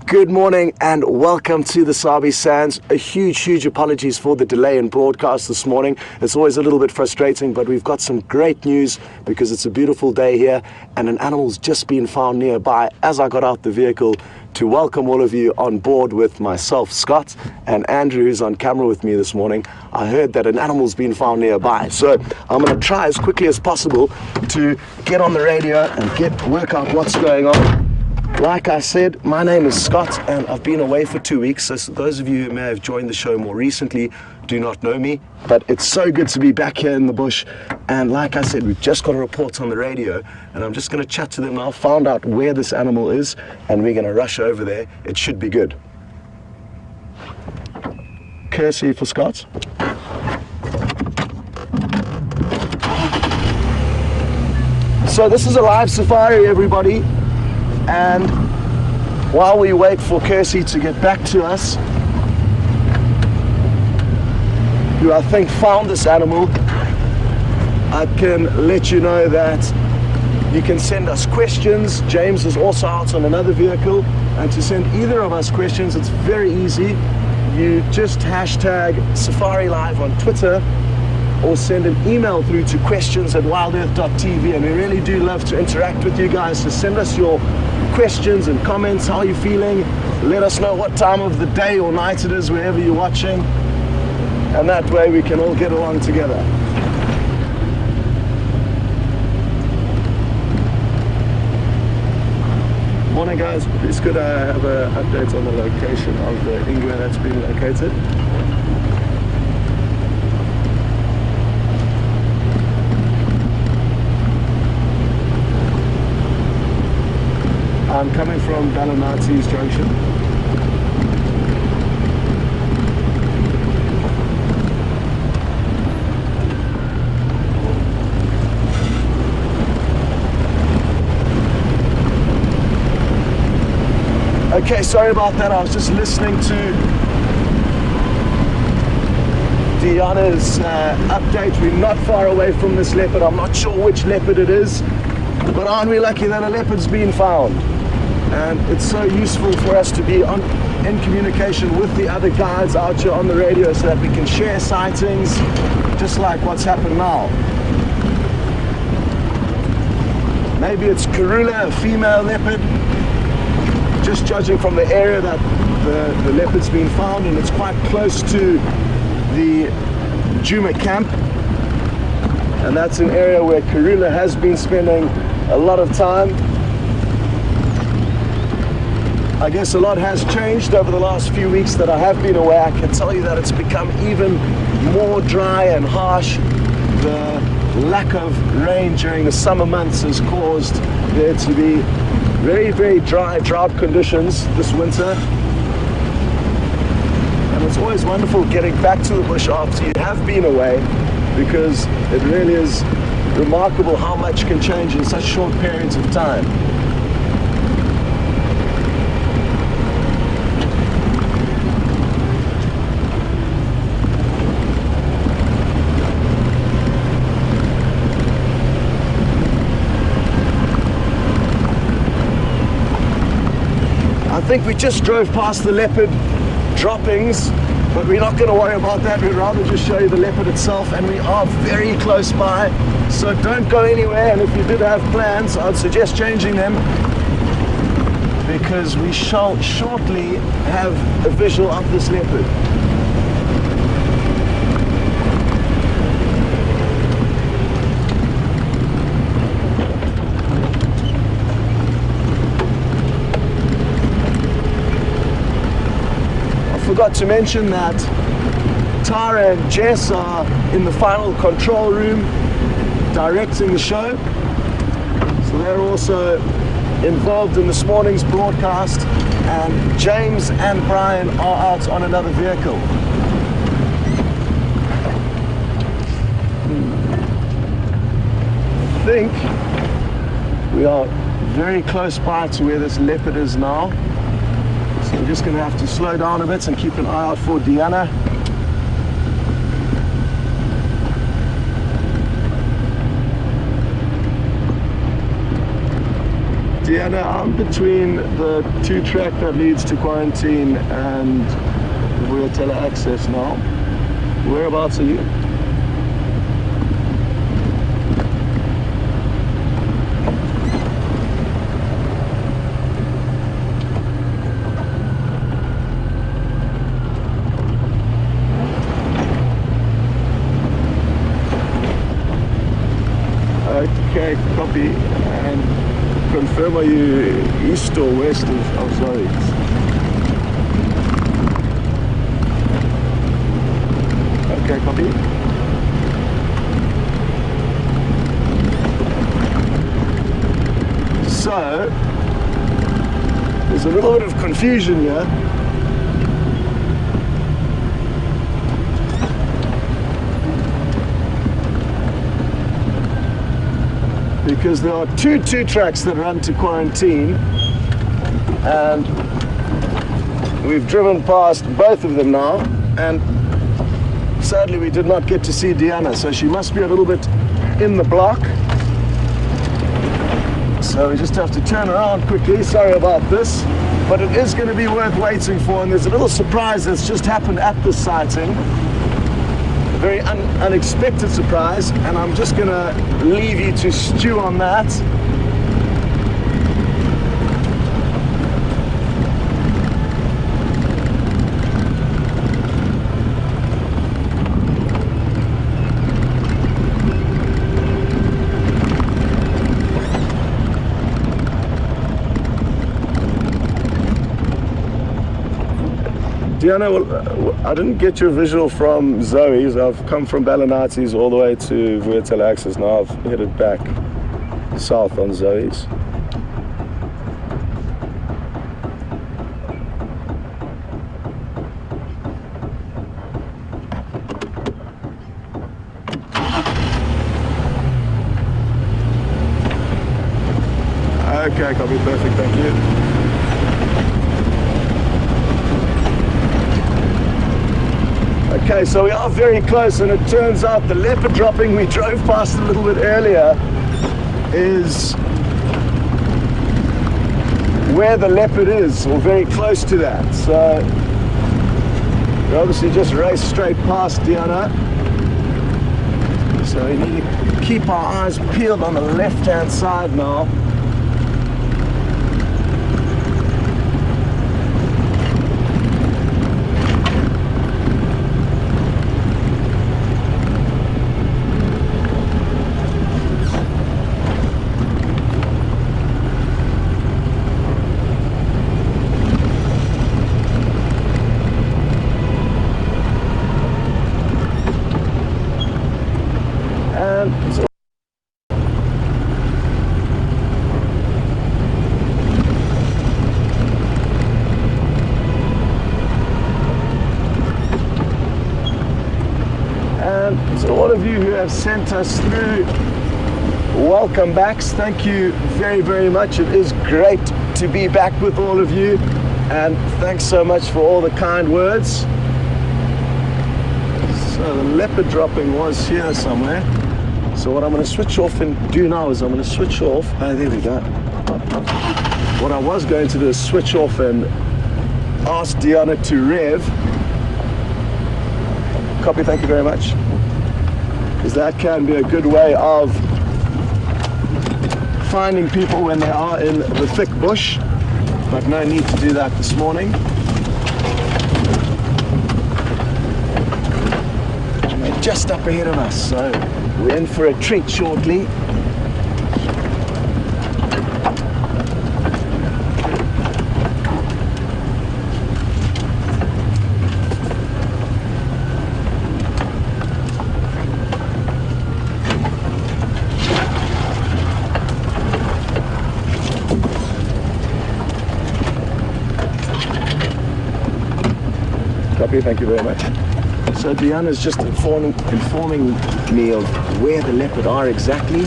Good morning and welcome to the Sabi Sands. A huge apologies for the delay in broadcast this morning. It's always a little bit frustrating, but we've got some great news because it's a beautiful day here and an animal's just been found nearby as I got out the vehicle to welcome all of you on board with myself, Scott, and Andrew, who's on camera with me this morning. I heard that an animal's been found nearby, so I'm going to try as quickly as possible to get on the radio and work out what's going on. Like I said, my name is Scott and I've been away for 2 weeks, so those of you who may have joined the show more recently do not know me, but it's so good to be back here in the bush. And like I said, we've just got a report on the radio and I'm just going to chat to them now, find out where this animal is, and we're going to rush over there. It should be good. Courtesy for Scott. So this is a live safari, everybody. And while we wait for Kirsty to get back to us, who I think found this animal, I can let you know that you can send us questions. James is also out on another vehicle, and to send either of us questions, it's very easy. You just hashtag Safari Live on Twitter or send an email through to questions@wildearth.tv, and we really do love to interact with you guys, so send us your questions and comments. How are you feeling? Let us know what time of the day or night it is wherever you're watching, and that way we can all get along together. Morning guys, please could I have an update on the location of the ingwe that's been located? I'm coming from Ballinati's junction. Okay, sorry about that. I was just listening to Diana's update. We're not far away from this leopard. I'm not sure which leopard it is, but aren't we lucky that a leopard's been found? And it's so useful for us to be in communication with the other guides out here on the radio so that we can share sightings, just like what's happened now. Maybe it's Karula, a female leopard, just judging from the area that the leopard's been found, and it's quite close to the Juma camp, and that's an area where Karula has been spending a lot of time. I guess a lot has changed over the last few weeks that I have been away. I can tell you that it's become even more dry and harsh. The lack of rain during the summer months has caused there to be very dry drought conditions this winter. And it's always wonderful getting back to the bush after you have been away, because it really is remarkable how much can change in such short periods of time. I think we just drove past the leopard droppings, but we're not going to worry about that. We'd rather just show you the leopard itself, and we are very close by, so don't go anywhere. And if you did have plans, I'd suggest changing them, because we shall shortly have a visual of this leopard. Forgot to mention that Tara and Jess are in the final control room directing the show, so they're also involved in this morning's broadcast, and James and Brian are out on another vehicle. I think we are very close by to where this leopard is now. So we're just going to have to slow down a bit and keep an eye out for Diana. Deanna, I'm between the 2-track that leads to quarantine and we'll tele access now. Whereabouts are you? Okay, copy. And confirm, are you east or west of Zoe's? Okay, copy. So, there's a little bit of confusion here. Because there are two tracks that run to quarantine, and we've driven past both of them now, and sadly we did not get to see Deanna, so she must be a little bit in the block. So we just have to turn around quickly. Sorry about this, but it is going to be worth waiting for, and there's a little surprise that's just happened at this sighting. A very unexpected surprise, and I'm just going to leave you to stew on that. Diana, well, I didn't get your visual from Zoe's. I've come from Ballinati's all the way to Vuurtele Access. Now I've headed back south on Zoe's. Okay, copy, perfect, thank you. Okay, so we are very close, and it turns out the leopard dropping we drove past a little bit earlier is where the leopard is, or very close to that. So we obviously just raced straight past Diana. So we need to keep our eyes peeled on the left-hand side now. So all of you who have sent us through welcome backs, thank you very, very much. It is great to be back with all of you, and thanks so much for all the kind words. So the leopard dropping was here somewhere. So what I'm going to switch off and do now is I'm going to switch off. Oh, there we go. What I was going to do is switch off and ask Diana to rev. Copy, thank you very much. Because that can be a good way of finding people when they are in the thick bush, but no need to do that this morning. And they're just up ahead of us, so we're in for a treat shortly. Copy, thank you very much. So Diana's just informing me of where the leopard are exactly.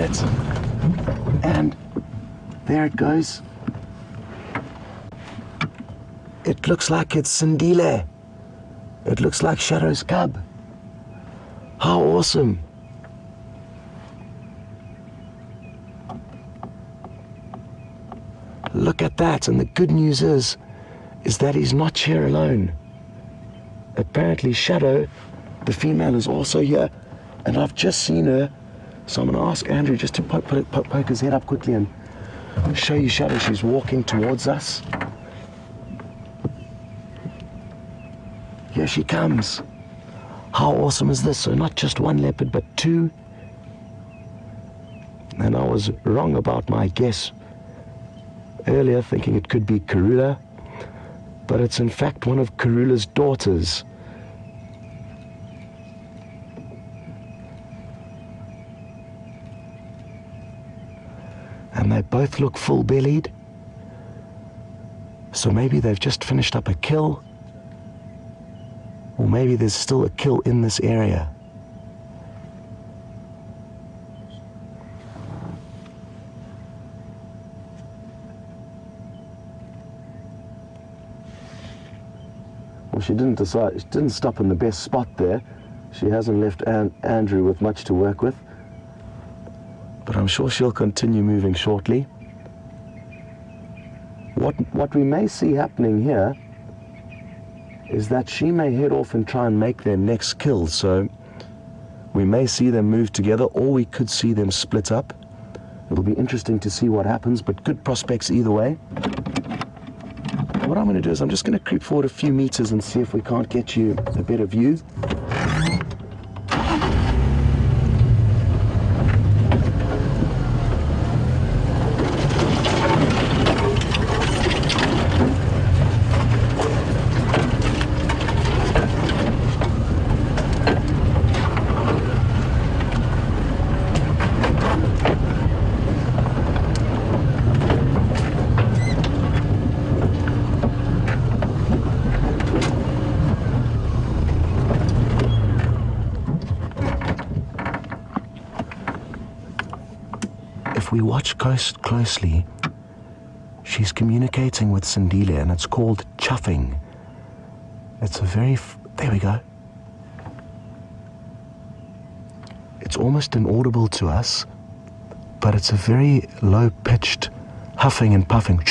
it. And there it goes. It looks like it's Sindile. It looks like Shadow's cub. How awesome. Look at that, and the good news is that he's not here alone. Apparently Shadow, the female, is also here, and I've just seen her, so I'm going to ask Andrew just to poke his head up quickly and show you Shadow. She's walking towards us. Here she comes. How awesome is this? So not just one leopard, but two. And I was wrong about my guess earlier, thinking it could be Karula, but it's in fact one of Karula's daughters. And they both look full-bellied. So maybe they've just finished up a kill, or maybe there's still a kill in this area. Well, she didn't stop in the best spot there. She hasn't left Andrew with much to work with, but I'm sure she'll continue moving shortly. What we may see happening here is that she may head off and try and make their next kill. So we may see them move together, or we could see them split up. It'll be interesting to see what happens, but good prospects either way. What I'm going to do is I'm just going to creep forward a few meters and see if we can't get you a better view. If we watch closely, she's communicating with Sindile, and it's called chuffing. It's a very, there we go. It's almost inaudible to us, but it's a very low-pitched huffing and puffing.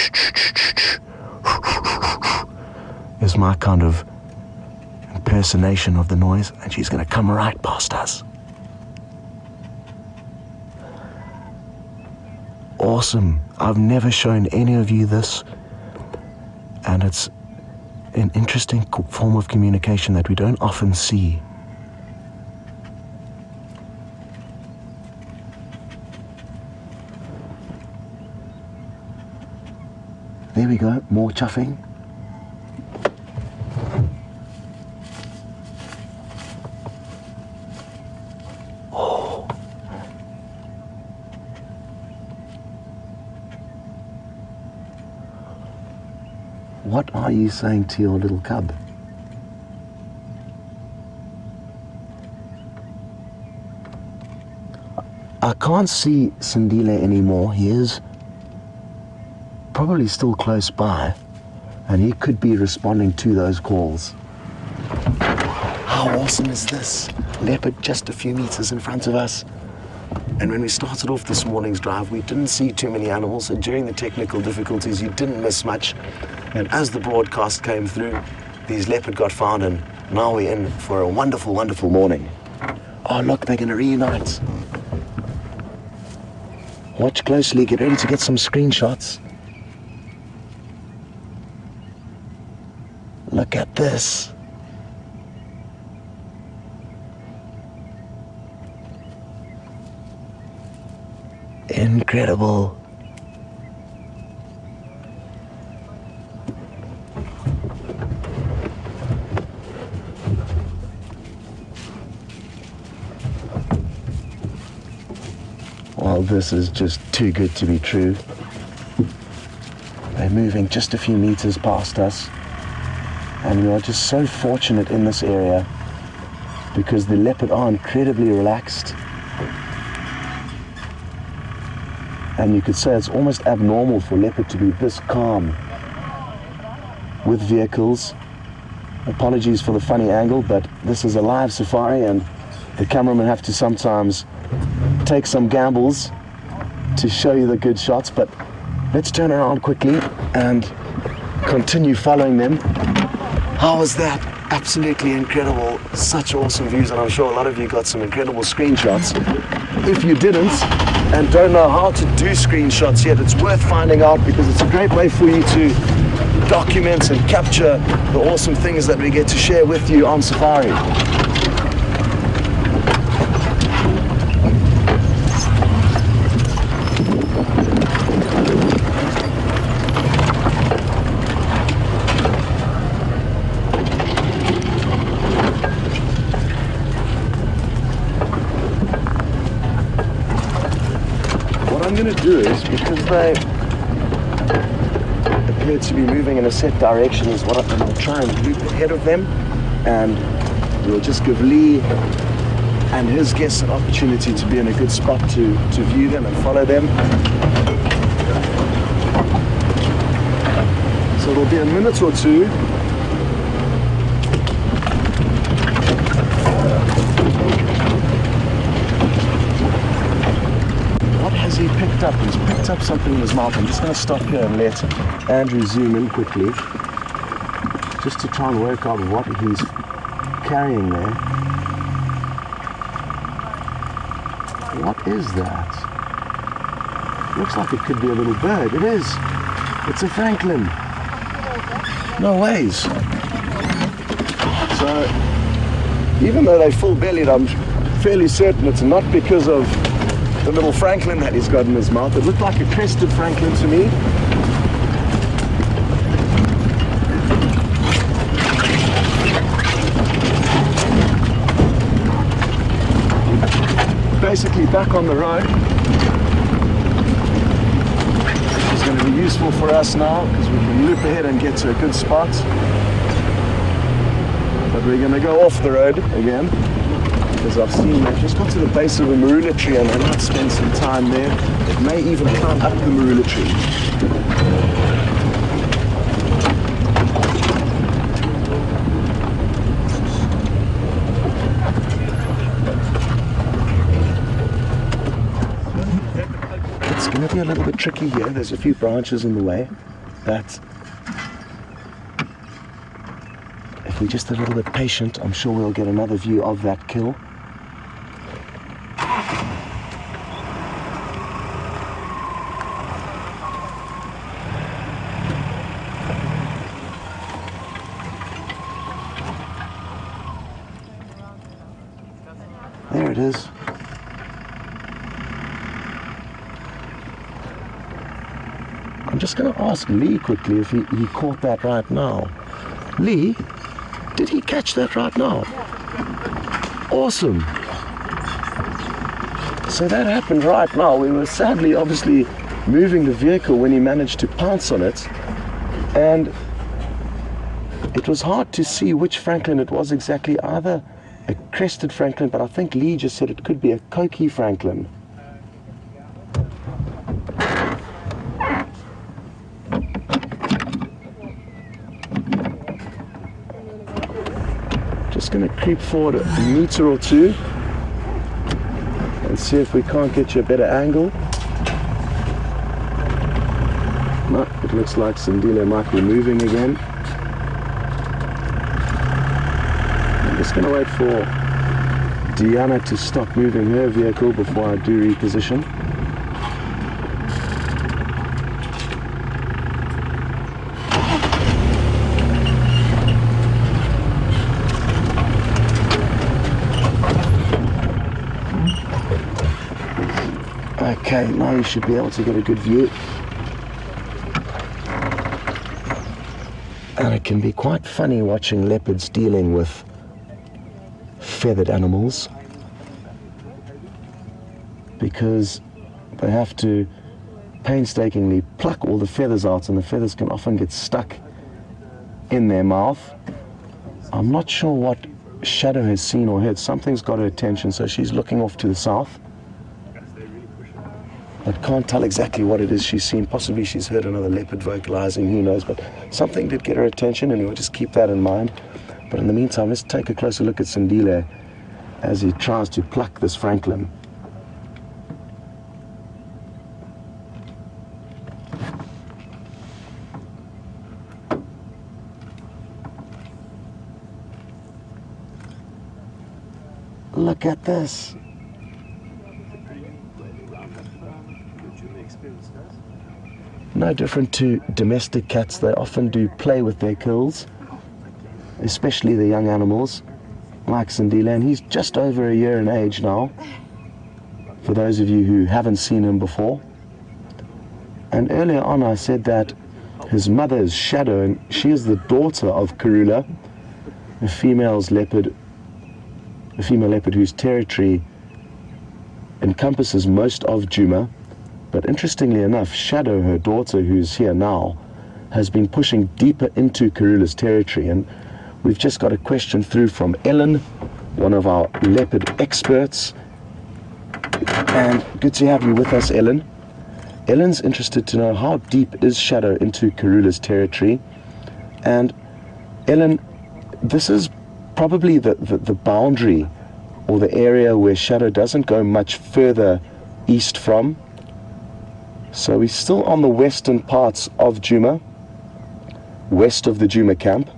Is my kind of impersonation of the noise, and she's going to come right past us. Awesome. I've never shown any of you this, and it's an interesting form of communication that we don't often see. There we go, more chuffing. What are you saying to your little cub? I can't see Sindile anymore. He is probably still close by, and he could be responding to those calls. How awesome is this? Leopard just a few meters in front of us. And when we started off this morning's drive, we didn't see too many animals, and during the technical difficulties, you didn't miss much. And as the broadcast came through, these leopard got found, and now we're in for a wonderful, wonderful morning. Oh, look, they're going to reunite. Watch closely, get ready to get some screenshots. Look at this. Incredible. Well, this is just too good to be true. They're moving just a few meters past us, and we are just so fortunate in this area because the leopard are incredibly relaxed. And you could say it's almost abnormal for leopard to be this calm with vehicles. Apologies for the funny angle, but this is a live safari and the cameramen have to sometimes take some gambles to show you the good shots. But let's turn around quickly and continue following them. How was that? Absolutely incredible. Such awesome views, and I'm sure a lot of you got some incredible screenshots. If you didn't and don't know how to do screenshots yet, it's worth finding out, because it's a great way for you to document and capture the awesome things that we get to share with you on safari. What I'm going to do is, because they appear to be moving in a set direction, is what I'm going to try and loop ahead of them, and we'll just give Lee and his guests an opportunity to be in a good spot to view them and follow them. So it'll be a minute or two. He picked up. He's picked up something in his mouth. I'm just going to stop here and let Andrew zoom in quickly, just to try and work out what he's carrying there. What is that? Looks like it could be a little bird. It is. It's a francolin. No ways. So, even though they're full-bellied, I'm fairly certain it's not because of the little francolin that he's got in his mouth. It looked like a crested francolin to me. Basically back on the road. It's going to be useful for us now because we can loop ahead and get to a good spot. But we're going to go off the road again, because I've seen they've just got to the base of a marula tree and they might spend some time there. It may even climb up the marula tree. It's going to be a little bit tricky here. There's a few branches in the way, but if we're just a little bit patient, I'm sure we'll get another view of that kill. There it is. I'm just going to ask Lee quickly if he caught that right now. Lee, did he catch that right now? Awesome. So that happened right now. We were sadly, obviously, moving the vehicle when he managed to pounce on it. And it was hard to see which francolin it was exactly. Either a crested francolin, but I think Lee just said it could be a coqui francolin. Just going to creep forward a meter or two and see if we can't get you a better angle. No, it looks like Sindile might be moving again. I'm just going to wait for Diana to stop moving her vehicle before I do reposition. Okay, now you should be able to get a good view. And it can be quite funny watching leopards dealing with feathered animals, because they have to painstakingly pluck all the feathers out, and the feathers can often get stuck in their mouth. I'm not sure what Shadow has seen or heard. Something's got her attention, so she's looking off to the south. but can't tell exactly what it is she's seen. Possibly she's heard another leopard vocalizing, who knows, but something did get her attention, and we'll just keep that in mind. But in the meantime, let's take a closer look at Sindile as he tries to pluck this francolin. Look at this. No different to domestic cats. They often do play with their kills, especially the young animals, like Sindile, and he's just over a year in age now, for those of you who haven't seen him before. And earlier on I said that his mother is Shadow, and she is the daughter of Karula, a female leopard whose territory encompasses most of Djuma. But interestingly enough, Shadow, her daughter, who's here now, has been pushing deeper into Karula's territory. And we've just got a question through from Ellen, one of our leopard experts. And good to have you with us, Ellen. Ellen's interested to know, how deep is Shadow into Karula's territory? And Ellen, this is probably the boundary, or the area where Shadow doesn't go much further east from. So we're still on the western parts of Djuma, west of the Djuma camp.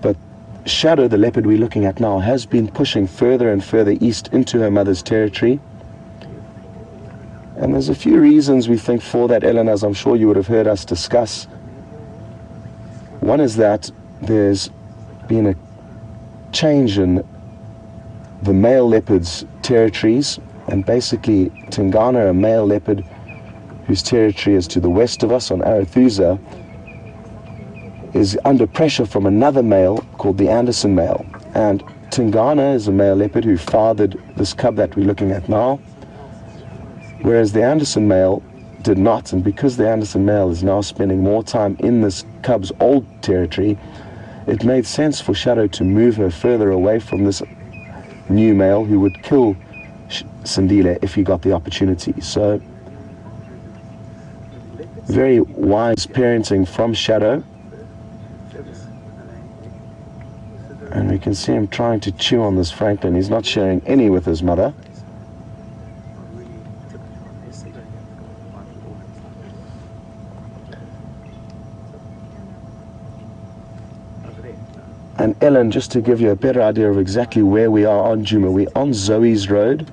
But Shadow, the leopard we're looking at now, has been pushing further and further east into her mother's territory. And there's a few reasons we think for that, Ellen, as I'm sure you would have heard us discuss. One is that there's been a change in the male leopard's territories, and basically Tingana, a male leopard whose territory is to the west of us on Arathusa, is under pressure from another male called the Anderson male. And Tingana is a male leopard who fathered this cub that we're looking at now, whereas the Anderson male did not. And because the Anderson male is now spending more time in this cub's old territory, it made sense for Shadow to move her further away from this new male who would kill Sindile if he got the opportunity. So very wise parenting from Shadow, and we can see him trying to chew on this francolin. He's not sharing any with his mother. And Ellen, just to give you a better idea of exactly where we are on Djuma, we're on Zoe's Road,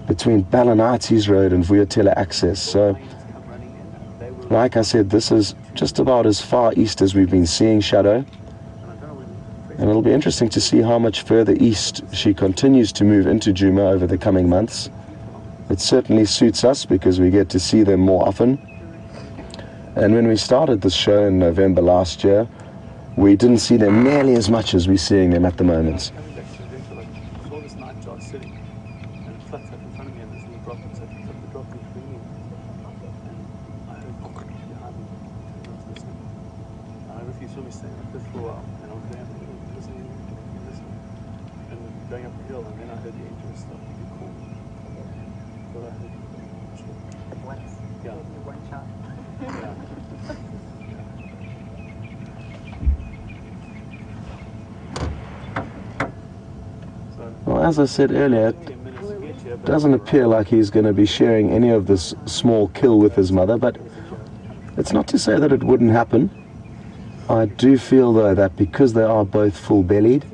between Balanatis Road and Vuyatela Access. So, like I said, this is just about as far east as we've been seeing Shadow. And it'll be interesting to see how much further east she continues to move into Djuma over the coming months. It certainly suits us because we get to see them more often. And when we started this show in November last year, we didn't see them nearly as much as we're seeing them at the moment. Well, as I said earlier, it doesn't appear like he's going to be sharing any of this small kill with his mother, but it's not to say that it wouldn't happen. I do feel, though, that because they are both full-bellied,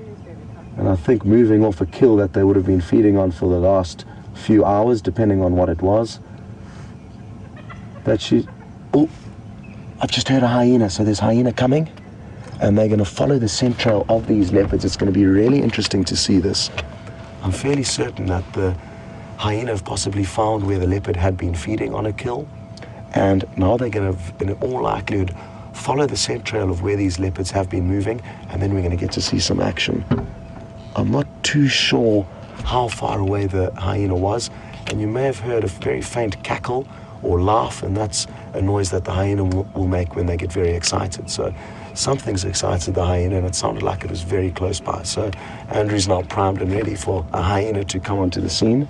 and I think moving off a kill that they would have been feeding on for the last few hours, depending on what it was, that she... Oh, I've just heard a hyena, so there's hyena coming, and they're going to follow the scent trail of these leopards. It's going to be really interesting to see this. I'm fairly certain that the hyena have possibly found where the leopard had been feeding on a kill, and now they're going to, in all likelihood, follow the scent trail of where these leopards have been moving, and then we're going to get to see some action. I'm not too sure how far away the hyena was, and you may have heard a very faint cackle or laugh, and that's a noise that the hyena will make when they get very excited. So something's excited the hyena, and it sounded like it was very close by. So Andrew's now primed and ready for a hyena to come onto the scene.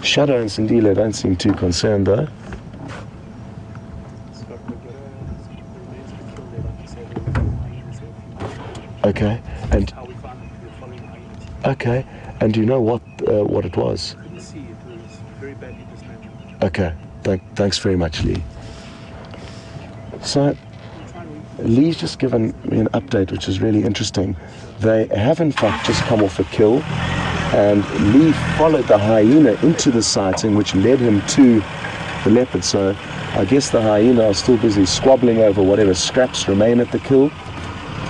Shadow and Sindile don't seem too concerned though. Okay, and okay, and do you know what it was? Couldn't see, it was very badly dismantled. Okay, thanks very much, Lee. So, Lee's just given me an update which is really interesting. They have in fact just come off a kill, and Lee followed the hyena into the sighting, which led him to the leopard. So I guess the hyena are still busy squabbling over whatever scraps remain at the kill.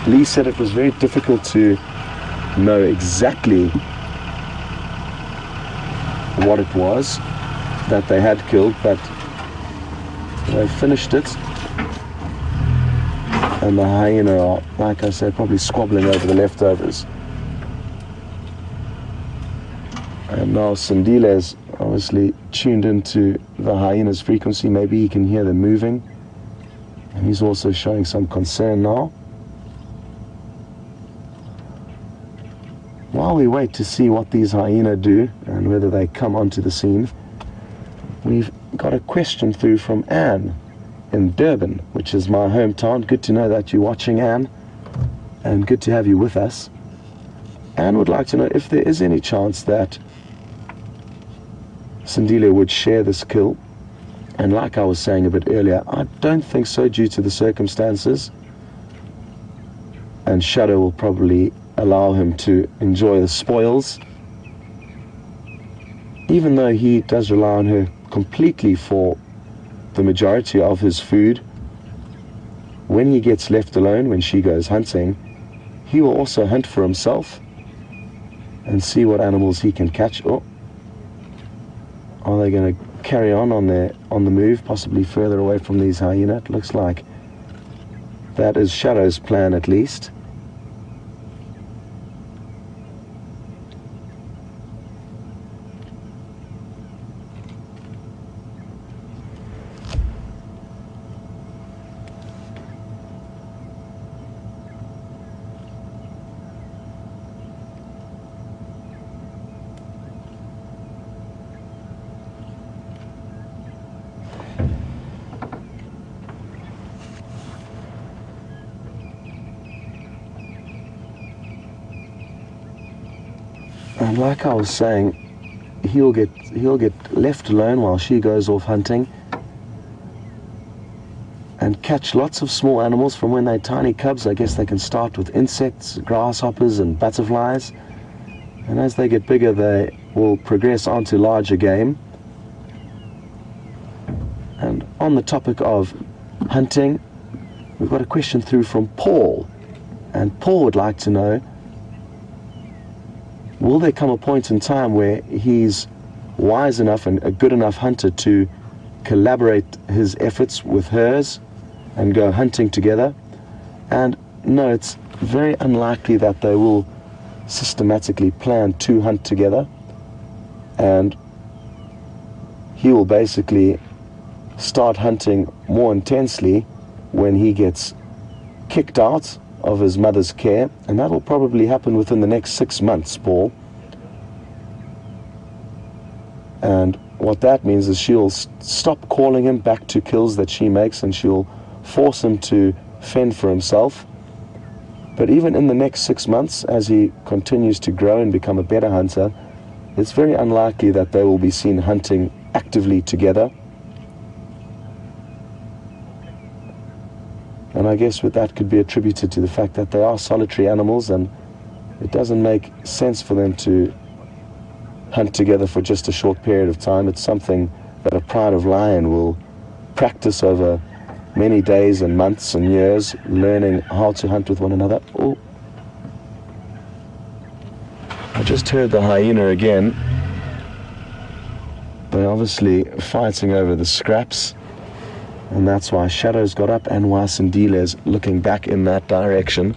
Lee said it was very difficult to know exactly what it was that they had killed, but they finished it. And the hyena are, like I said, probably squabbling over the leftovers. And now Sindile is obviously tuned into the hyena's frequency. Maybe he can hear them moving. And he's also showing some concern now. While we wait to see what these hyena do and whether they come onto the scene, we've got a question through from Anne in Durban, which is my hometown. Good to know that you're watching, Anne, and good to have you with us. Anne would like to know if there is any chance that Sindile would share this kill. And like I was saying a bit earlier, I don't think so due to the circumstances. And Shadow will probably allow him to enjoy the spoils, even though he does rely on her completely for the majority of his food. When he gets left alone, when she goes hunting, he will also hunt for himself and see what animals he can catch. Oh, are they going to carry on the move, possibly further away from these hyena? It looks like that is Shadow's plan, at least. And like I was saying, he'll get left alone while she goes off hunting and catch lots of small animals from when they're tiny cubs. I guess they can start with insects, grasshoppers and butterflies, and as they get bigger they will progress onto larger game. And on the topic of hunting, we've got a question through from Paul, and Paul would like to know, will there come a point in time where he's wise enough and a good enough hunter to collaborate his efforts with hers and go hunting together? And no, it's very unlikely that they will systematically plan to hunt together, and he will basically start hunting more intensely when he gets kicked out of his mother's care, and that will probably happen within the next 6 months, Paul. And what that means is she'll stop calling him back to kills that she makes, and she'll force him to fend for himself. But even in the next 6 months, as he continues to grow and become a better hunter, it's very unlikely that they will be seen hunting actively together. And I guess that could be attributed to the fact that they are solitary animals, and it doesn't make sense for them to hunt together for just a short period of time. It's something that a pride of lion will practice over many days and months and years, learning how to hunt with one another. Oh, I just heard the hyena again. They're obviously fighting over the scraps, and that's why Shadow's got up and why Sindile is looking back in that direction.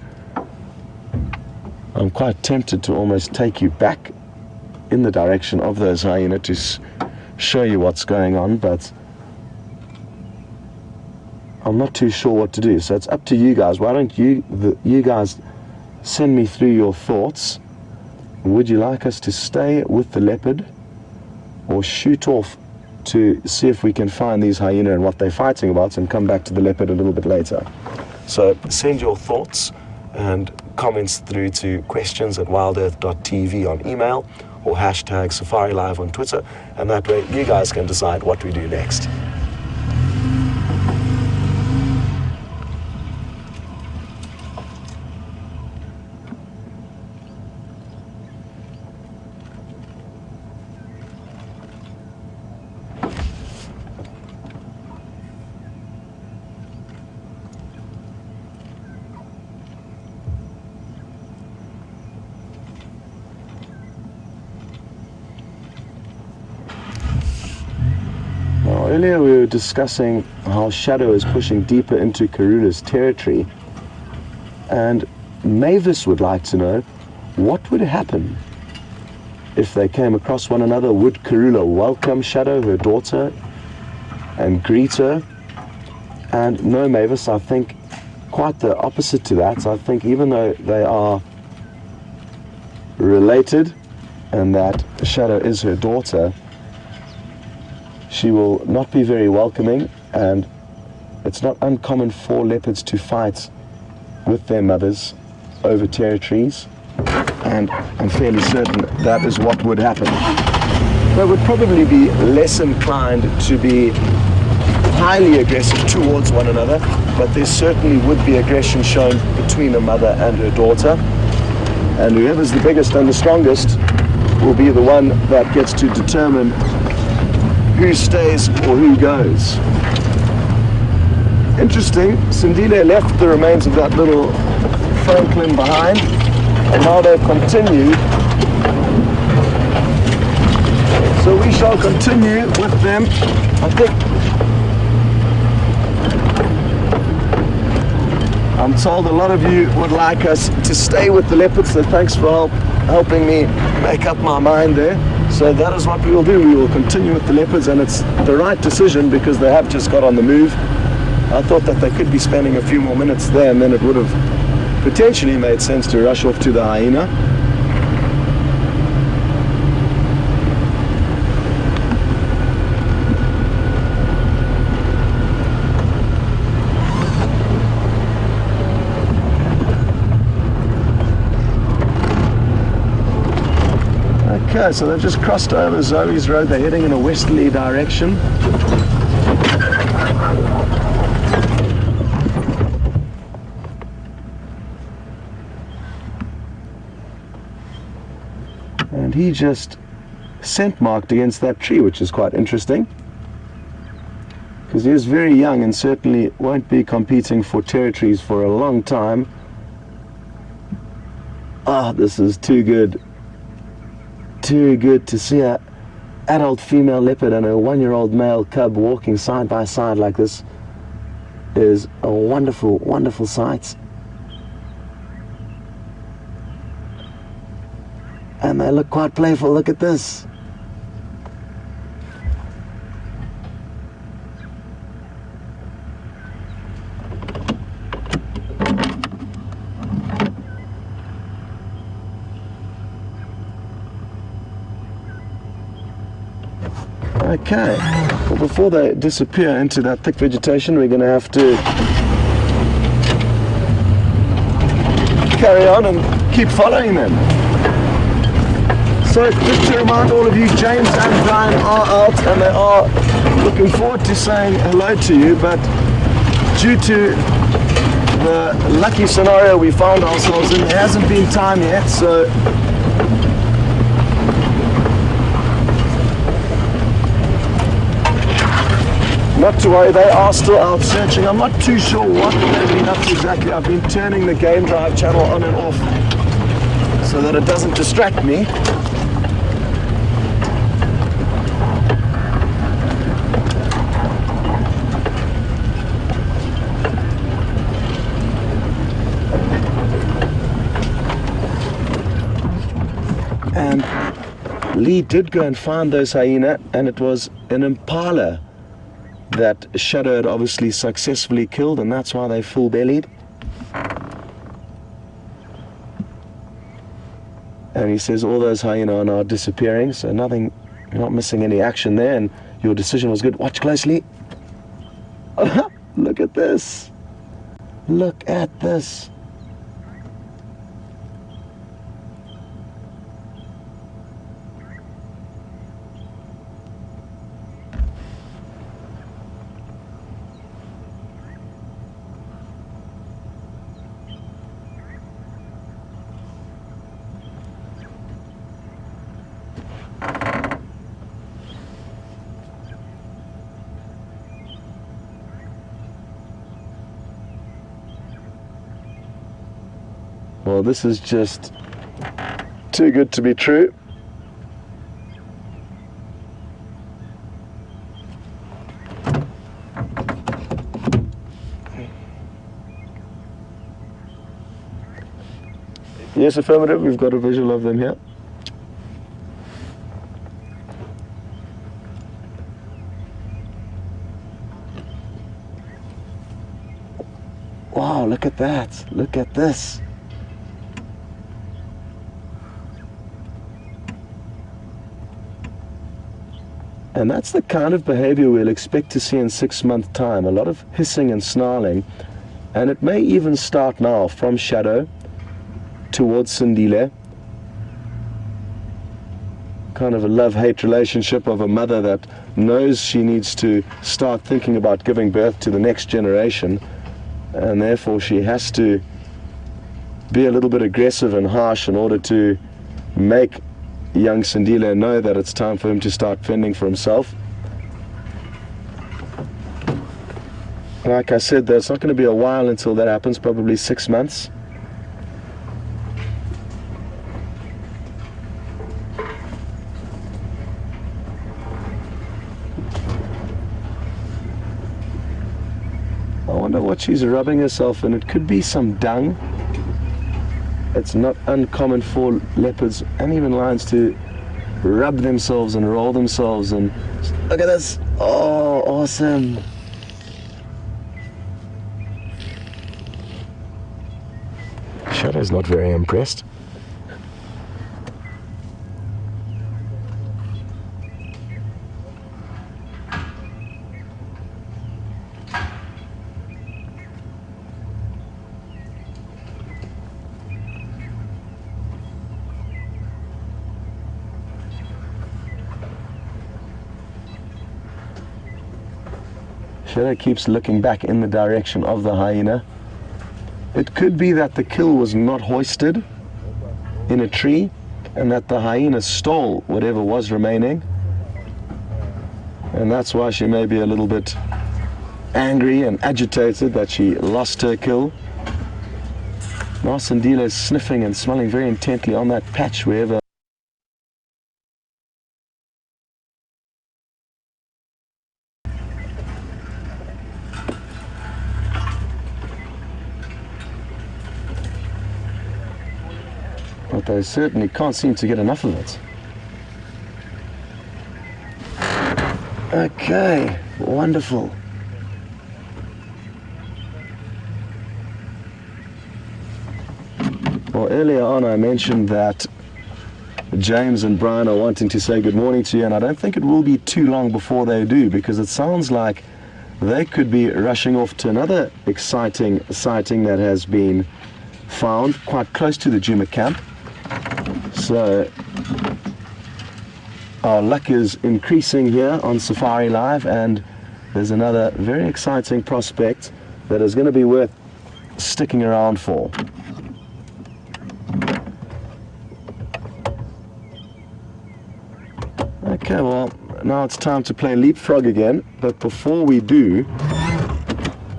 I'm quite tempted to almost take you back in the direction of those hyena to show you what's going on, but I'm not too sure what to do. So it's up to you guys. Why don't you guys send me through your thoughts? Would you like us to stay with the leopard, or shoot off to see if we can find these hyena and what they're fighting about, and come back to the leopard a little bit later. So send your thoughts and comments through to questions@wildearth.tv on email, or hashtag Safari Live on Twitter, and that way you guys can decide what we do next. Earlier we were discussing how Shadow is pushing deeper into Karula's territory, and Mavis would like to know what would happen if they came across one another. Would Karula welcome Shadow, her daughter, and greet her? And no, Mavis, I think quite the opposite to that. I think even though they are related and that Shadow is her daughter, she will not be very welcoming, and it's not uncommon for leopards to fight with their mothers over territories, and I'm fairly certain that is what would happen. They would probably be less inclined to be highly aggressive towards one another, but there certainly would be aggression shown between a mother and her daughter, and whoever's the biggest and the strongest will be the one that gets to determine who stays or who goes. Interesting, Sindile left the remains of that little francolin behind, and now they've continued. So we shall continue with them. I think I'm told a lot of you would like us to stay with the leopards, so thanks for helping me make up my mind there. So that is what we will do. We will continue with the leopards, and it's the right decision because they have just got on the move. I thought that they could be spending a few more minutes there, and then it would have potentially made sense to rush off to the hyena. Okay, so they've just crossed over Zoe's Road. They're heading in a westerly direction. And he just scent marked against that tree, which is quite interesting, because he is very young and certainly won't be competing for territories for a long time. Ah, this is too good. Too good to see an adult female leopard and a 1-year-old male cub walking side by side like this. Is a wonderful, wonderful sight. And they look quite playful. Look at this. Okay, well, before they disappear into that thick vegetation, we're going to have to carry on and keep following them. So just to remind all of you, James and Brian are out, and they are looking forward to saying hello to you, but due to the lucky scenario we found ourselves in, there hasn't been time yet, so not to worry, they are still out searching. I'm not too sure what they've been up to exactly. I've been turning the game drive channel on and off so that it doesn't distract me. And Lee did go and find those hyena, and it was an impala that Shadow had obviously successfully killed, and that's why they're full-bellied. And he says all those hyena are now disappearing, so nothing You're not missing any action there, and your decision was good. Watch closely. Look at this. Look at this. Well, this is just too good to be true. Yes, affirmative. We've got a visual of them here. Wow, look at that. Look at this. And that's the kind of behavior we'll expect to see in 6 months' time. A lot of hissing and snarling. And it may even start now from shadow towards Sindile. Kind of a love-hate relationship of a mother that knows she needs to start thinking about giving birth to the next generation. And therefore she has to be a little bit aggressive and harsh in order to make young Sindile know that it's time for him to start fending for himself. Like I said, though, it's not going to be a while until that happens, probably 6 months. I wonder what she's rubbing herself in. It could be some dung. It's not uncommon for leopards and even lions to rub themselves and roll themselves. And look at this. Oh, awesome. Shadow's not very impressed. Shadow keeps looking back in the direction of the hyena. It could be that the kill was not hoisted in a tree and that the hyena stole whatever was remaining. And that's why she may be a little bit angry and agitated that she lost her kill. Now Sindile is sniffing and smelling very intently on that patch wherever but they certainly can't seem to get enough of it. Okay, wonderful. Well, earlier on I mentioned that James and Brian are wanting to say good morning to you, and I don't think it will be too long before they do, because it sounds like they could be rushing off to another exciting sighting that has been found quite close to the Juma camp. So our luck is increasing here on Safari Live, and there's another very exciting prospect that is going to be worth sticking around for. Okay, well, now it's time to play leapfrog again, but before we do,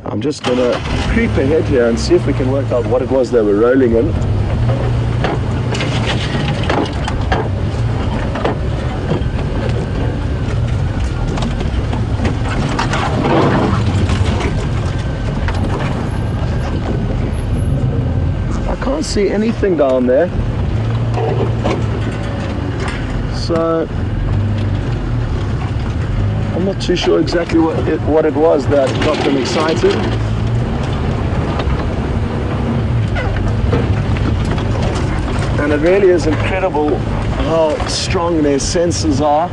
I'm just going to creep ahead here and see if we can work out what it was they were rolling in. See anything down there, so I'm not too sure exactly what it was that got them excited. And it really is incredible how strong their senses are.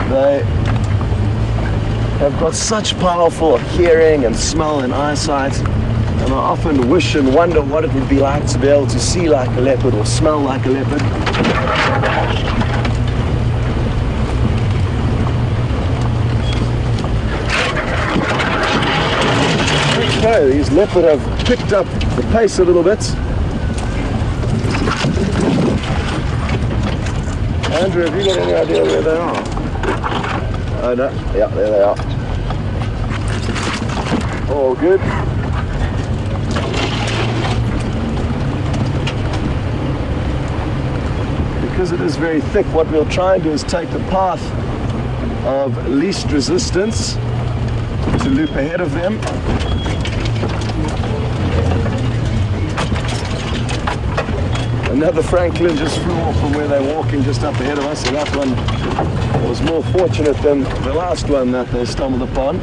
They have got such powerful hearing and smell and eyesight, and I often wish and wonder what it would be like to be able to see like a leopard or smell like a leopard. Okay, these leopard have picked up the pace a little bit. Andrew, have you got any idea where they are? Oh no, yeah, there they are. All good. Because it is very thick, what we'll try and do is take the path of least resistance to loop ahead of them. Another francolin just flew off from where they're walking just up ahead of us, so that one was more fortunate than the last one that they stumbled upon.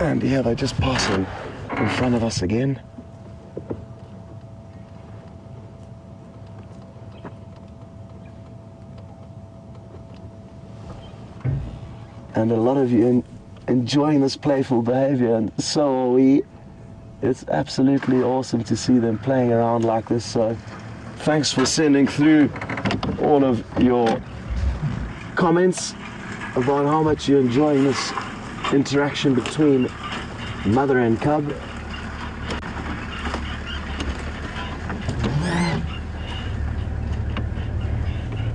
And yeah, they're just passing in front of us again. And a lot of you enjoying this playful behavior, and so are we. It's absolutely awesome to see them playing around like this. So thanks for sending through all of your comments about how much you're enjoying this interaction between mother and cub.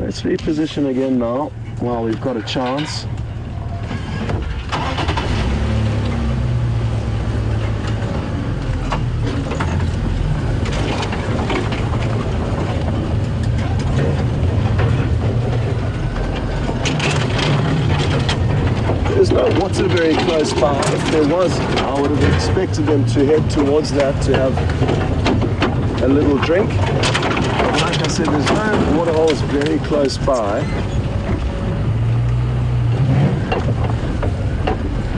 Let's reposition again now while we've got a chance. There's no water very close by. If there was, I would have expected them to head towards that to have a little drink. But like I said, there's no water holes very close by.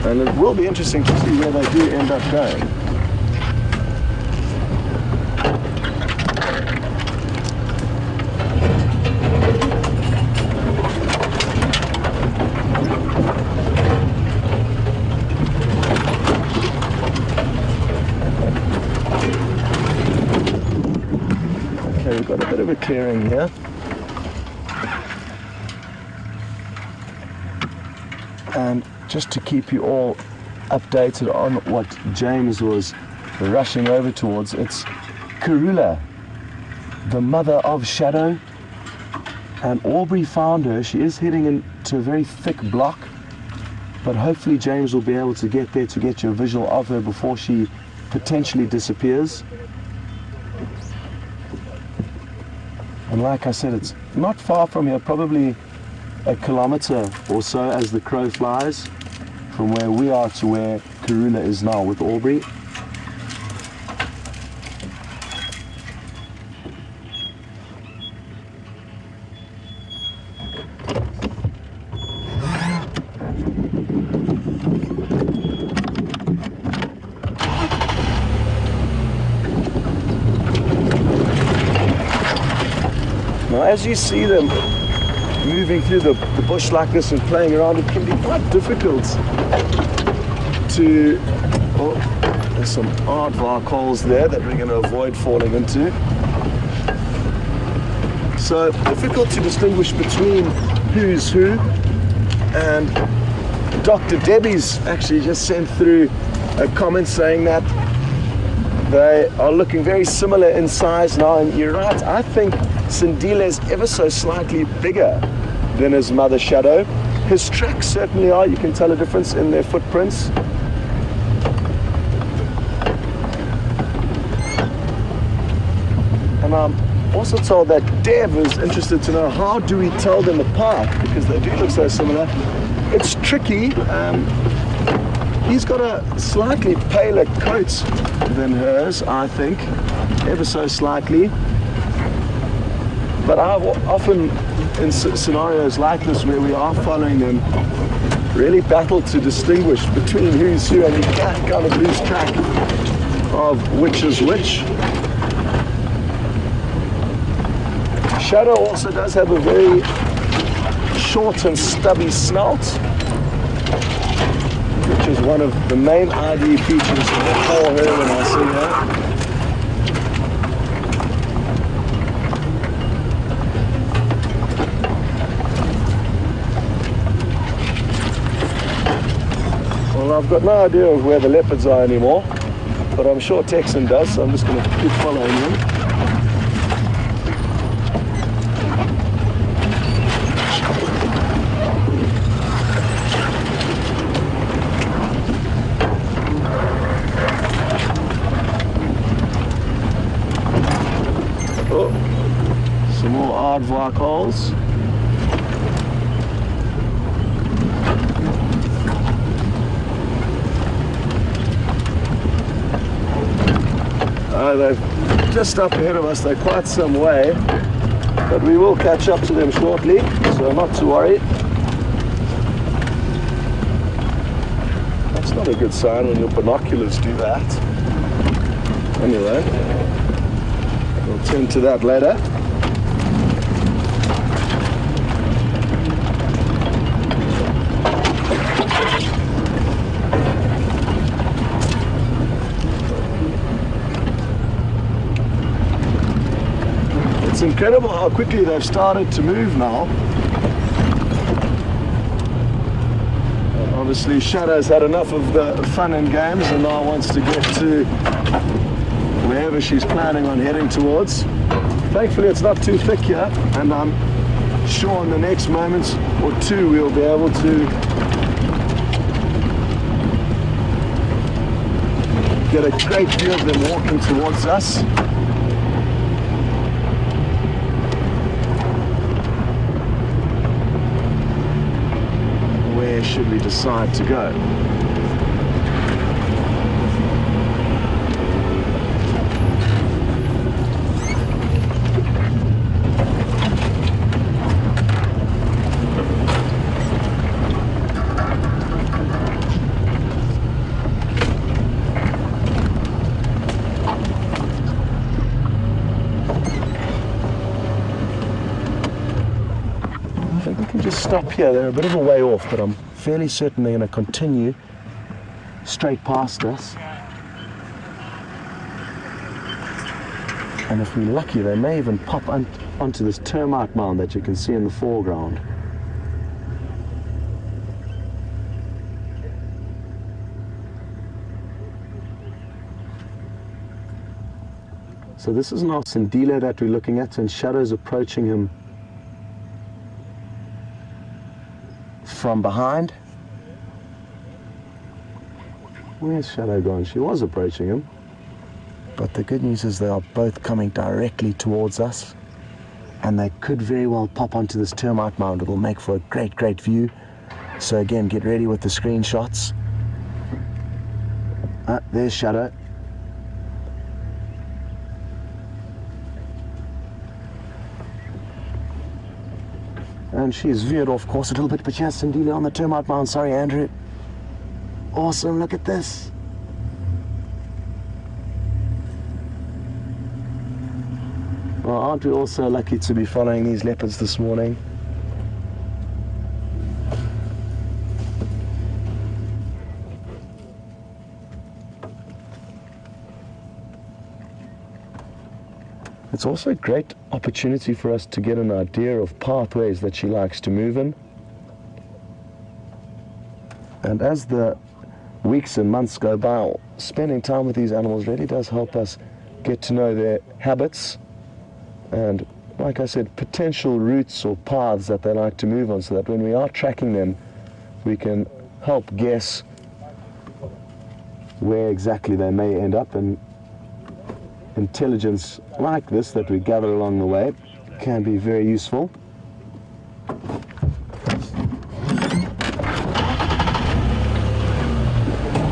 And it will be interesting to see where they do end up going. We've got a bit of a clearing here. And just to keep you all updated on what James was rushing over towards, it's Karula, the mother of Shadow, and Aubrey found her. She is heading into a very thick block, but hopefully James will be able to get there to get you a visual of her before she potentially disappears. And like I said, it's not far from here, probably a kilometer or so as the crow flies from where we are to where Karula is now with Aubrey. Now, as you see them moving through the bush like this and playing around, it can be quite difficult to... Oh, there's some aardvark holes there that we're going to avoid falling into. So, difficult to distinguish between who's who. And Dr. Debbie's actually just sent through a comment saying that they are looking very similar in size now, and you're right, I think Sindile is ever so slightly bigger than his mother Shadow. His tracks certainly are, you can tell a difference in their footprints. And I'm Also told that Dev is interested to know, how do we tell them apart, because they do look so similar. It's tricky. He's got a slightly paler coat than hers, I think, ever so slightly. But I've often, in scenarios like this where we are following them, really battled to distinguish between who's who, and you can kind of lose track of which is which. Shadow also does have a very short and stubby snout, which is one of the main ID features for her when I see her. Well, I've got no idea of where the leopards are anymore, but I'm sure Texan does, so I'm just going to keep following him. Oh, some more aardvark holes. They're just up ahead of us. They're quite some way, but we will catch up to them shortly, so not to worry. That's not a good sign when your binoculars do that. Anyway, we'll tend to that later. It's incredible how quickly they've started to move now. Obviously Shadow's had enough of the fun and games and now wants to get to wherever she's planning on heading towards. Thankfully it's not too thick here, and I'm sure in the next moment or two we'll be able to get a great view of them walking towards us. Where should we decide to go? I think we can just stop here. They're a bit of a way off, but I'm fairly certain they're going to continue straight past us. And if we're lucky, they may even pop onto this termite mound that you can see in the foreground. So this is now Sindile that we're looking at, and Shadow's approaching him from behind. Where's Shadow gone? She was approaching him. But the good news is they are both coming directly towards us, and they could very well pop onto this termite mound. It'll make for a great, great view. So again, get ready with the screenshots. There's Shadow. And she's veered off course a little bit, but she has Sindile on the termite mound. Sorry, Andrew. Awesome, look at this. Well, aren't we also lucky to be following these leopards this morning? It's also a great opportunity for us to get an idea of pathways that she likes to move in. And as the weeks and months go by, spending time with these animals really does help us get to know their habits and, like I said, potential routes or paths that they like to move on, so that when we are tracking them, we can help guess where exactly they may end up and intelligence like this that we gather along the way can be very useful.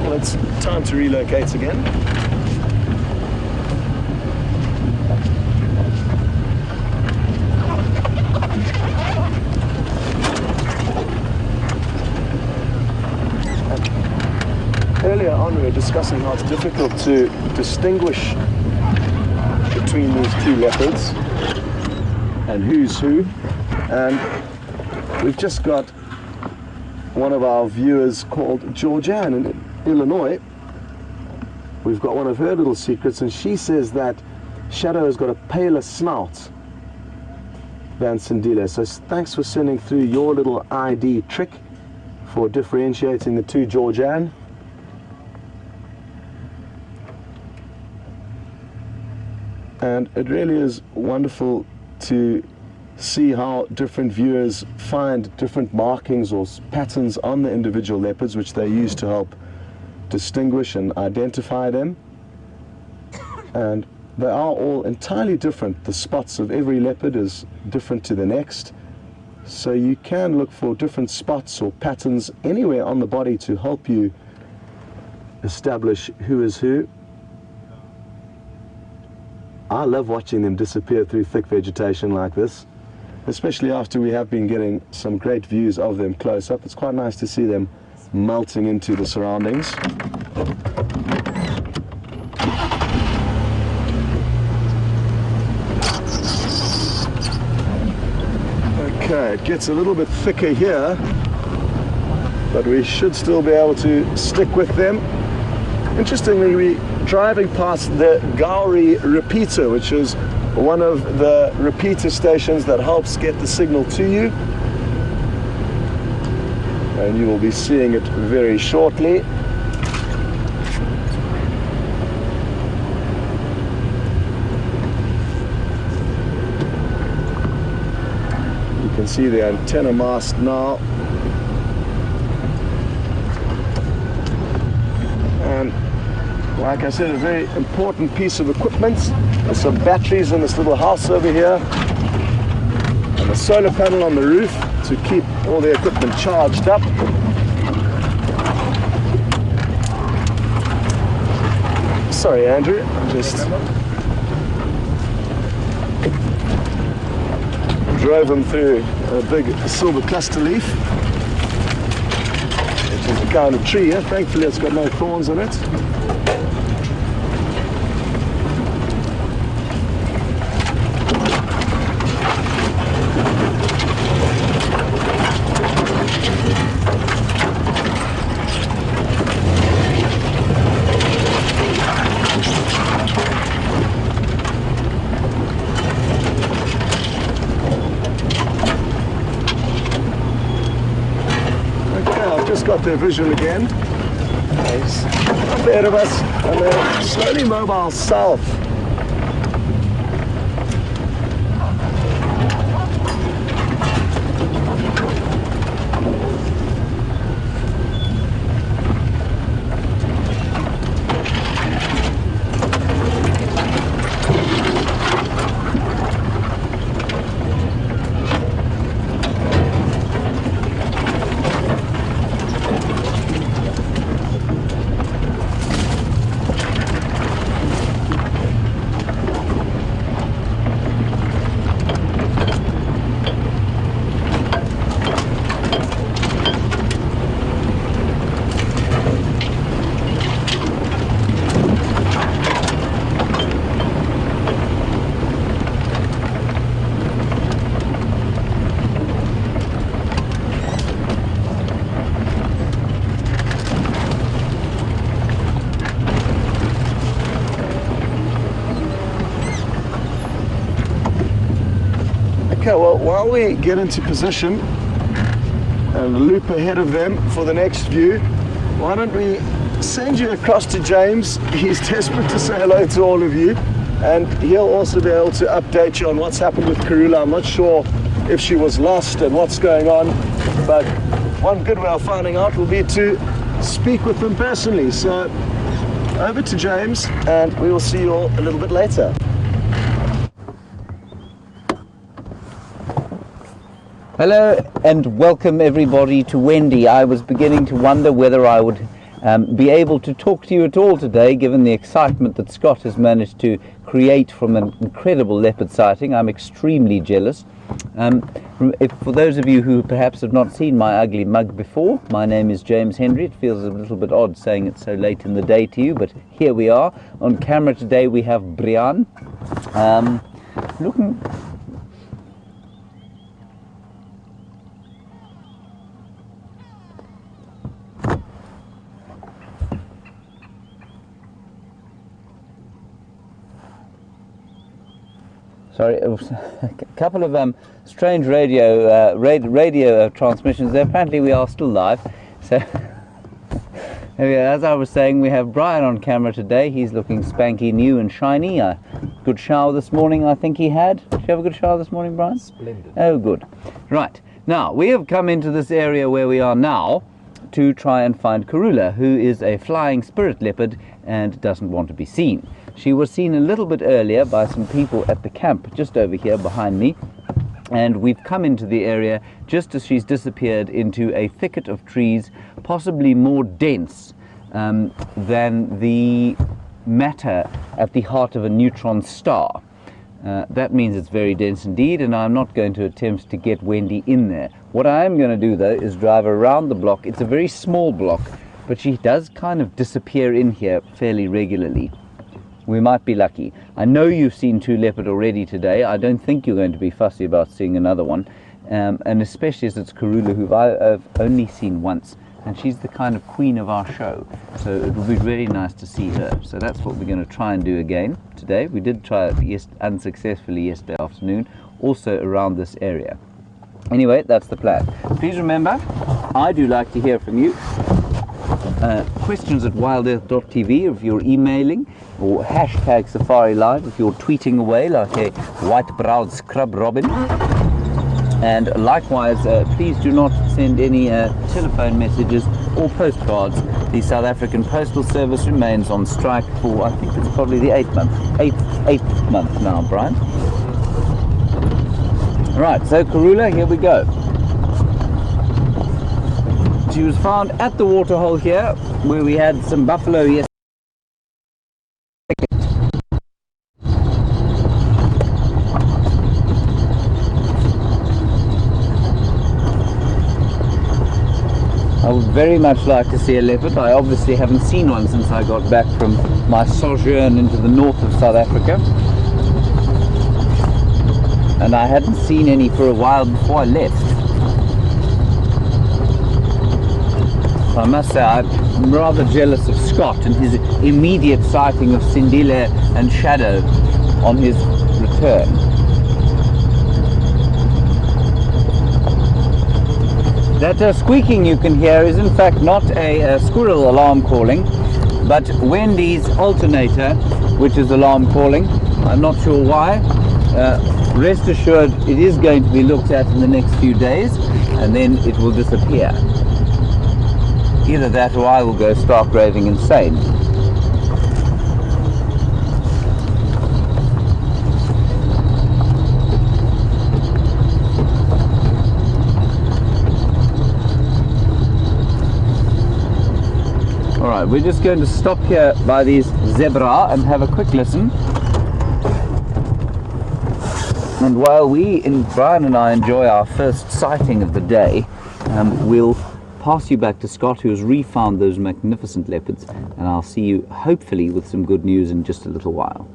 Well, it's time to relocate again. Earlier on we were discussing how it's difficult to distinguish between these two leopards and who's who, and we've just got one of our viewers called Georgianne in Illinois. We've got one of her little secrets, and she says that Shadow has got a paler snout than Sindile. So thanks for sending through your little ID trick for differentiating the two, Georgianne. And it really is wonderful to see how different viewers find different markings or patterns on the individual leopards, which they use to help distinguish and identify them. And they are all entirely different. The spots of every leopard is different to the next. So you can look for different spots or patterns anywhere on the body to help you establish who is who. I love watching them disappear through thick vegetation like this, especially after we have been getting some great views of them close up. It's quite nice to see them melting into the surroundings. Okay, it gets a little bit thicker here, but we should still be able to stick with them. Interestingly, we're driving past the Gowrie repeater, which is one of the repeater stations that helps get the signal to you. And you will be seeing it very shortly. You can see the antenna mast now. And like I said, a very important piece of equipment. There's some batteries in this little house over here, and a solar panel on the roof to keep all the equipment charged up. Sorry, Andrew, just drove him through a big silver cluster leaf, which is the kind of tree here. Thankfully it's got no thorns in it. Got their visual again. Nice. Up ahead of us, and they're slowly mobile south. Okay, well, while we get into position and loop ahead of them for the next view, why don't we send you across to James? He's desperate to say hello to all of you, and he'll also be able to update you on what's happened with Karula. I'm not sure if she was lost and what's going on, but one good way of finding out will be to speak with them personally. So over to James, and we will see you all a little bit later. Hello and welcome everybody to Wendy. I was beginning to wonder whether I would be able to talk to you at all today, given the excitement that Scott has managed to create from an incredible leopard sighting. I'm extremely jealous. For those of you who perhaps have not seen my ugly mug before, my name is James Henry. It feels a little bit odd saying it so late in the day to you, but here we are. On camera today we have Brian. Looking... Sorry, it was a couple of strange radio transmissions there. Apparently we are still live. So, as I was saying, we have Brian on camera today. He's looking spanky new and shiny. Good shower this morning, I think he had. Did you have a good shower this morning, Brian? Splendid. Oh, good. Right. Now, we have come into this area where we are now to try and find Karula, who is a flying spirit leopard and doesn't want to be seen. She was seen a little bit earlier by some people at the camp just over here behind me, and we've come into the area just as she's disappeared into a thicket of trees, possibly more dense than the matter at the heart of a neutron star. That means it's very dense indeed, and I'm not going to attempt to get Wendy in there. What I am going to do though is drive around the block. It's a very small block, but she does kind of disappear in here fairly regularly. We might be lucky. I know you've seen 2 leopard already today. I don't think you're going to be fussy about seeing another one, and especially as it's Karula, who I've only seen once, and she's the kind of queen of our show, so it would be really nice to see her. So that's what we're going to try and do again today. We did try it unsuccessfully yesterday afternoon, also around this area. Anyway, that's the plan. Please remember, I do like to hear from you. Questions at wildearth.tv if you're emailing, or hashtag Safari Live if you're tweeting away like a white-browed scrub robin. And likewise, please do not send any telephone messages or postcards. The South African Postal Service remains on strike for, I think it's probably the 8th month now, Brian. Right, so Karula, here we go. She was found at the waterhole here, where we had some buffalo yesterday. I would very much like to see a leopard. I obviously haven't seen one since I got back from my sojourn into the north of South Africa. And I hadn't seen any for a while before I left. I must say I'm rather jealous of Scott and his immediate sighting of Sindile and Shadow on his return. That squeaking you can hear is in fact not a squirrel alarm calling, but Wendy's alternator, which is alarm calling. I'm not sure why. Rest assured it is going to be looked at in the next few days, and then it will disappear. Either that or I will go stark raving insane. Alright, we're just going to stop here by these zebra and have a quick listen. And while Brian and I enjoy our first sighting of the day, we'll pass you back to Scott, who has refound those magnificent leopards, and I'll see you hopefully with some good news in just a little while.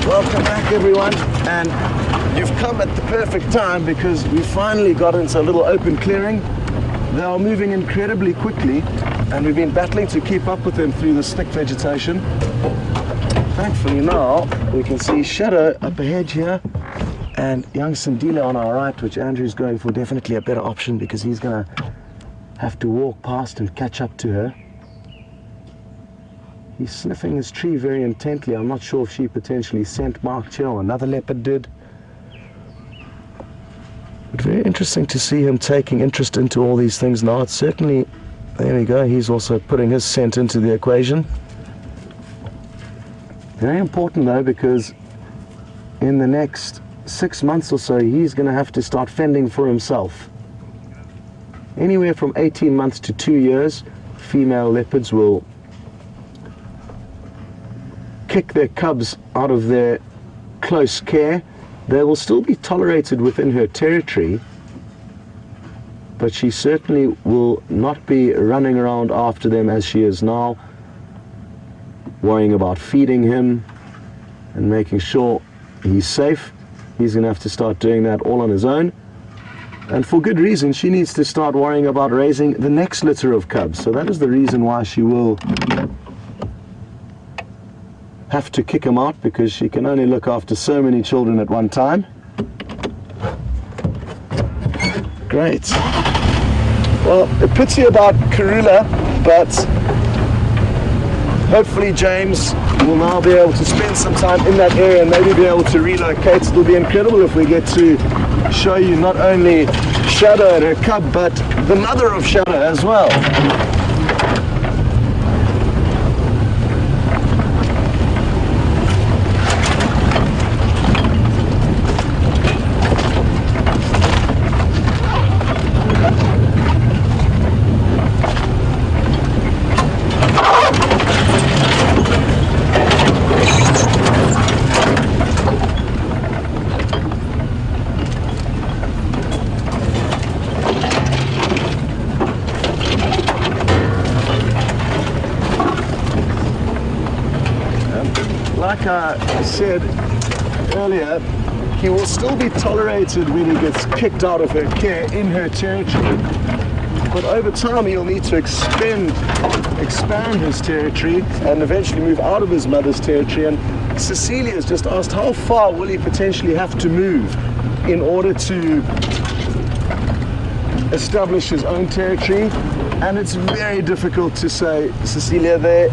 Welcome back everyone, and you've come at the perfect time because we finally got into a little open clearing. They are moving incredibly quickly, and we've been battling to keep up with them through the thick vegetation. Thankfully now we can see Shadow up ahead here and young Sindile on our right, which Andrew's going for definitely a better option because he's going to have to walk past and catch up to her. He's sniffing his tree very intently. I'm not sure if she potentially scent marked here or another leopard did. But very interesting to see him taking interest into all these things now. It's certainly, there we go, he's also putting his scent into the equation. Very important though, because in the next 6 months or so, he's going to have to start fending for himself. Anywhere from 18 months to 2 years, female leopards will kick their cubs out of their close care. They will still be tolerated within her territory, but she certainly will not be running around after them as she is now, worrying about feeding him and making sure he's safe. He's going to have to start doing that all on his own. And for good reason. She needs to start worrying about raising the next litter of cubs. So that is the reason why she will have to kick him out, because she can only look after so many children at one time. Great. Well, a pity about Karula, but hopefully James will now be able to spend some time in that area and maybe be able to relocate. It'll be incredible if we get to show you not only Shadow and her cub, but the mother of Shadow as well. Like I said earlier, he will still be tolerated when he gets kicked out of her care in her territory, but over time he'll need to expand his territory and eventually move out of his mother's territory. And Cecilia has just asked, how far will he potentially have to move in order to establish his own territory? And it's very difficult to say, Cecilia. There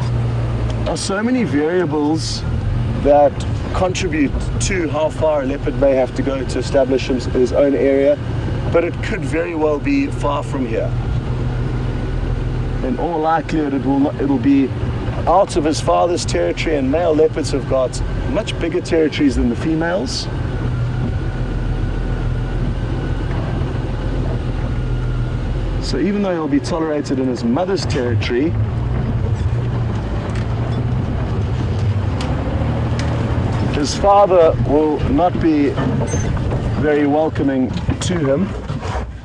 are so many variables that contribute to how far a leopard may have to go to establish his own area, but it could very well be far from here. In all likelihood, it'll be out of his father's territory, and male leopards have got much bigger territories than the females. So even though he'll be tolerated in his mother's territory, his father will not be very welcoming to him,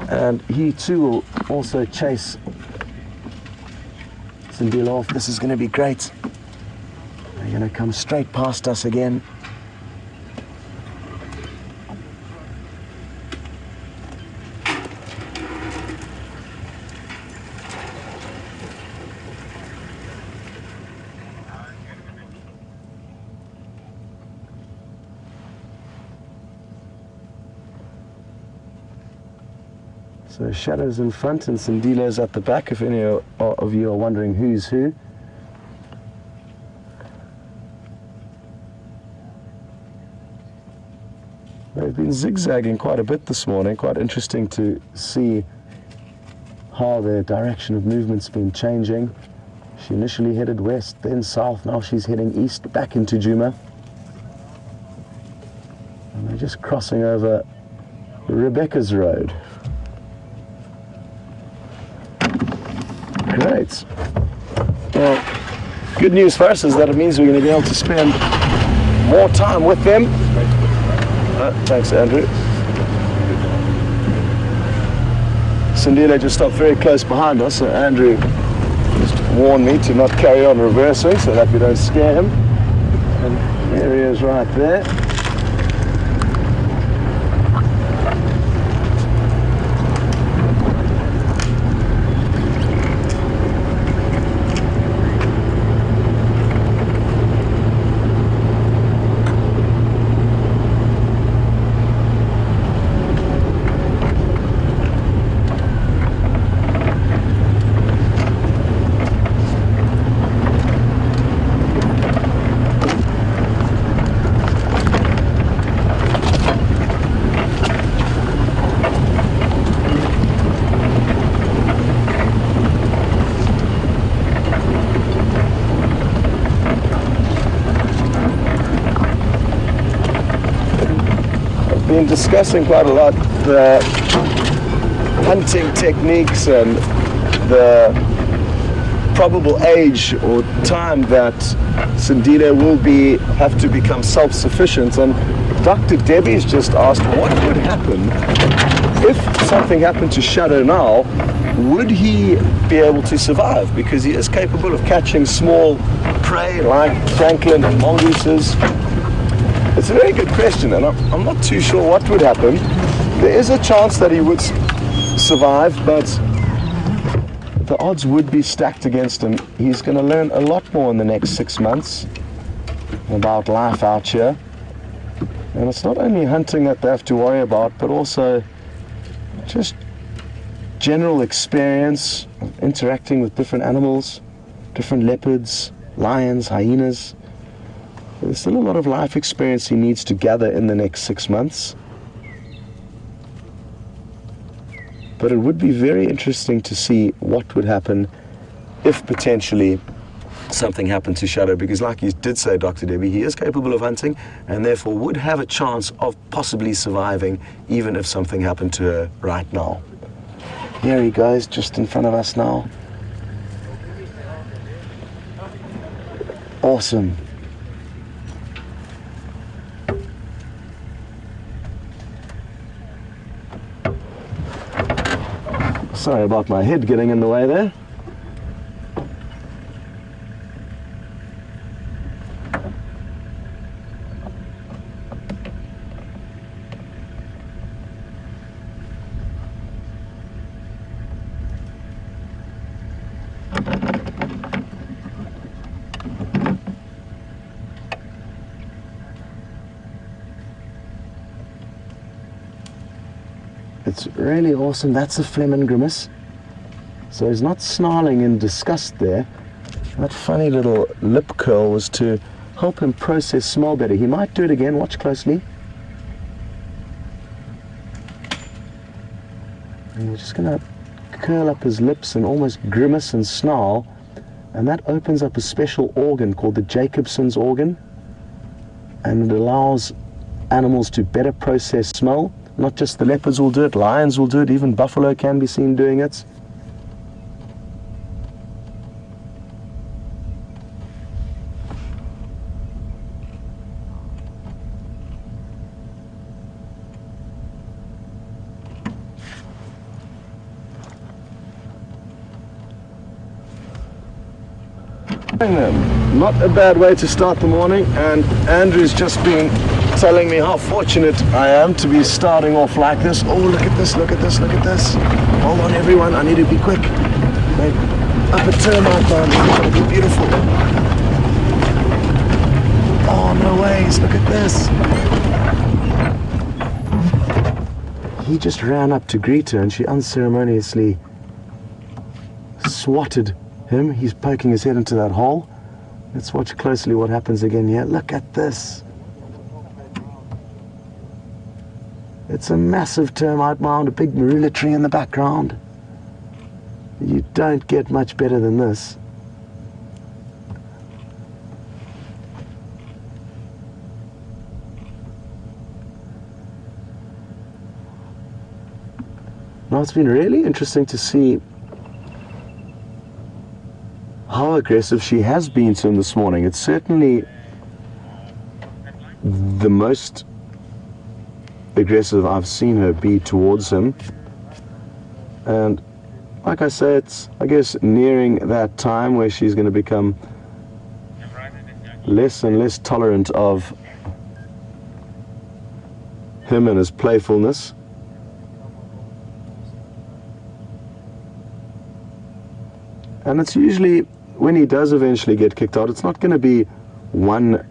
and he too will also chase Sindile off. This is going to be great. They're going to come straight past us again. So Shadow's in front and Sindile's at the back, if any of you are wondering who's who. They've been zigzagging quite a bit this morning. Quite interesting to see how their direction of movement's been changing. She initially headed west, then south, now she's heading east back into Djuma. And they're just crossing over Rebecca's Road. Great. Well, good news for us is that it means we're going to be able to spend more time with them. Thanks, Andrew. Sindile just stopped very close behind us, so Andrew just warned me to not carry on reversing so that we don't scare him. And there he is right there. been discussing quite a lot the hunting techniques and the probable age or time that Sindile will have to become self-sufficient. And Dr. Debbie's just asked what would happen if something happened to Shadow now. Would he be able to survive? Because he is capable of catching small prey like francolin and mongooses. It's a very good question, and I'm not too sure what would happen. There is a chance that he would survive, but the odds would be stacked against him. He's going to learn a lot more in the next 6 months about life out here. And it's not only hunting that they have to worry about, but also just general experience of interacting with different animals, different leopards, lions, hyenas. There's still a lot of life experience he needs to gather in the next 6 months. But it would be very interesting to see what would happen if potentially something happened to Shadow, because like you did say, Dr. Debbie, he is capable of hunting and therefore would have a chance of possibly surviving even if something happened to her right now. Here he goes, just in front of us now. Awesome. Sorry about my head getting in the way there. It's really awesome. That's a Flehmen grimace. So he's not snarling in disgust there. That funny little lip curl was to help him process smell better. He might do it again. Watch closely. And he's just going to curl up his lips and almost grimace and snarl. And that opens up a special organ called the Jacobson's organ. And it allows animals to better process smell. Not just the leopards will do it, lions will do it, even buffalo can be seen doing it. Not a bad way to start the morning, and Andrew's just been telling me how fortunate I am to be starting off like this. Oh, look at this, look at this, look at this. Hold on everyone, I need to be quick. Up a termite down, it's going to be beautiful. Oh, no ways, look at this. He just ran up to greet her and she unceremoniously swatted him. He's poking his head into that hole. Let's watch closely what happens again here. Look at this. It's a massive termite mound, a big marula tree in the background. You don't get much better than this. Now it's been really interesting to see how aggressive she has been to him this morning. It's certainly the most aggressive I've seen her be towards him. And like I say, it's, I guess, nearing that time where she's going to become less and less tolerant of him and his playfulness. And it's usually, when he does eventually get kicked out, it's not going to be one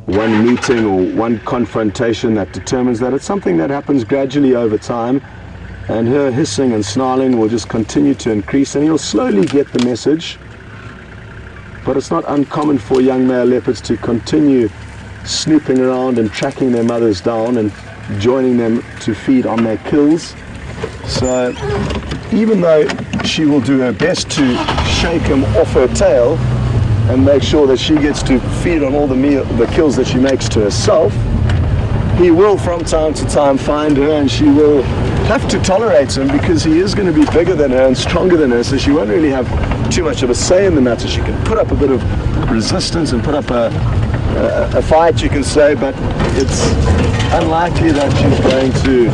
meeting or one confrontation that determines that. It's something that happens gradually over time, and her hissing and snarling will just continue to increase, and he'll slowly get the message. But it's not uncommon for young male leopards to continue snooping around and tracking their mothers down and joining them to feed on their kills. So even though she will do her best to shake him off her tail and make sure that she gets to feed on all the kills that she makes to herself, he will from time to time find her, and she will have to tolerate him because he is going to be bigger than her and stronger than her, so she won't really have too much of a say in the matter. She can put up a bit of resistance and put up a fight, you can say, but it's unlikely that she's going to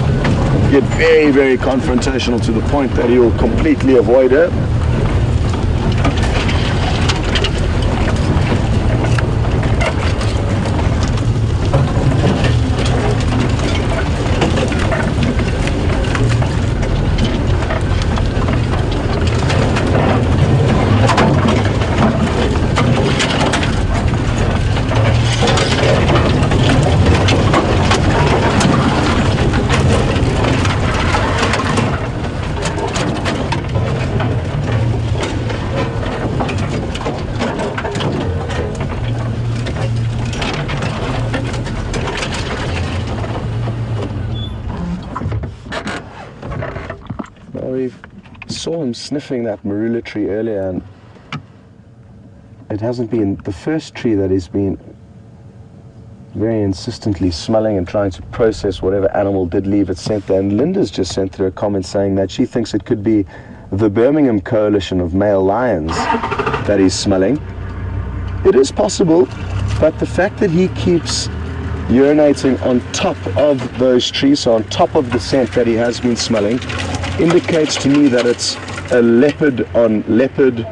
get very, very confrontational to the point that he will completely avoid her. We saw him sniffing that marula tree earlier, and it hasn't been the first tree that he's been very insistently smelling and trying to process whatever animal did leave its scent there. And Linda's just sent through a comment saying that she thinks it could be the Birmingham coalition of male lions that he's smelling. It is possible, but the fact that he keeps urinating on top of those trees, so on top of the scent that he has been smelling, indicates to me that it's a leopard on leopard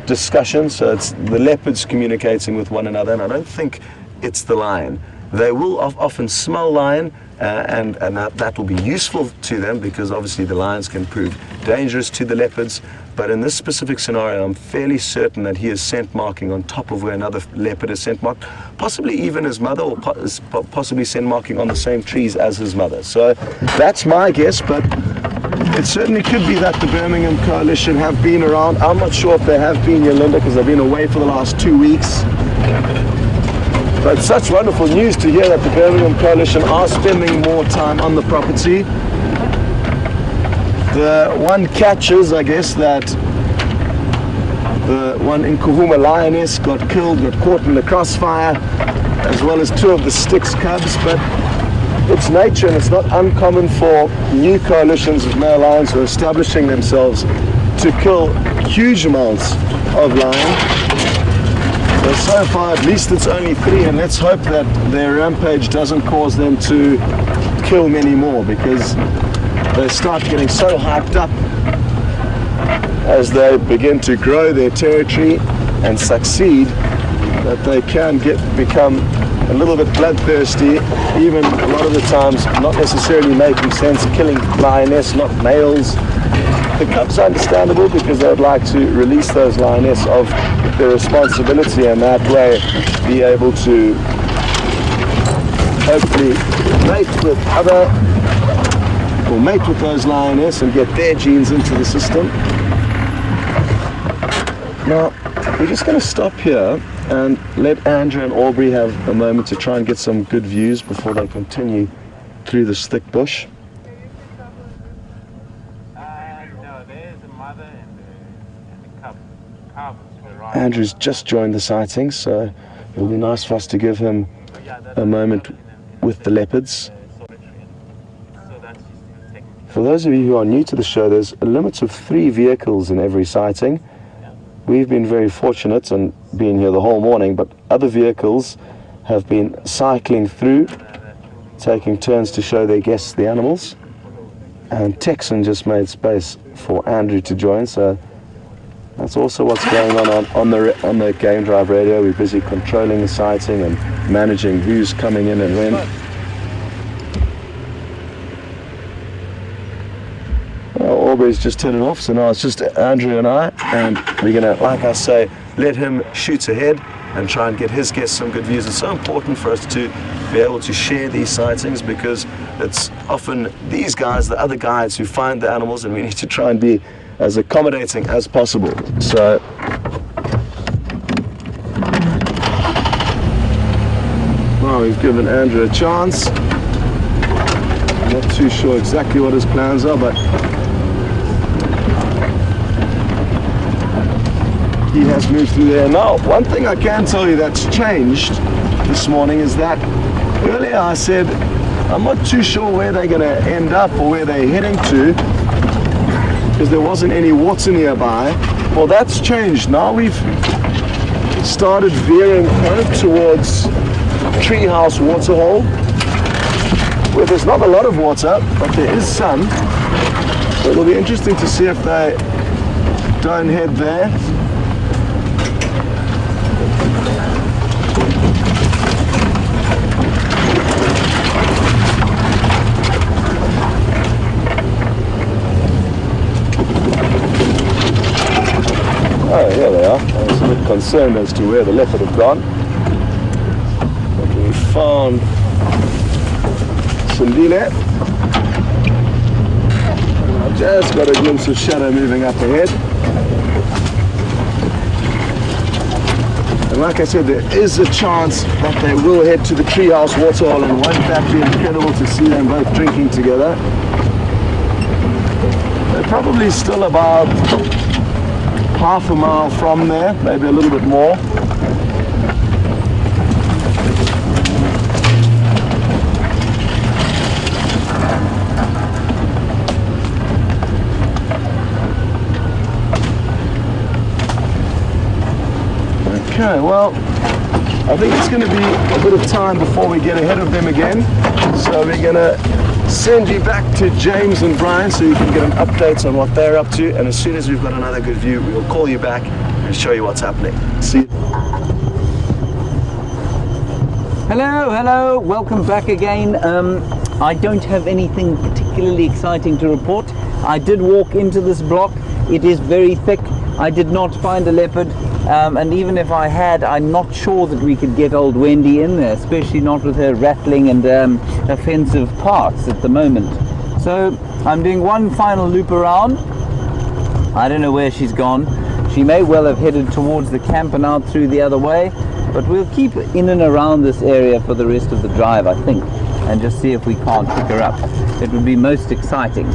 discussion. So it's the leopards communicating with one another, and I don't think it's the lion. They will often smell lion, and that will be useful to them, because obviously the lions can prove dangerous to the leopards. But in this specific scenario, I'm fairly certain that he is scent marking on top of where another leopard is scent marked, possibly even his mother, or possibly scent marking on the same trees as his mother. So that's my guess, but it certainly could be that the Birmingham coalition have been around. I'm not sure if they have been, Yolanda, because they've been away for the last 2 weeks. But it's such wonderful news to hear that the Birmingham coalition are spending more time on the property. The one catch is, I guess, that the one in Kuhuma lioness got killed, got caught in the crossfire, as well as 2 of the Styx cubs. But it's nature, and it's not uncommon for new coalitions of male lions who are establishing themselves to kill huge amounts of lion. So far, at least it's only 3, and let's hope that their rampage doesn't cause them to kill many more, because they start getting so hyped up as they begin to grow their territory and succeed that they can become a little bit bloodthirsty, even a lot of the times not necessarily making sense, killing lioness, not males. The cubs are understandable because they would like to release those lioness of their responsibility, and that way be able to hopefully mate with those lioness and get their genes into the system. Now, we're just going to stop here and let Andrew and Aubrey have a moment to try and get some good views before they continue through this thick bush. No, there's a mother and the cub. Andrew's just joined the sighting, so it'll be nice for us to give him a moment with the leopards. For those of you who are new to the show, there's a limit of 3 vehicles in every sighting. We've been very fortunate and been here the whole morning, but other vehicles have been cycling through, taking turns to show their guests the animals. And Texan just made space for Andrew to join, so that's also what's going on the Game Drive radio. We're busy controlling the sighting and managing who's coming in and when. Aubrey's just turning off, so now it's just Andrew and I, and we're gonna, like I say, let him shoot ahead and try and get his guests some good views. It's so important for us to be able to share these sightings, because it's often these guys, the other guides, who find the animals, and we need to try and be as accommodating as possible. So well, we've given Andrew a chance. I'm not too sure exactly what his plans are, but he has moved through there. Now, one thing I can tell you that's changed this morning is that earlier I said I'm not too sure where they're going to end up or where they're heading to, because there wasn't any water nearby. Well, that's changed. Now we've started veering towards Treehouse Waterhole, where there's not a lot of water, but there is some. So it'll be interesting to see if they don't head there. Oh, here they are. I was a bit concerned as to where the leopard had gone. But we found Sindile. I've just got a glimpse of shadow moving up ahead. And like I said, there is a chance that they will head to the Treehouse Waterhole, and won't that be incredible to see them both drinking together? They're probably still about half a mile from there, maybe a little bit more. Okay, well, I think it's going to be a bit of time before we get ahead of them again. So we're going to send you back to James and Brian so you can get an update on what they're up to. And as soon as we've got another good view, we'll call you back and show you what's happening. See you. Hello, welcome back again. I don't have anything particularly exciting to report. I did walk into this block. It is very thick. I did not find a leopard, and even if I had, I'm not sure that we could get old Wendy in there, especially not with her rattling and offensive parts at the moment. So I'm doing one final loop around. I don't know where she's gone. She may well have headed towards the camp and out through the other way, but we'll keep in and around this area for the rest of the drive, I think, and just see if we can't pick her up. It would be most exciting.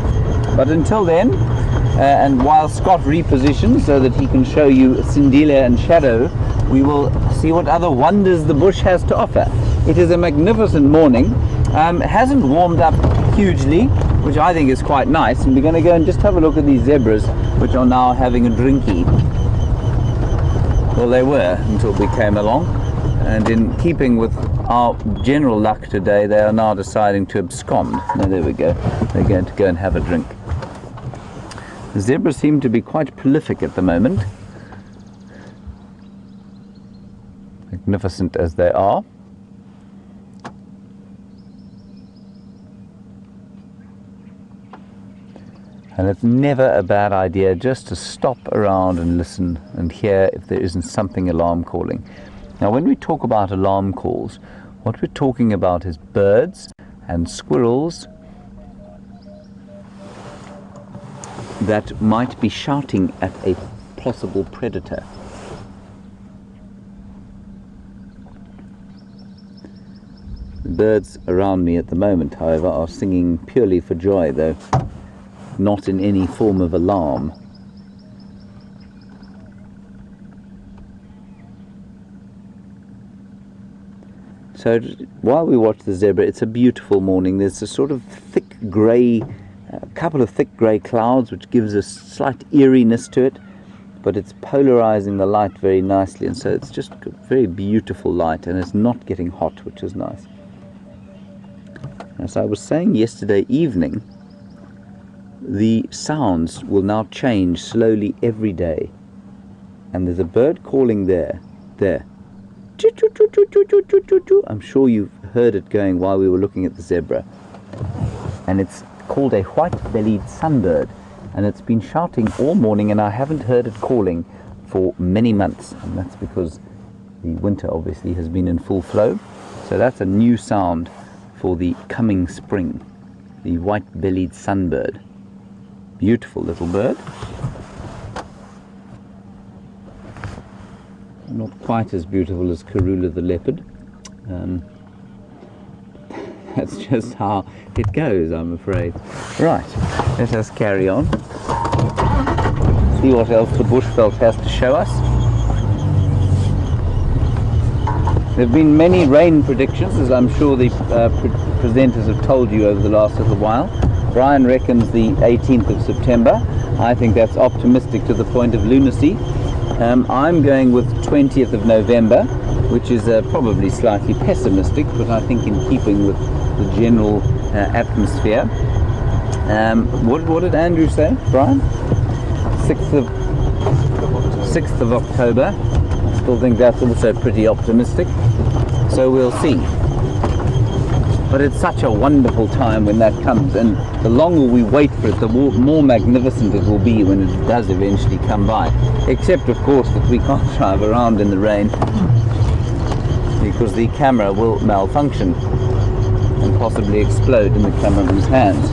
But until then, and while Scott repositions so that he can show you Sindile and Shadow, we will see what other wonders the bush has to offer. It is a magnificent morning. It hasn't warmed up hugely, which I think is quite nice, and we're going to go and just have a look at these zebras, which are now having a drinky. Well, they were until we came along, and in keeping with our general luck today, they are now deciding to abscond. Now, there we go. They're going to go and have a drink. The zebras seem to be quite prolific at the moment, magnificent as they are. And it's never a bad idea just to stop around and listen and hear if there isn't something alarm calling. Now, when we talk about alarm calls, what we're talking about is birds and squirrels that might be shouting at a possible predator. The birds around me at the moment, however, are singing purely for joy, though not in any form of alarm. So while we watch the zebra, it's a beautiful morning. There's a sort of thick grey, a couple of thick grey clouds, which gives a slight eeriness to it, but it's polarizing the light very nicely, and so it's just a very beautiful light, and it's not getting hot, which is nice. As I was saying yesterday evening, the sounds will now change slowly every day, and there's a bird calling there. I'm sure you've heard it going while we were looking at the zebra, and it's called a white-bellied sunbird, and it's been shouting all morning, and I haven't heard it calling for many months, and that's because the winter obviously has been in full flow. So that's a new sound for the coming spring, the white-bellied sunbird. Beautiful little bird. Not quite as beautiful as Karula the leopard. That's just how it goes, I'm afraid. Right, let us carry on. See what else the bushveld has to show us. There have been many rain predictions, as I'm sure the presenters have told you over the last little while. Brian reckons the 18th of September. I think that's optimistic to the point of lunacy. I'm going with 20th of November, which is probably slightly pessimistic, but I think in keeping with the general atmosphere. What did Andrew say, Brian? 6th of October. I still think that's also pretty optimistic. So we'll see. But it's such a wonderful time when that comes, and the longer we wait for it, the more magnificent it will be when it does eventually come by. Except, of course, that we can't drive around in the rain because the camera will malfunction and possibly explode in the cameraman's hands.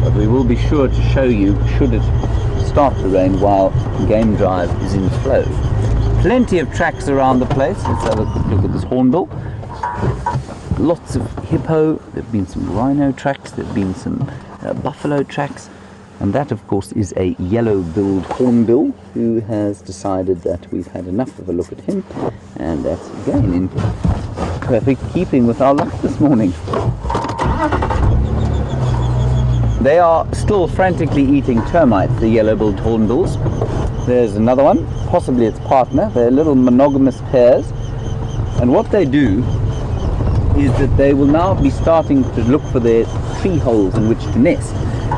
But we will be sure to show you, should it start to rain while game drive is in flow. Plenty of tracks around the place. Let's have a quick look at this hornbill. Lots of hippo. There have been some rhino tracks. There have been some buffalo tracks. And that, of course, is a yellow-billed hornbill who has decided that we've had enough of a look at him. And that's, again, in perfect keeping with our luck this morning. They are still frantically eating termites, the yellow-billed hornbills. There's another one, possibly its partner. They're little monogamous pairs. And what they do is that they will now be starting to look for their tree holes in which to nest.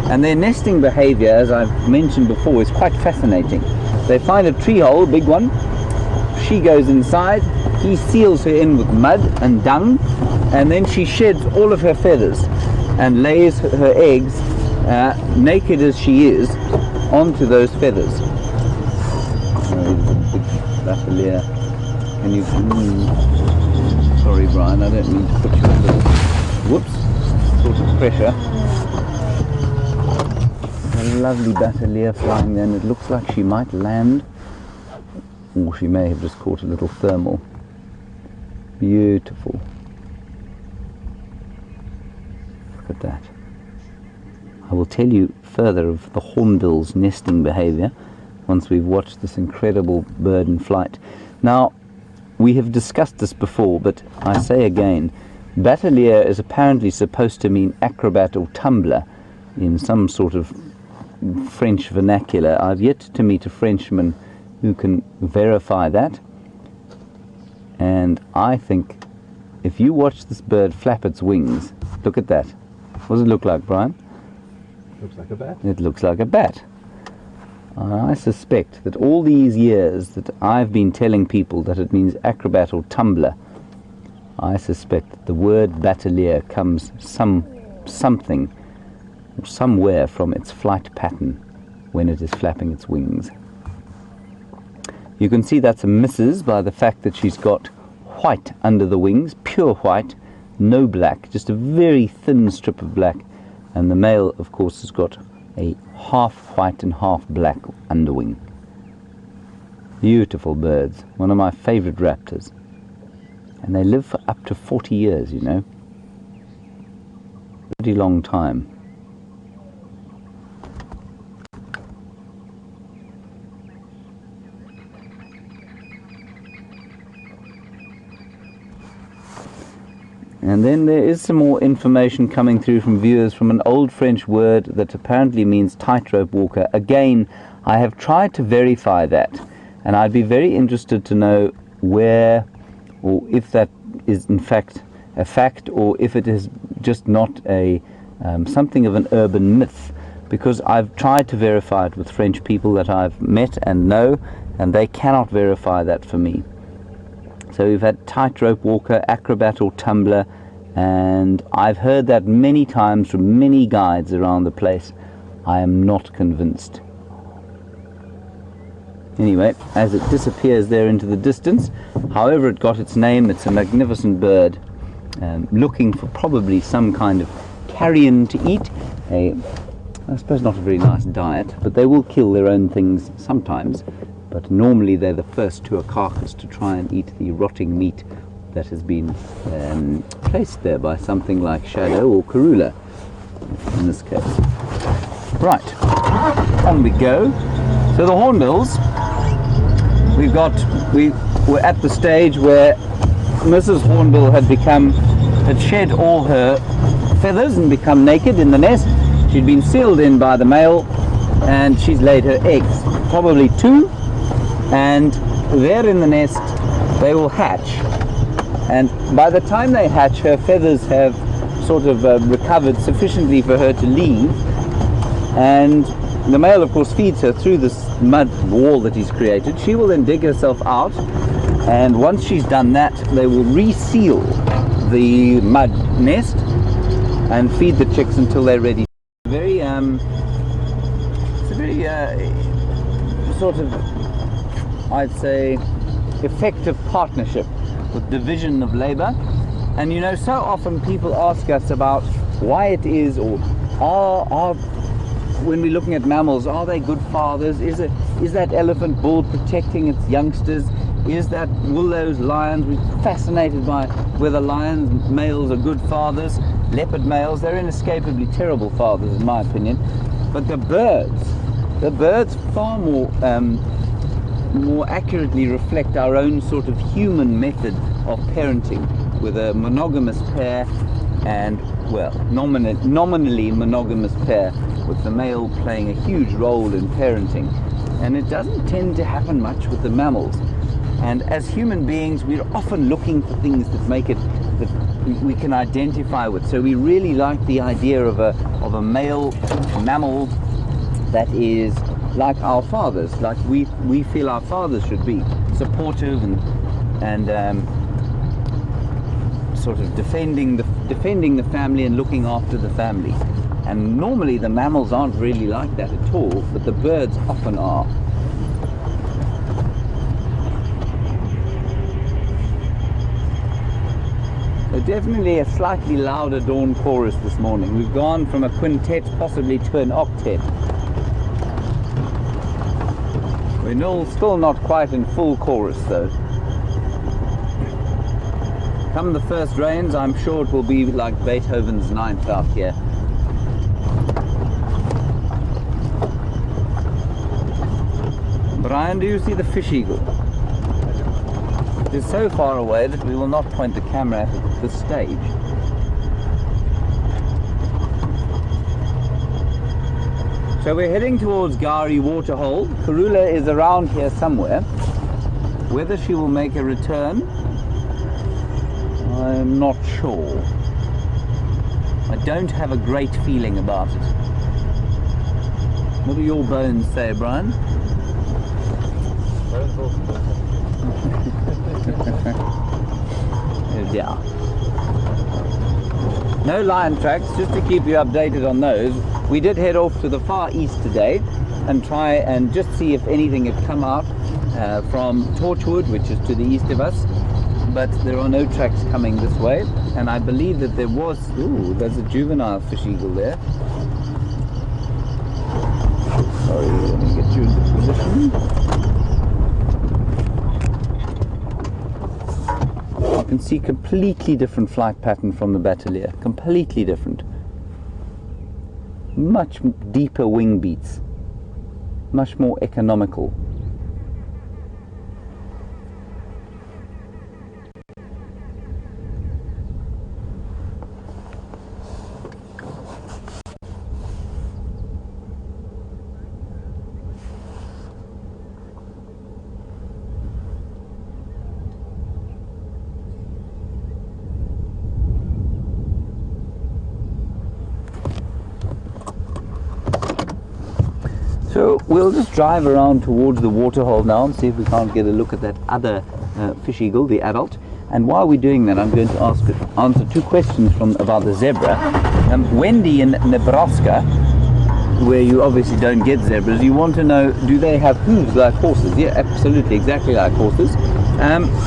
And their nesting behavior, as I've mentioned before, is quite fascinating. They find a tree hole, a big one. She goes inside. He seals her in with mud and dung. And then she sheds all of her feathers and lays her eggs, naked as she is, onto those feathers. Lavalier. Can you... sorry, Brian, I don't mean to put you under whoops, sort of pressure. A lovely Lavalier flying there, and it looks like she might land, or she may have just caught a little thermal. Beautiful. Look at that. I will tell you further of the hornbill's nesting behavior once we've watched this incredible bird in flight. Now, we have discussed this before, but I say again, Batelier is apparently supposed to mean acrobat or tumbler in some sort of French vernacular. I've yet to meet a Frenchman who can verify that. And I think if you watch this bird flap its wings, look at that. What does it look like, Brian? Looks like a bat. It looks like a bat. I suspect that all these years that I've been telling people that it means acrobat or tumbler, I suspect that the word batelier comes something or somewhere from its flight pattern when it is flapping its wings. You can see that's a missus by the fact that she's got white under the wings, pure white, no black, just a very thin strip of black, and the male, of course, has got a half white and half black underwing. Beautiful birds, one of my favorite raptors. And they live for up to 40 years, you know. Pretty long time. And then there is some more information coming through from viewers from an old French word that apparently means tightrope walker. Again, I have tried to verify that, and I'd be very interested to know where, or if that is in fact a fact, or if it is just not a something of an urban myth, because I've tried to verify it with French people that I've met and know, and they cannot verify that for me. So we've had tightrope walker, acrobat or tumbler, and I've heard that many times from many guides around the place. I am not convinced. Anyway, as it disappears there into the distance, however it got its name, it's a magnificent bird, looking for probably some kind of carrion to eat. I suppose not a very nice diet, but they will kill their own things sometimes. But normally they're the first to a carcass to try and eat the rotting meat that has been placed there by something like shadow or karula in this case. Right, on we go. So the hornbills we were at the stage where Mrs. Hornbill had shed all her feathers and become naked in the nest. She'd been sealed in by the male, and she's laid her eggs, probably 2, and there in the nest they will hatch. And by the time they hatch, her feathers have sort of recovered sufficiently for her to leave, and the male of course feeds her through this mud wall that he's created. She will then dig herself out, and once she's done that, they will reseal the mud nest and feed the chicks until they're ready. It's a very sort of, I'd say, effective partnership with division of labor. And you know, so often people ask us about why it is, or when we're looking at mammals, are they good fathers? Is that elephant bull protecting its youngsters? Will those lions? We're fascinated by whether lions males are good fathers. Leopard males, they're inescapably terrible fathers in my opinion. But the birds far more accurately reflect our own sort of human method of parenting, with a monogamous pair, and well, nominally monogamous pair, with the male playing a huge role in parenting. And it doesn't tend to happen much with the mammals. And as human beings, we're often looking for things that make it, that we can identify with. So we really like the idea of a male mammal that is like our fathers, like we feel our fathers should be, supportive and sort of defending the family and looking after the family. And normally the mammals aren't really like that at all, but the birds often are. So definitely a slightly louder dawn chorus this morning. We've gone from a quintet possibly to an octet. We're still not quite in full chorus though. Come the first rains, I'm sure it will be like Beethoven's Ninth out here. Brian, do you see the fish eagle? It is so far away that we will not point the camera at it at this stage. So we're heading towards Gari Waterhole. Karula is around here somewhere. Whether she will make a return, I'm not sure. I don't have a great feeling about it. What do your bones say, Brian? Yeah. No lion tracks, just to keep you updated on those. We did head off to the far east today and try and just see if anything had come out from Torchwood, which is to the east of us, but there are no tracks coming this way. And I believe that there was, ooh, there's a juvenile fish eagle there. Sorry, let me get you into position. You can see completely different flight pattern from the Batelier, completely different. Much deeper wing beats, much more economical. So we'll just drive around towards the waterhole now and see if we can't get a look at that other fish eagle, the adult. And while we're doing that, I'm going to answer 2 questions about the zebra. Wendy in Nebraska, where you obviously don't get zebras, you want to know, do they have hooves like horses? Yeah, absolutely, exactly like horses.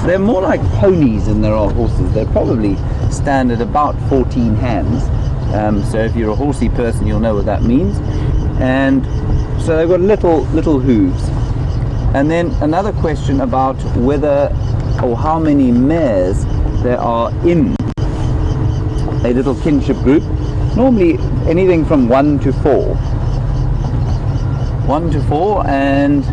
They're more like ponies than there are horses. They probably stand at about 14 hands. So if you're a horsey person, you'll know what that means. And so they've got little hooves. And then another question about whether or how many mares there are in a little kinship group. Normally anything from 1 to 4. 1 to 4, and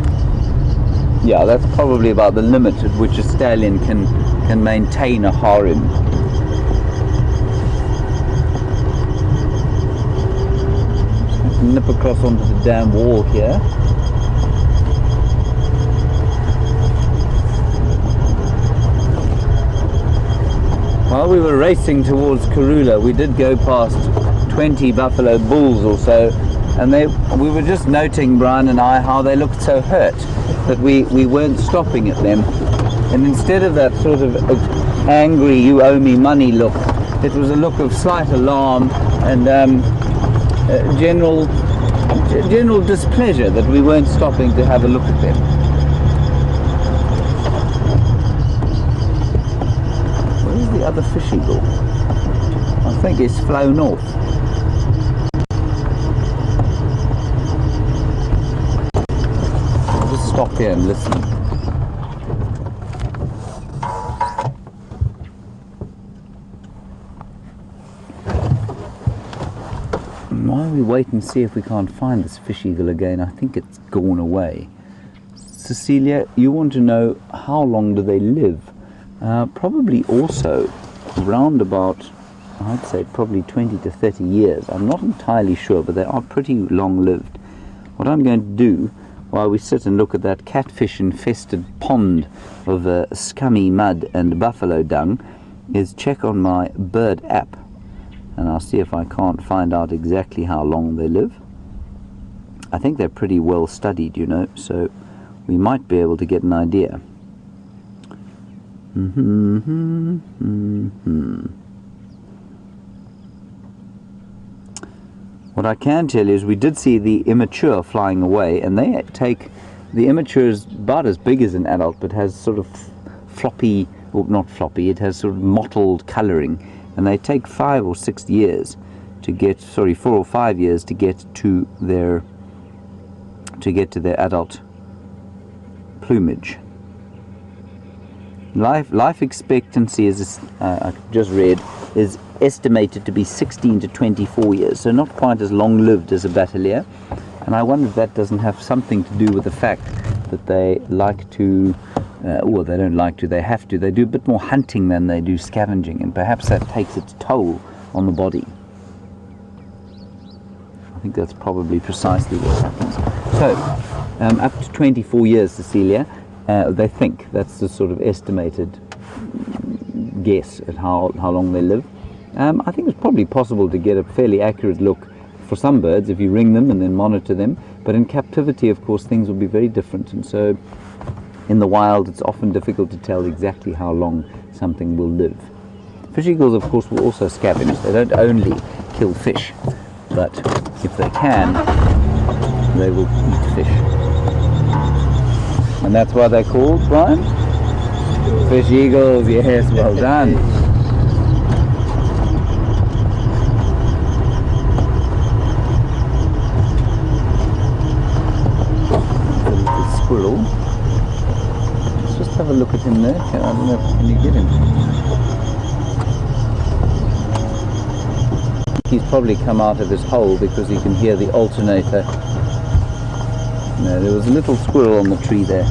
Yeah, that's probably about the limit at which a stallion can maintain a harem. Just nip across onto the dam wall here. While we were racing towards Karula, we did go past 20 buffalo bulls or so, and we were just noting, Brian and I, how they looked so hurt that we weren't stopping at them. And instead of that sort of angry, you owe me money look, it was a look of slight alarm and general displeasure that we weren't stopping to have a look at them. Where's the other fish eagle? I think it's flown off. I'll just stop here and listen. While we wait and see if we can't find this fish eagle again, I think it's gone away. Cecilia, you want to know how long do they live? Probably also around about, I'd say probably 20 to 30 years. I'm not entirely sure, but they are pretty long-lived. What I'm going to do while we sit and look at that catfish-infested pond of scummy mud and buffalo dung is check on my bird app, and I'll see if I can't find out exactly how long they live. I think they're pretty well studied, you know, so we might be able to get an idea. What I can tell you is we did see the immature flying away, and they take, the immature is about as big as an adult but has sort of floppy, or not floppy, it has sort of mottled colouring, and they take 5 or 6 years to get, 4 or 5 years to get to their adult plumage. Life expectancy is, I just read, is estimated to be 16 to 24 years, so not quite as long-lived as a batelier. And I wonder if that doesn't have something to do with the fact that they like to, well, they don't like to, they have to. They do a bit more hunting than they do scavenging, and perhaps that takes its toll on the body. I think that's probably precisely what happens. So, up to 24 years, Cecilia. They think that's the sort of estimated guess at how long they live. I think it's probably possible to get a fairly accurate look for some birds if you ring them and then monitor them, but in captivity, of course, things will be very different, and so in the wild it's often difficult to tell exactly how long something will live. Fish eagles, of course, will also scavenge. They don't only kill fish, but if they can, they will eat fish. And that's why they're called, Brian? Fish eagles, yes, well done. The little squirrel. Let's just have a look at him there. I don't know, can you get him? He's probably come out of his hole because he can hear the alternator. No, there was a little squirrel on the tree there.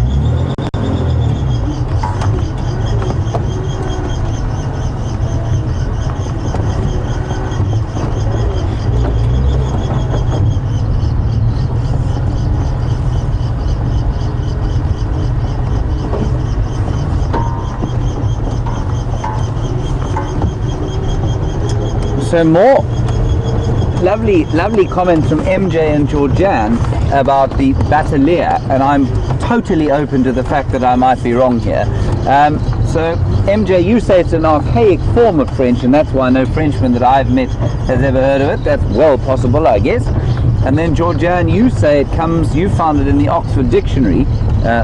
So more lovely comments from MJ and Georgianne about the batelier, and I'm totally open to the fact that I might be wrong here. So MJ, you say it's an archaic form of French, and that's why no Frenchman that I've met has ever heard of it. That's well possible, I guess. And then Georgianne, you say it comes, you found it in the Oxford Dictionary,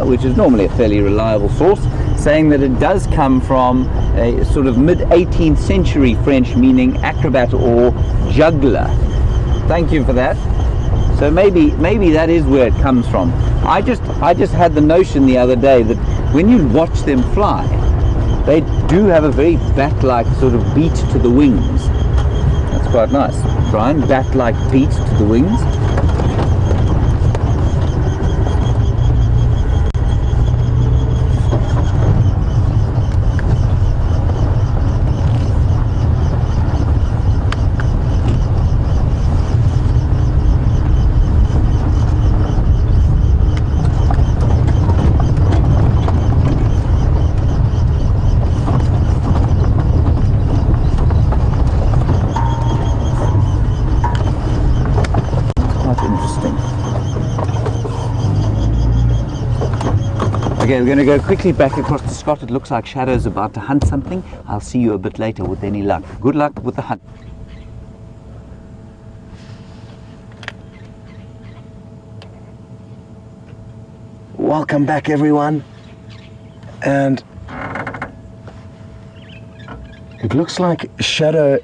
which is normally a fairly reliable source, saying that it does come from a sort of mid-18th century French, meaning acrobat or juggler. Thank you for that. So maybe that is where it comes from. I just had the notion the other day that when you watch them fly, they do have a very bat-like sort of beat to the wings. That's quite nice. Brian, bat-like beat to the wings. Okay, we're going to go quickly back across to Scott. It looks like Shadow's about to hunt something. I'll see you a bit later with any luck. Good luck with the hunt. Welcome back, everyone. And it looks like Shadow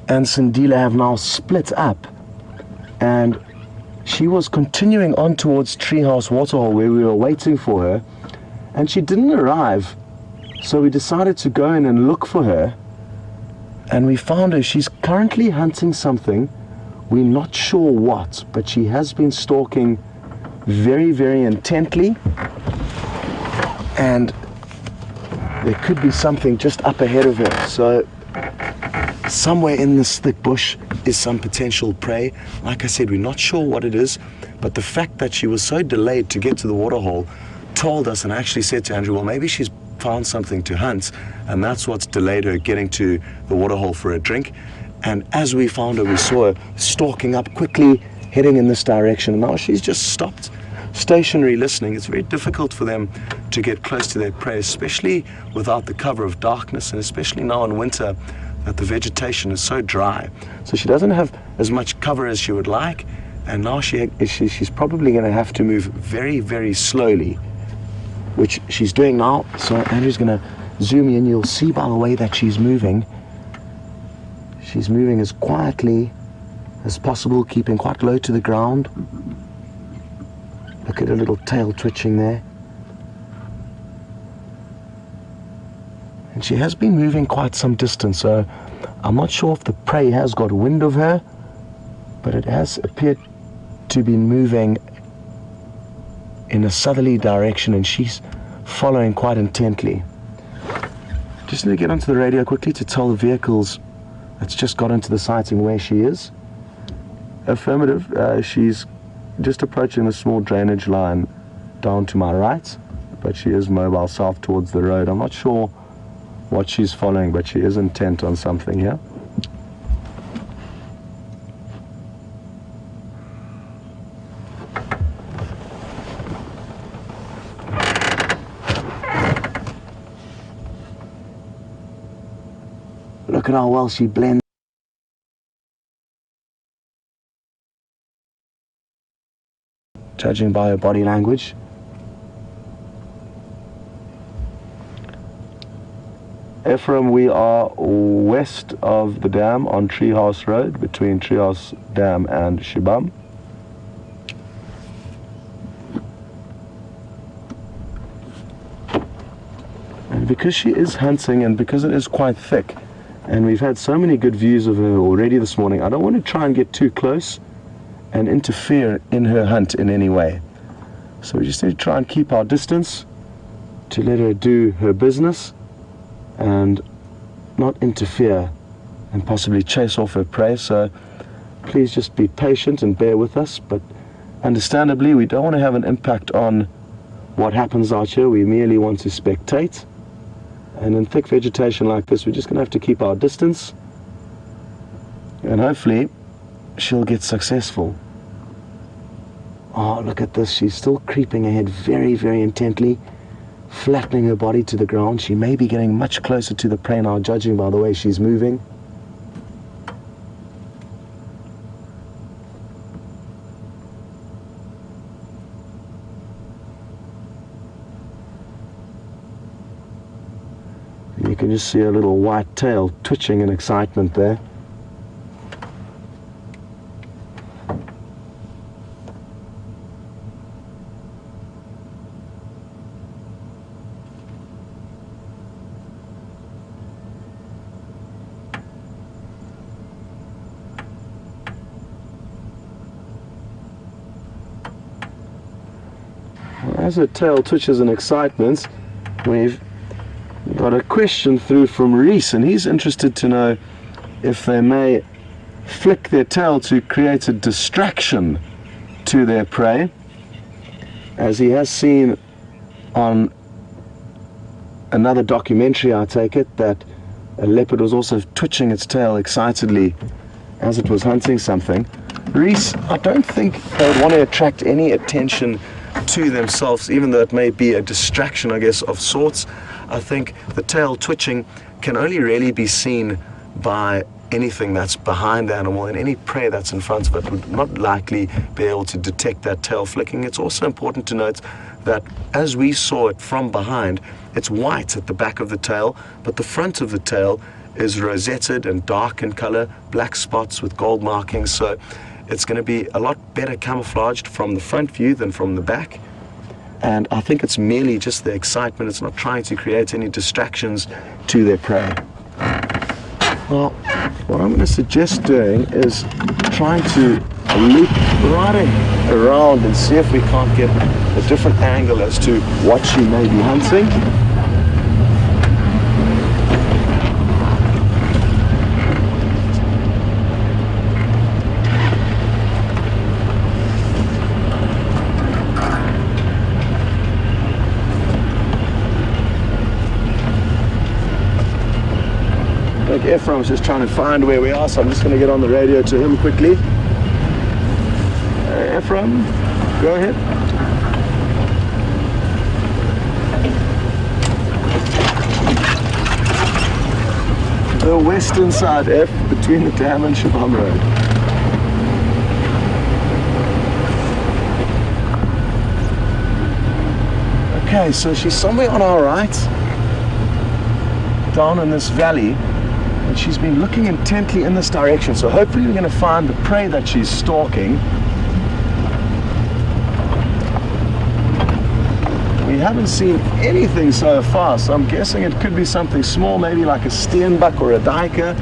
and Sindile have now split up, and she was continuing on towards Treehouse Waterhole where we were waiting for her, and she didn't arrive, so we decided to go in and look for her, and we found her. She's currently hunting something. We're not sure what, but she has been stalking very, very intently, and there could be something just up ahead of her. So somewhere in this thick bush is some potential prey. Like I said, we're not sure what it is, but the fact that she was so delayed to get to the waterhole told us, and I actually said to Andrew, well, maybe she's found something to hunt, and that's what's delayed her getting to the waterhole for a drink. And as we found her, we saw her stalking up quickly, heading in this direction, and now she's just stopped stationary listening. It's very difficult for them to get close to their prey, especially without the cover of darkness, and especially now in winter that the vegetation is so dry. So she doesn't have as much cover as she would like, and now she's probably going to have to move very, very slowly, which she's doing now. So Andrew's going to zoom in. You'll see by the way that she's moving. She's moving as quietly as possible, keeping quite low to the ground. Look at her little tail twitching there. And she has been moving quite some distance, so I'm not sure if the prey has got wind of her, but it has appeared to be moving in a southerly direction, and she's following quite intently. Just need to get onto the radio quickly to tell the vehicles that's just got into the sighting where she is. Affirmative. She's just approaching the small drainage line down to my right, but she is mobile south towards the road. I'm not sure what she's following, but she is intent on something here. Look at how well she blends. Judging by her body language. Ephraim, we are west of the dam on Treehouse Road, between Treehouse Dam and Shibam. And because she is hunting, and because it is quite thick, and we've had so many good views of her already this morning, I don't want to try and get too close and interfere in her hunt in any way. So we just need to try and keep our distance to let her do her business and not interfere and possibly chase off her prey. So please just be patient and bear with us, but understandably we don't want to have an impact on what happens out here. We merely want to spectate, and in thick vegetation like this we're just going to have to keep our distance, and hopefully she'll get successful. Oh, look at this. She's still creeping ahead very, very intently, flattening her body to the ground. She may be getting much closer to the prey now, judging by the way she's moving. You can just see her little white tail twitching in excitement there. As her tail twitches in excitement, we've got a question through from Reese, and he's interested to know if they may flick their tail to create a distraction to their prey, as he has seen on another documentary, I take it, that a leopard was also twitching its tail excitedly as it was hunting something. Reese, I don't think they would want to attract any attention to themselves, even though it may be a distraction, I guess, of sorts. I think the tail twitching can only really be seen by anything that's behind the animal, and any prey that's in front of it would not likely be able to detect that tail flicking. It's also important to note that as we saw it from behind, it's white at the back of the tail, but the front of the tail is rosetted and dark in color, black spots with gold markings, so it's going to be a lot better camouflaged from the front view than from the back. And I think it's merely just the excitement. It's not trying to create any distractions to their prey. Well, what I'm going to suggest doing is trying to loop right around and see if we can't get a different angle as to what she may be hunting. Ephraim was just trying to find where we are, so I'm just going to get on the radio to him quickly. Ephraim, go ahead. The western side, F, between the dam and Shabam Road. Okay, so she's somewhere on our right, down in this valley. And she's been looking intently in this direction, so hopefully we're going to find the prey that she's stalking. We haven't seen anything so far, so I'm guessing it could be something small, maybe like a steenbok or a duiker.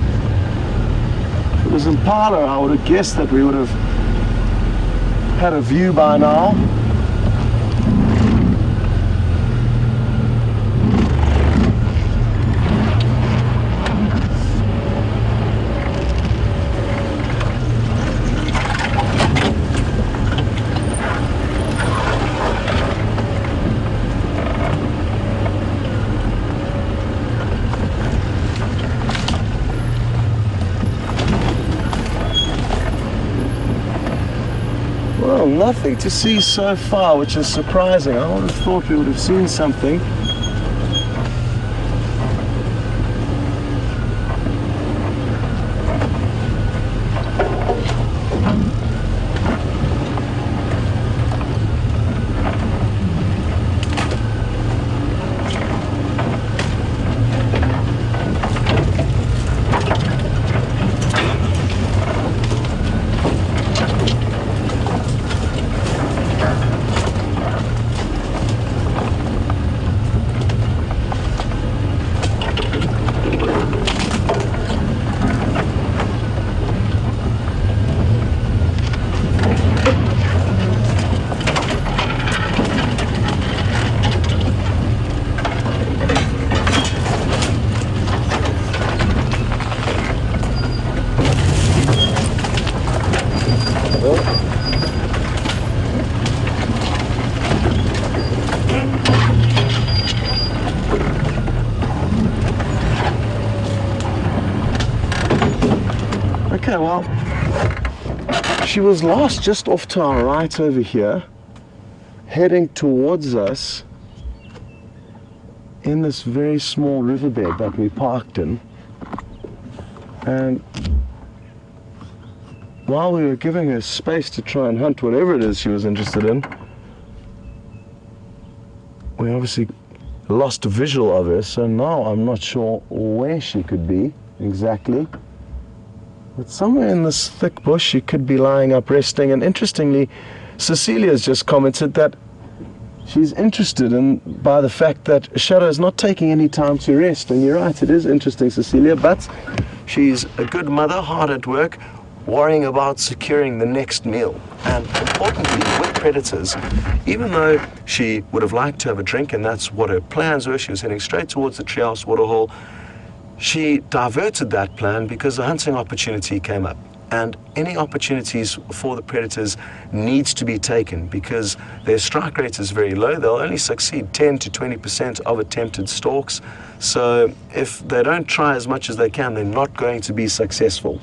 If it was impala, I would have guessed that we would have had a view by now. Well, nothing to see so far, which is surprising. I would have thought we would have seen something. Okay, well, she was lost just off to our right over here, heading towards us in this very small riverbed that we parked in. And while we were giving her space to try and hunt whatever it is she was interested in, we obviously lost a visual of her, so now I'm not sure where she could be exactly. But somewhere in this thick bush she could be lying up resting. And interestingly, Cecilia's just commented that she's interested by the fact that Shadow is not taking any time to rest. And you're right, it is interesting, Cecilia, but she's a good mother, hard at work, worrying about securing the next meal. And importantly, with predators, even though she would have liked to have a drink, and that's what her plans were, she was heading straight towards the treehouse waterhole, she diverted that plan because a hunting opportunity came up. And any opportunities for the predators needs to be taken because their strike rate is very low. They'll only succeed 10 to 20% of attempted stalks. So if they don't try as much as they can, they're not going to be successful.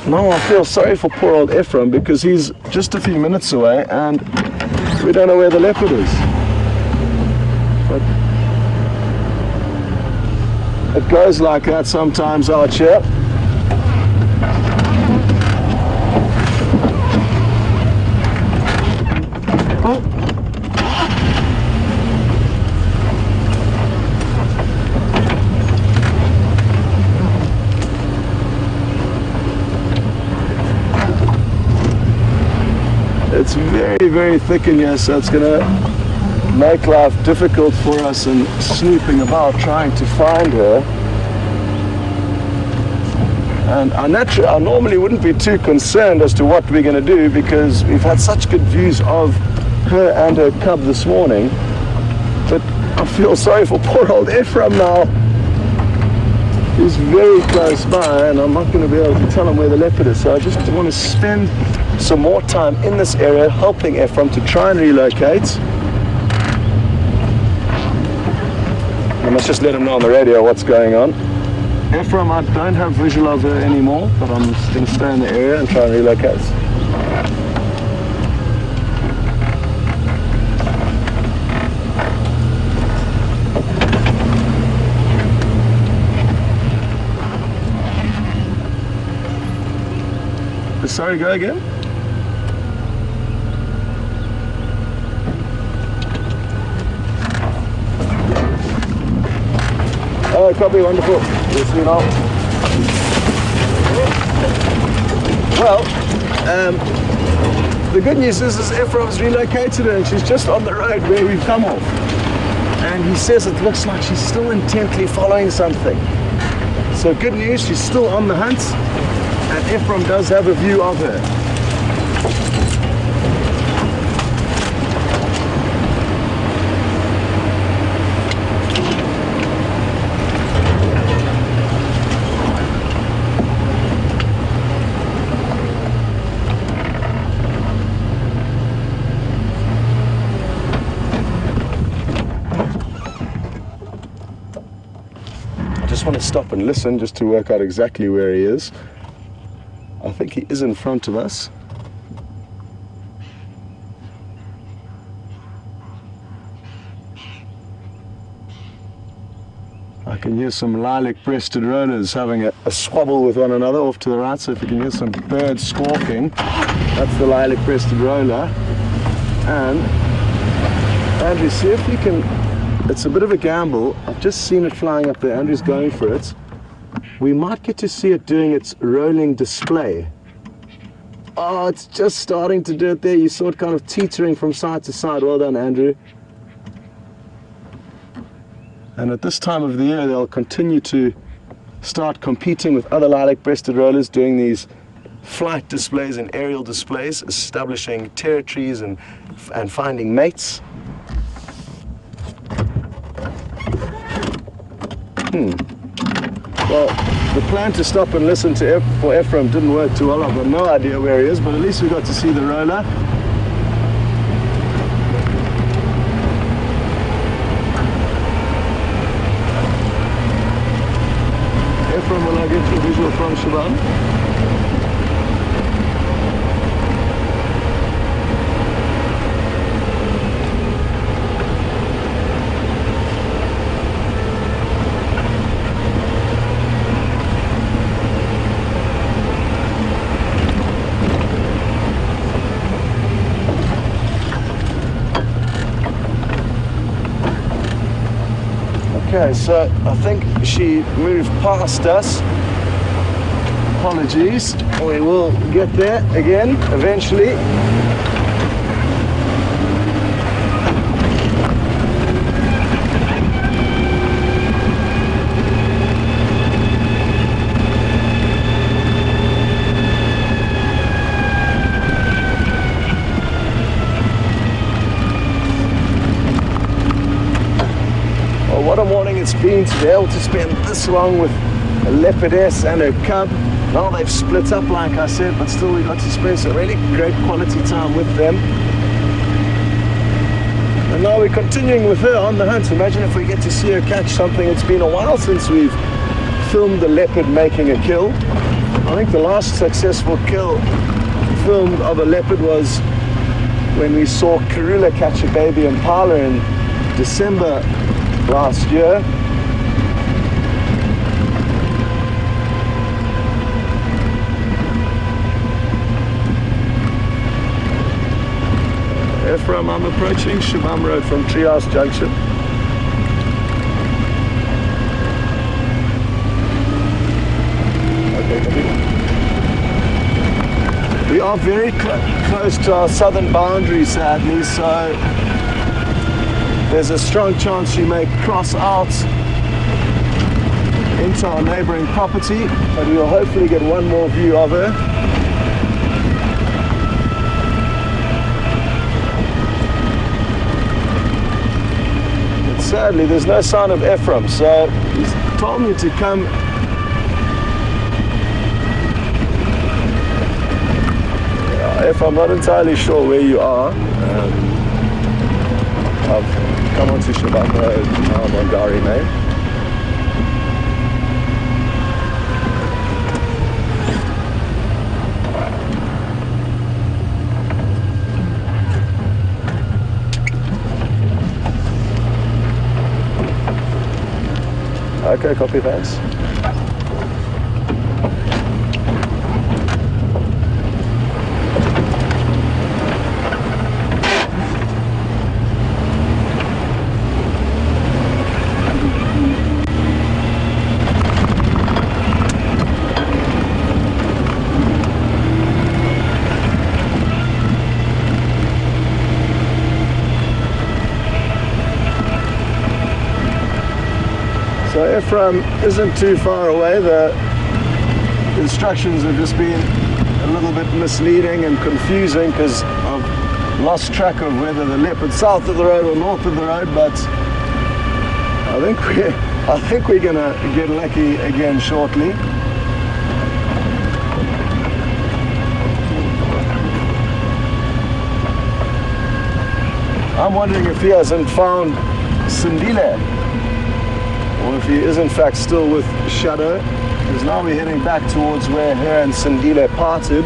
Now I feel sorry for poor old Ephraim because he's just a few minutes away and we don't know where the leopard is. But it goes like that sometimes out here. Oh. It's very, very thick in here, so it's going to make life difficult for us in snooping about trying to find her. And I normally wouldn't be too concerned as to what we're going to do because we've had such good views of her and her cub this morning. But I feel sorry for poor old Ephraim now. He's very close by and I'm not going to be able to tell him where the leopard is. So I just want to spend some more time in this area helping Ephraim to try and relocate. I must just let him know on the radio what's going on. Ephraim, I don't have visual of her anymore, but I'm just going to stay in the area and try and relocate. Sorry, go again? Oh, copy, wonderful. Yes, you know. Well, the good news is Ephraim's relocated her and she's just on the road where we've come off. And he says it looks like she's still intently following something. So good news, she's still on the hunt. And Ephraim does have a view of her. I just want to stop and listen just to work out exactly where he is. I think he is in front of us. I can hear some lilac-breasted rollers having a squabble with one another off to the right, so if you can hear some birds squawking, that's the lilac-breasted roller. And Andrew, see if you can, it's a bit of a gamble, I've just seen it flying up there, Andrew's going for it. We might get to see it doing its rolling display. Oh, it's just starting to do it there. You saw it kind of teetering from side to side. Well done, Andrew. And at this time of the year, they'll continue to start competing with other lilac-breasted rollers, doing these flight displays and aerial displays, establishing territories and finding mates. Well, the plan to stop and listen to for Ephraim didn't work too well. I've got no idea where he is, but at least we got to see the roller. Ephraim, will I get your visual from Siobhan? Okay, so I think she moved past us. Apologies. We will get there again eventually. What a morning it's been to be able to spend this long with a leopardess and her cub. Now they've split up, like I said, but still we got to spend some really great quality time with them. And now we're continuing with her on the hunt. Imagine if we get to see her catch something. It's been a while since we've filmed the leopard making a kill. I think the last successful kill filmed of a leopard was when we saw Karula catch a baby impala in December last year. Ephraim, I'm approaching Shabam Road from Treehouse Junction. We are very close to our southern boundary, sadly, so there's a strong chance she may cross out into our neighboring property, but we will hopefully get one more view of her. But sadly, there's no sign of Ephraim, so he's told me to come. If I'm not entirely sure where you are, I've come onto Shabam Road now, Mongari Lane. Okay, copy, thanks. So Ephraim isn't too far away. The instructions have just been a little bit misleading and confusing because I've lost track of whether the leopard's south of the road or north of the road, but I think we're gonna get lucky again shortly. I'm wondering if he hasn't found Sindile, or if he is in fact still with Shadow, because now we're heading back towards where her and Sindile parted.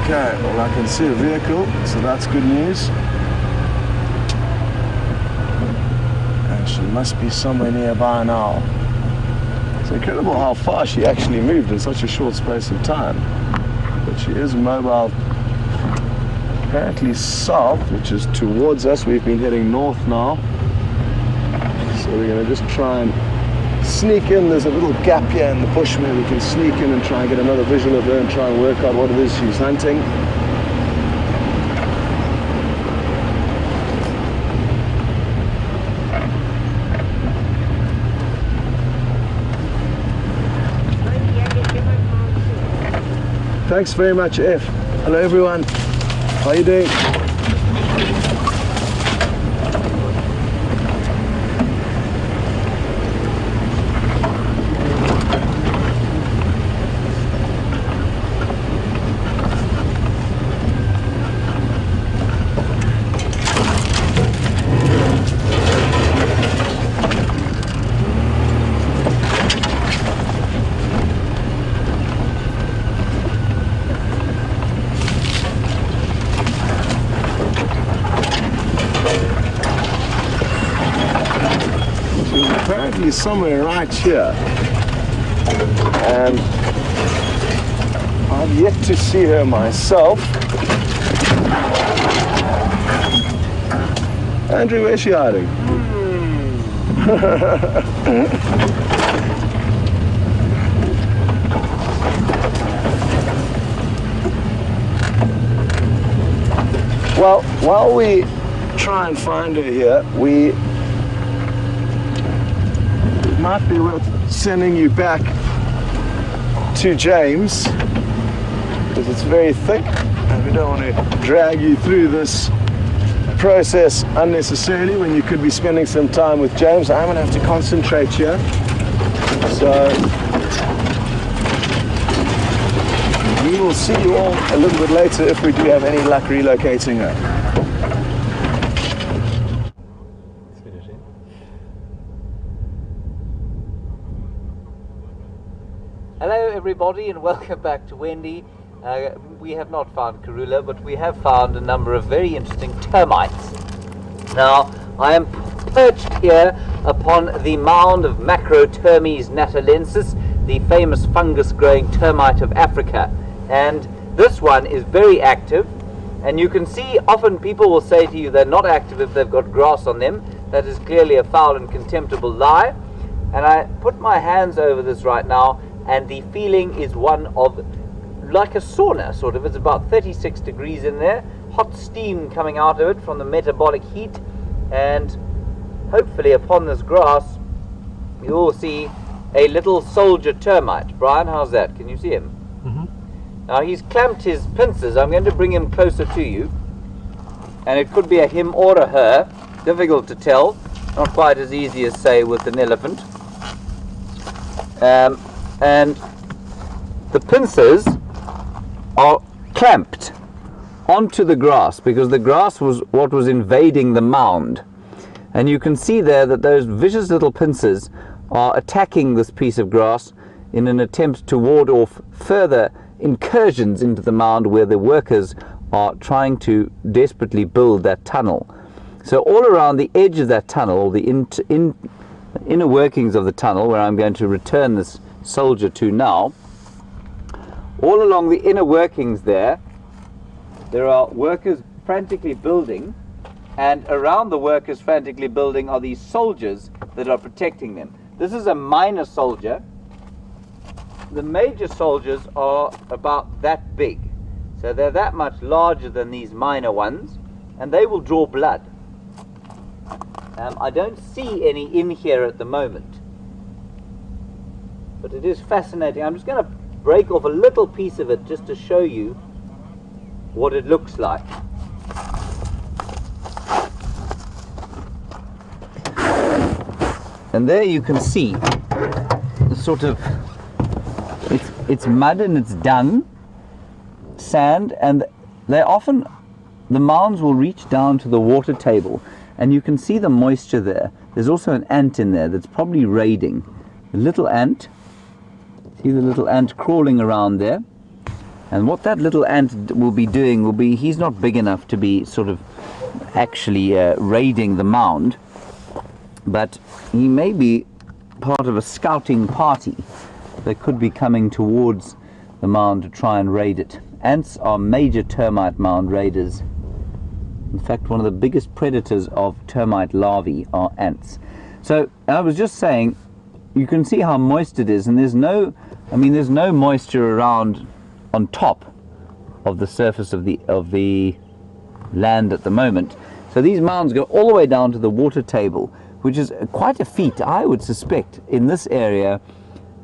Okay, well I can see a vehicle, so that's good news. And she must be somewhere nearby now. It's incredible how far she actually moved in such a short space of time. But she is mobile, apparently south, which is towards us. We've been heading north now. So we're going to just try and sneak in. There's a little gap here in the bush where we can sneak in and try and get another visual of her and try and work out what it is she's hunting. Thanks very much, F. Hello everyone. How are you doing? Apparently somewhere right here, and I've yet to see her myself. Andrew, where's she hiding? Well, while we try and find her here, it might be worth sending you back to James, because it's very thick and we don't want to drag you through this process unnecessarily when you could be spending some time with James. I'm going to have to concentrate here. So we will see you all a little bit later if we do have any luck relocating her. Hello everybody and welcome back to Wendy. We have not found Karula, but we have found a number of very interesting termites. Now, I am perched here upon the mound of Macrotermes natalensis, the famous fungus-growing termite of Africa. And this one is very active, and you can see often people will say to you they're not active if they've got grass on them. That is clearly a foul and contemptible lie. And I put my hands over this right now, and the feeling is one of like a sauna, sort of. It's about 36 degrees in there, hot steam coming out of it from the metabolic heat, and hopefully upon this grass you will see a little soldier termite. Brian, how's that? Can you see him? Now he's clamped his pincers. I'm going to bring him closer to you, and it could be a him or a her, difficult to tell, not quite as easy as say with an elephant. And the pincers are clamped onto the grass because the grass was what was invading the mound, and you can see there that those vicious little pincers are attacking this piece of grass in an attempt to ward off further incursions into the mound where the workers are trying to desperately build that tunnel. So all around the edge of that tunnel, the inner workings of the tunnel, where I'm going to return this soldier to now, all along the inner workings there are workers frantically building, and around the workers frantically building are these soldiers that are protecting them. This is a minor soldier. The major soldiers are about that big, so they're that much larger than these minor ones, and they will draw blood. I don't see any in here at the moment, but it is fascinating. I'm just going to break off a little piece of it just to show you what it looks like. And there you can see the sort of, it's mud and it's dung, sand, and the mounds will reach down to the water table, and you can see the moisture there. There's also an ant in there that's probably raiding. A little ant. See the little ant crawling around there, and what that little ant will be doing will be, he's not big enough to be sort of actually raiding the mound, but he may be part of a scouting party that could be coming towards the mound to try and raid it. Ants are major termite mound raiders. In fact, one of the biggest predators of termite larvae are ants. So I was just saying, you can see how moist it is, and there's no moisture around on top of the surface of the land at the moment. So these mounds go all the way down to the water table, which is quite a feat. I would suspect in this area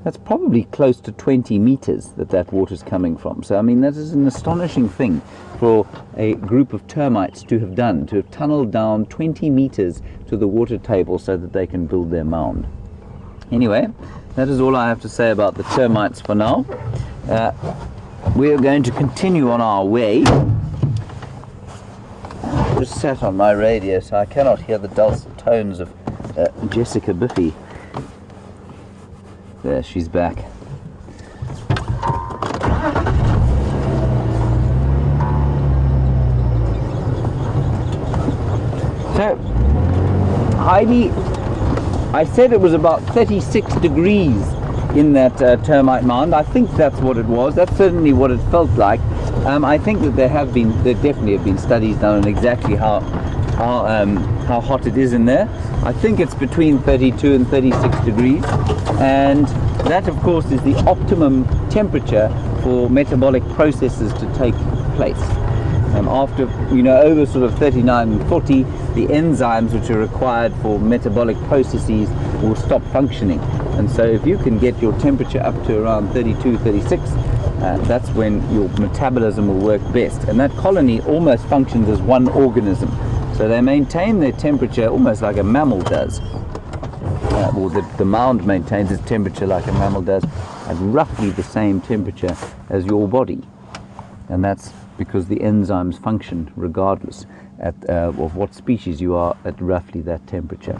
that's probably close to 20 meters that water's coming from. So I mean, that is an astonishing thing for a group of termites to have done, to have tunneled down 20 meters to the water table so that they can build their mound. Anyway, that is all I have to say about the termites for now. We are going to continue on our way. I just sat on my radio, so I cannot hear the dulcet tones of Jessica Biffy. There, she's back. So, Heidi, I said it was about 36 degrees in that termite mound. I think that's what it was. That's certainly what it felt like. I think that there definitely have been studies done on exactly how hot it is in there. I think it's between 32 and 36 degrees, and that of course is the optimum temperature for metabolic processes to take place. After, over sort of 39 and 40, the enzymes which are required for metabolic processes will stop functioning. And so if you can get your temperature up to around 32, 36, that's when your metabolism will work best. And that colony almost functions as one organism. So they maintain their temperature almost like a mammal does. Or the mound maintains its temperature like a mammal does, at roughly the same temperature as your body. And that's because the enzymes function regardless of what species you are at roughly that temperature.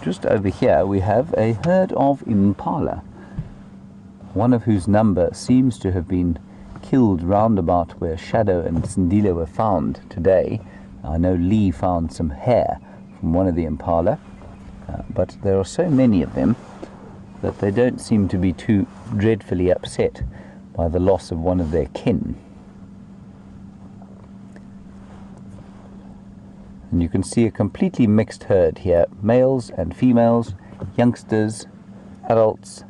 Just over here we have a herd of impala, one of whose number seems to have been killed roundabout where Shadow and Sindile were found today. I know Lee found some hair from one of the impala, but there are so many of them that they don't seem to be too dreadfully upset by the loss of one of their kin. And you can see a completely mixed herd here, males and females, youngsters, adults.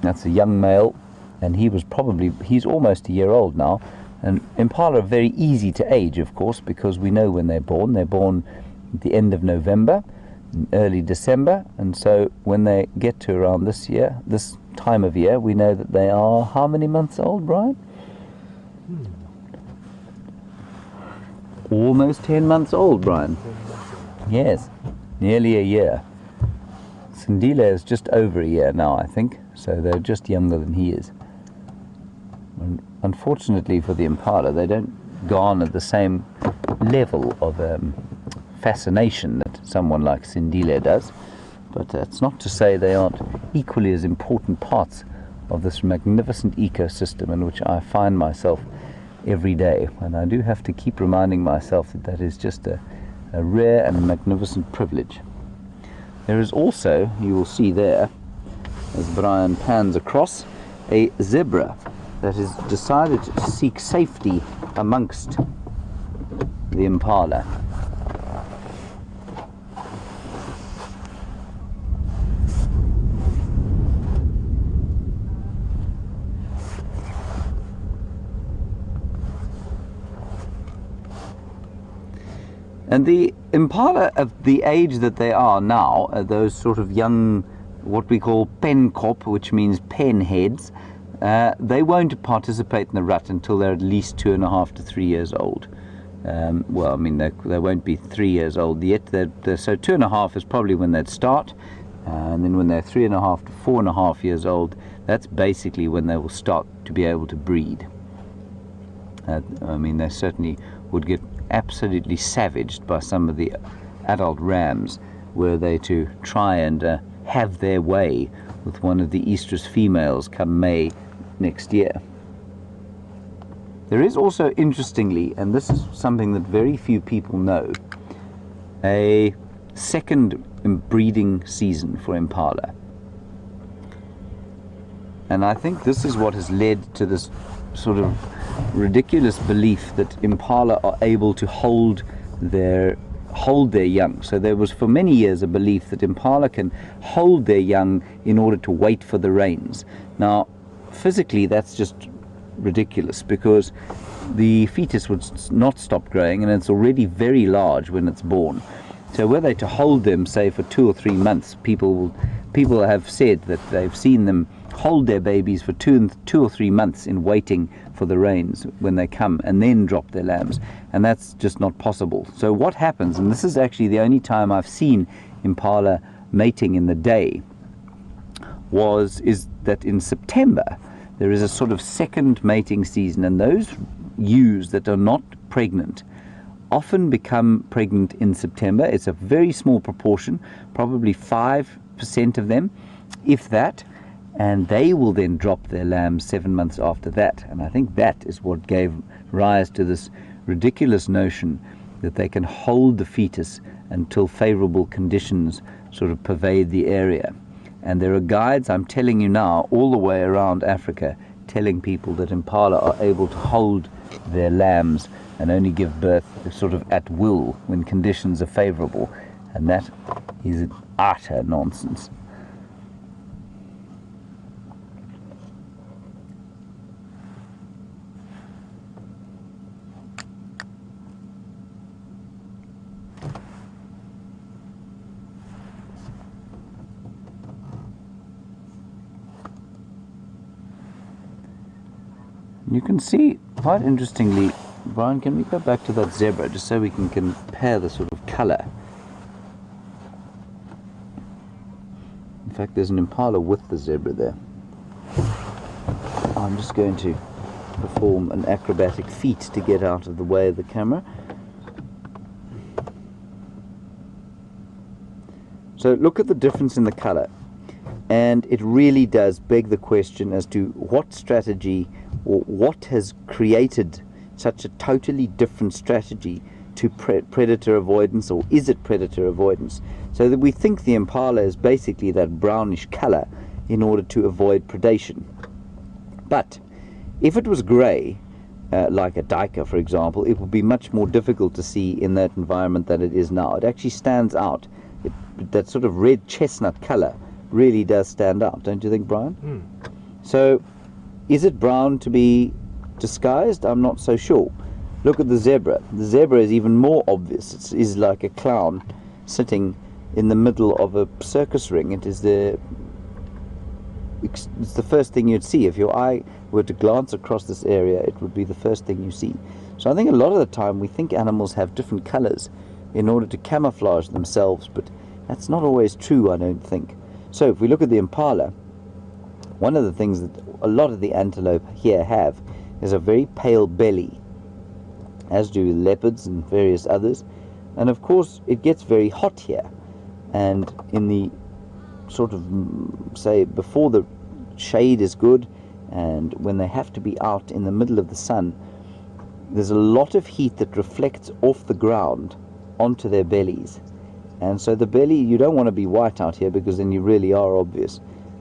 That's a young male, and he's almost a year old now. And impala are very easy to age, of course, because we know when they're born. They're born at the end of November, early December, and so when they get to around this time of year, we know that they are how many months old, Brian? Almost 10 months old, Brian. Yes, nearly a year. Sindile is just over a year now, I think, so they're just younger than he is. And unfortunately for the impala, they don't garner the same level of fascination that someone like Sindile does, but it's not to say they aren't equally as important parts of this magnificent ecosystem in which I find myself every day, and I do have to keep reminding myself that that is just a rare and magnificent privilege. There is also, you will see there, as Brian pans across, a zebra that has decided to seek safety amongst the impala. And the impala of the age that they are now, those sort of young, what we call penkop, which means pen heads, they won't participate in the rut until they're at least 2.5 to 3 years old. Well, I mean, they won't be 3 years old yet. So 2.5 is probably when they'd start. And then when they're 3.5 to 4.5 years old, that's basically when they will start to be able to breed. I mean, they certainly would get absolutely savaged by some of the adult rams were they to try and have their way with one of the estrus females come May next year. There is also, interestingly, and this is something that very few people know, a second breeding season for impala. And I think this is what has led to this sort of ridiculous belief that impala are able to hold their young. So there was for many years a belief that impala can hold their young in order to wait for the rains. Now, physically that's just ridiculous, because the fetus would not stop growing and it's already very large when it's born. So were they to hold them, say, for 2 or 3 months, people have said that they've seen them hold their babies for 2 or 3 months in waiting for the rains when they come, and then drop their lambs, and that's just not possible. So what happens, and this is actually the only time I've seen impala mating in the day, is that in September there is a sort of second mating season, and those ewes that are not pregnant often become pregnant in September. It's a very small proportion, probably 5% of them, if that, and they will then drop their lambs 7 months after that. And I think that is what gave rise to this ridiculous notion that they can hold the fetus until favorable conditions sort of pervade the area. And there are guides, I'm telling you now, all the way around Africa, telling people that impala are able to hold their lambs and only give birth sort of at will when conditions are favorable. And that is utter nonsense. You can see, quite interestingly, Brian, can we go back to that zebra just so we can compare the sort of colour? In fact, there's an impala with the zebra there. I'm just going to perform an acrobatic feat to get out of the way of the camera. So look at the difference in the color, and it really does beg the question as to what strategy or what has created such a totally different strategy to predator avoidance, or is it predator avoidance? So that we think the impala is basically that brownish color in order to avoid predation. But if it was gray, like a duiker for example, it would be much more difficult to see in that environment than it is now. It actually stands out. That sort of red chestnut color really does stand out, don't you think, Brian? So is it brown to be disguised? I'm not so sure. Look at the zebra. The zebra is even more obvious. It is like a clown sitting in the middle of a circus ring. It's the first thing you'd see. If your eye were to glance across this area, it would be the first thing you see. So I think a lot of the time we think animals have different colors in order to camouflage themselves, but that's not always true, I don't think. So if we look at the impala, one of the things that a lot of the antelope here have is a very pale belly, as do leopards and various others. And of course it gets very hot here, and in the sort of, say, before the shade is good and when they have to be out in the middle of the sun, there's a lot of heat that reflects off the ground onto their bellies. And so the belly, you don't want to be white out here because then you really are obvious,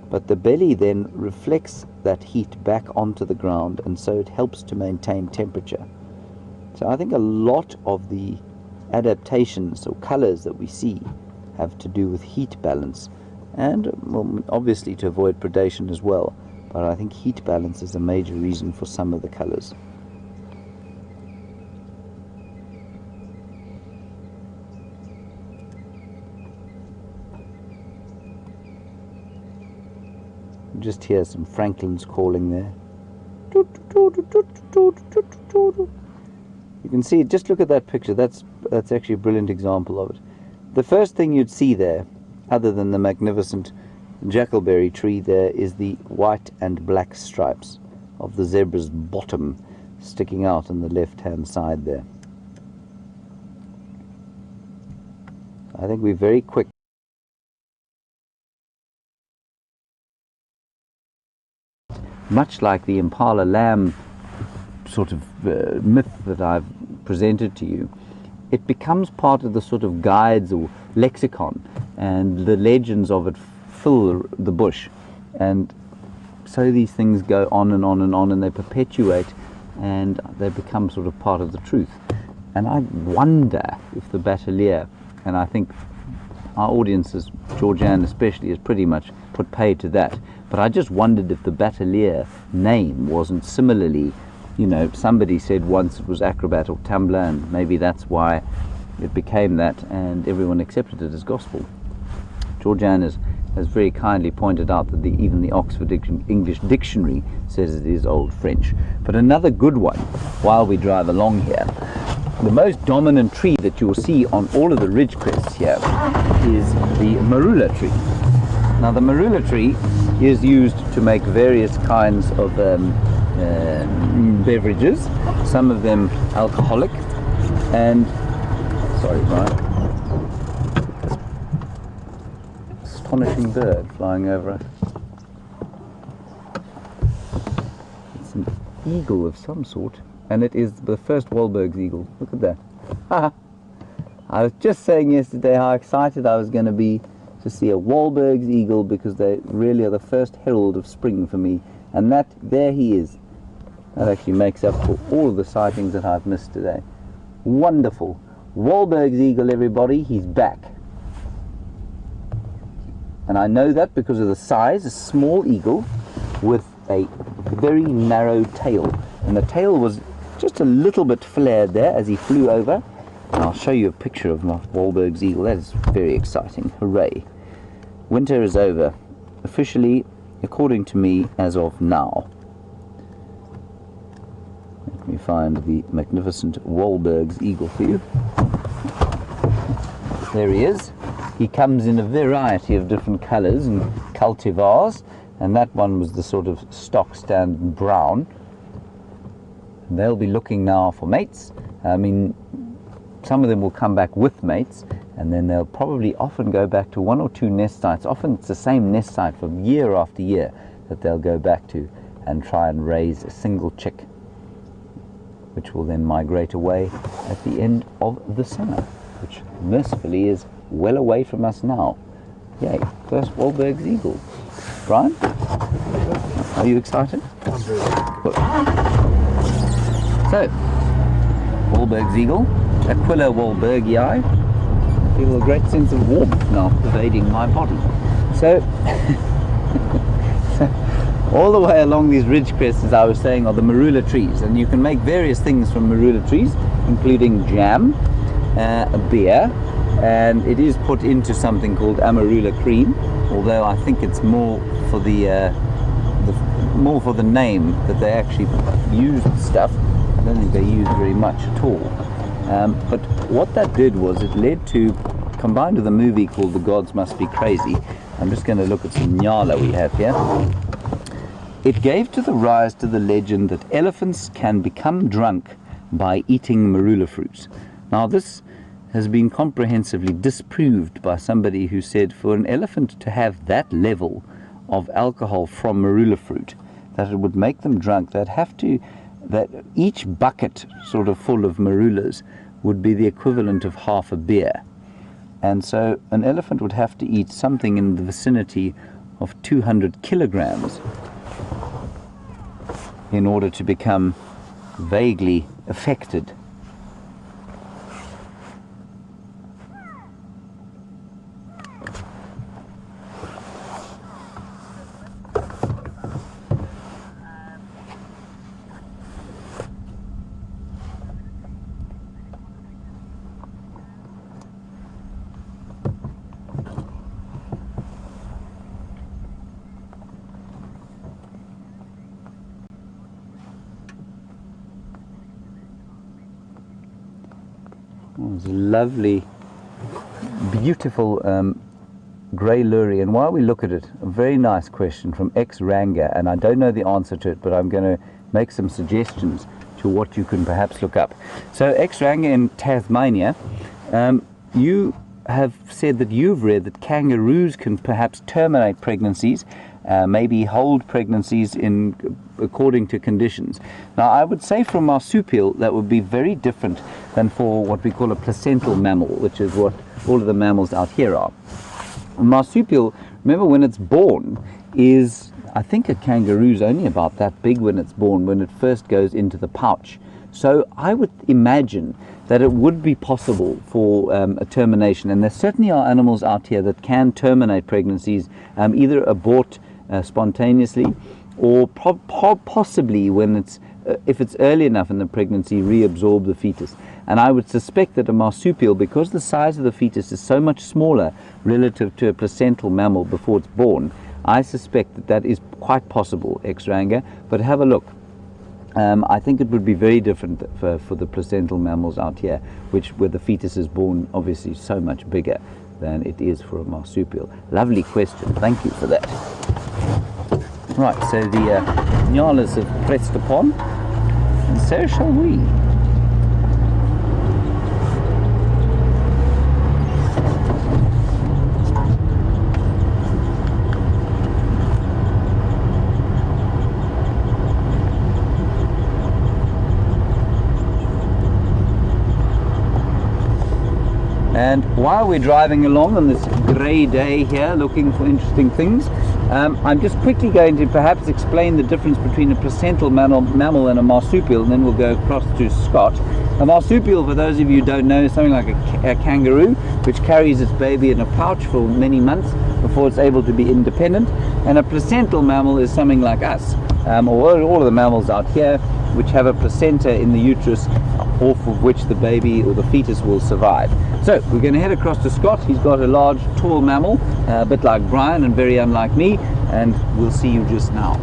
but the belly then reflects that heat back onto the ground, and so it helps to maintain temperature. So I think a lot of the adaptations or colors that we see have to do with heat balance, and well, obviously to avoid predation as well, but I think heat balance is a major reason for some of the colors. Just hear some francolins calling there. You can see, just look at that picture. That's actually a brilliant example of it. The first thing you'd see there, other than the magnificent jackalberry tree there, is the white and black stripes of the zebra's bottom sticking out on the left-hand side there. I think we're very quick. Much like the impala lamb sort of myth that I've presented to you, it becomes part of the sort of guides or lexicon, and the legends of it fill the bush, and so these things go on and on and on, and they perpetuate, and they become sort of part of the truth. And I wonder if the batelier, and I think our audiences, Georgianne especially, has pretty much put pay to that, but I just wondered if the batelier name wasn't similarly, you know, somebody said once it was acrobat or tumbler, and maybe that's why it became that, and everyone accepted it as gospel. Georgianne has very kindly pointed out that even the Oxford English Dictionary says it is Old French. But another good one, while we drive along here, the most dominant tree that you'll see on all of the ridge crests here is the marula tree. Now the marula tree is used to make various kinds of beverages, some of them alcoholic, and sorry Brian, astonishing bird flying over us. It's an eagle of some sort, and it is the first Wahlberg's eagle. Look at that. I was just saying yesterday how excited I was going to be to see a Wahlberg's eagle, because they really are the first herald of spring for me, and that, there he is. That actually makes up for all of the sightings that I've missed today. Wonderful. Wahlberg's eagle, everybody, he's back. And I know that because of the size, a small eagle with a very narrow tail. And the tail was just a little bit flared there as he flew over. And I'll show you a picture of my Wahlberg's eagle. That is very exciting. Hooray. Winter is over. Officially, according to me, as of now. Let me find the magnificent Wahlberg's eagle for you. There he is. He comes in a variety of different colors and cultivars, and that one was the sort of stock standard brown. And they'll be looking now for mates. I mean, some of them will come back with mates, and then they'll probably often go back to one or two nest sites. Often it's the same nest site from year after year that they'll go back to and try and raise a single chick, which will then migrate away at the end of the summer, which mercifully is well away from us now. Yay, first Wahlberg's eagle. Brian, are you excited? I'm very Good. So, Wahlberg's eagle, Aquila wahlbergii. I feel a great sense of warmth now pervading my body. So, all the way along these ridge crests, as I was saying, are the marula trees, and you can make various things from marula trees, including jam, beer, and it is put into something called amarula cream, although I think it's more for the name that they actually use the stuff. I don't think they use very much at all. But what that did was it led to, combined with a movie called The Gods Must Be Crazy. I'm just going to look at some nyala we have here. It gave to the rise to the legend that elephants can become drunk by eating marula fruits. Now this has been comprehensively disproved by somebody who said for an elephant to have that level of alcohol from marula fruit, that it would make them drunk. That each bucket sort of full of marulas would be the equivalent of half a beer. And so an elephant would have to eat something in the vicinity of 200 kilograms in order to become vaguely affected. It's a lovely, beautiful grey lurry, and while we look at it, a very nice question from X Ranga, and I don't know the answer to it, but I'm going to make some suggestions to what you can perhaps look up. So X Ranga in Tasmania, you have said that you've read that kangaroos can perhaps terminate pregnancies, maybe hold pregnancies according to conditions. Now I would say for a marsupial that would be very different than for what we call a placental mammal, which is what all of the mammals out here are. A marsupial, remember, when it's born, is, I think a kangaroo's only about that big when it's born, when it first goes into the pouch. So I would imagine that it would be possible for a termination, and there certainly are animals out here that can terminate pregnancies, either abort spontaneously, or possibly when it's if it's early enough in the pregnancy, reabsorb the fetus. And I would suspect that a marsupial, because the size of the fetus is so much smaller relative to a placental mammal before it's born, I suspect that that is quite possible, X Ranga, but have a look. I think it would be very different for the placental mammals out here, where the fetus is born obviously so much bigger than it is for a marsupial. Lovely question, thank you for that. Right, so the nyalas have pressed upon, and so shall we. And while we're driving along on this grey day here, looking for interesting things, I'm just quickly going to perhaps explain the difference between a placental mammal and a marsupial, and then we'll go across to Scott. A marsupial, for those of you who don't know, is something like a kangaroo, which carries its baby in a pouch for many months before it's able to be independent. And a placental mammal is something like us, or all of the mammals out here, which have a placenta in the uterus, off of which the baby or the fetus will survive. So we're going to head across to Scott. He's got a large, tall mammal, a bit like Brian and very unlike me, and we'll see you just now.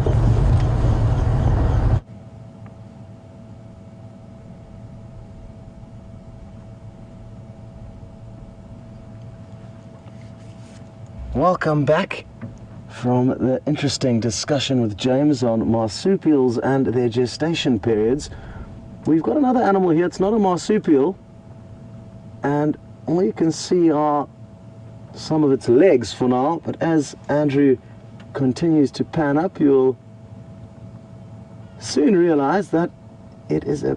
Welcome back from the interesting discussion with James on marsupials and their gestation periods. We've got another animal here. It's not a marsupial, and all you can see are some of its legs for now, but as Andrew continues to pan up, you'll soon realize that it is a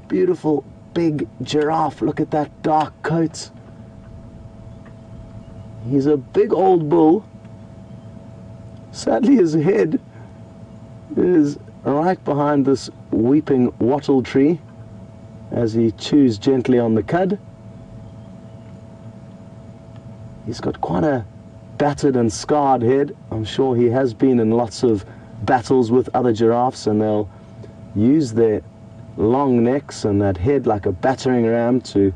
beautiful big giraffe. Look at that dark coat. He's a big old bull. Sadly, his head is right behind this weeping wattle tree as he chews gently on the cud. He's got quite a battered and scarred head. I'm sure he has been in lots of battles with other giraffes, and they'll use their long necks and that head like a battering ram to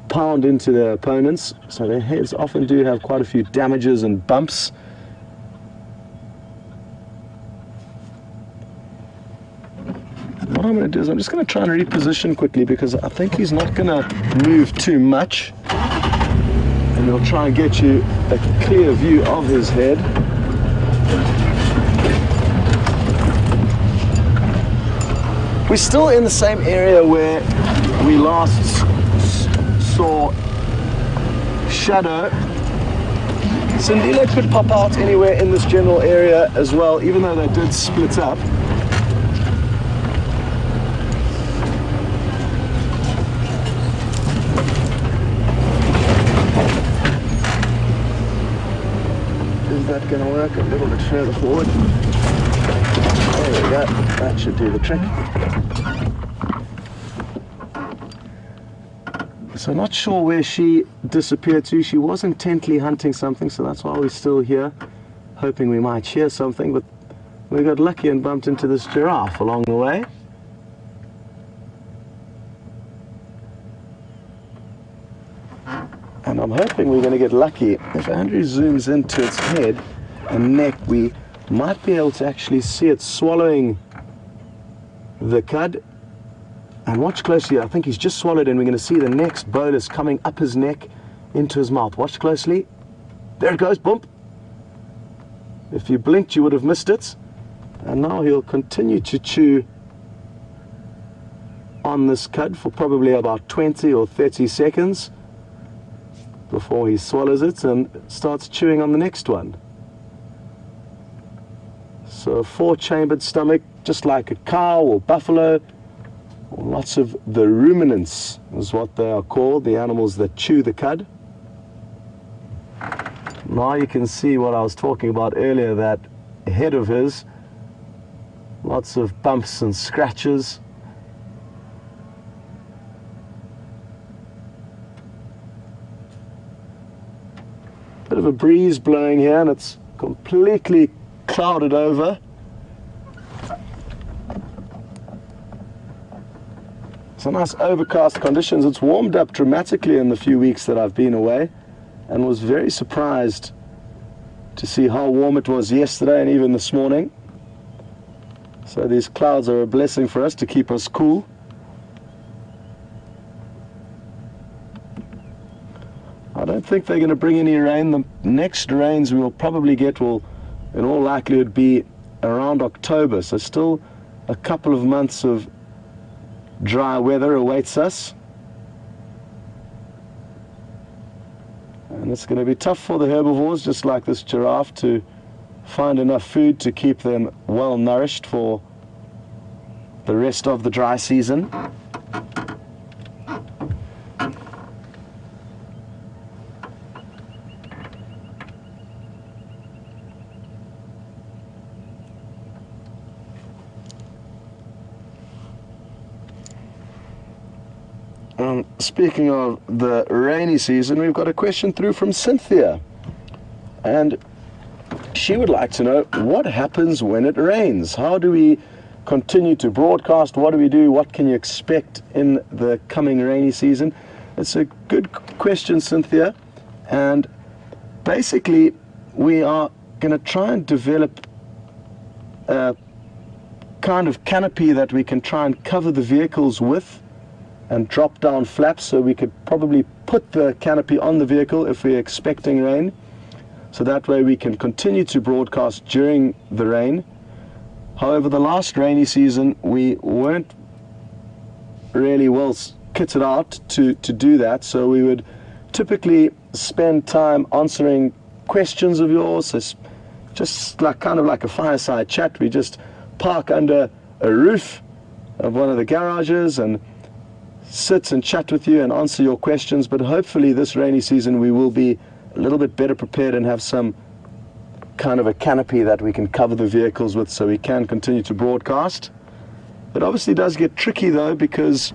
pound into their opponents. So their heads often do have quite a few damages and bumps. What I'm going to do is I'm just going to try and reposition quickly, because I think he's not going to move too much, and we'll try and get you a clear view of his head. We're still in the same area where we last saw Shadow. Sindile could pop out anywhere in this general area as well, even though they did split up. Is that going to work? A little bit further forward. There we go. That should do the trick. So not sure where she disappeared to. She was intently hunting something, so that's why we're still here, hoping we might hear something, but we got lucky and bumped into this giraffe along the way. And I'm hoping we're going to get lucky. If Andrew zooms into its head and neck, we might be able to actually see it swallowing the cud. And watch closely. I think he's just swallowed, and we're going to see the next bolus coming up his neck into his mouth. Watch closely. There it goes. Bump. If you blinked, you would have missed it. And now he'll continue to chew on this cud for probably about 20 or 30 seconds before he swallows it and starts chewing on the next one. So a four-chambered stomach, just like a cow or buffalo. Lots of the ruminants is what they are called, the animals that chew the cud. Now you can see what I was talking about earlier, that head of his, lots of bumps and scratches. Bit of a breeze blowing here, and it's completely clouded over. So nice overcast conditions. It's warmed up dramatically in the few weeks that I've been away, and was very surprised to see how warm it was yesterday and even this morning. So these clouds are a blessing for us to keep us cool. I don't think they're going to bring any rain. The next rains we will probably get will in all likelihood be around October, so still a couple of months of dry weather awaits us, and it's going to be tough for the herbivores, just like this giraffe, to find enough food to keep them well nourished for the rest of the dry season. Speaking of the rainy season, we've got a question through from Cynthia, and she would like to know what happens when it rains. How do we continue to broadcast? What do we do? What can you expect in the coming rainy season? It's a good question, Cynthia, and basically we are going to try and develop a kind of canopy that we can try and cover the vehicles with, and drop down flaps, so we could probably put the canopy on the vehicle if we're expecting rain. so that way we can continue to broadcast during the rain. However, the last rainy season we weren't really well kitted out to do that, so we would typically spend time answering questions of yours. So just like kind of like a fireside chat. We just park under a roof of one of the garages and sit and chat with you and answer your questions. But hopefully this rainy season we will be a little bit better prepared and have some kind of a canopy that we can cover the vehicles with so we can continue to broadcast. It obviously does get tricky though, because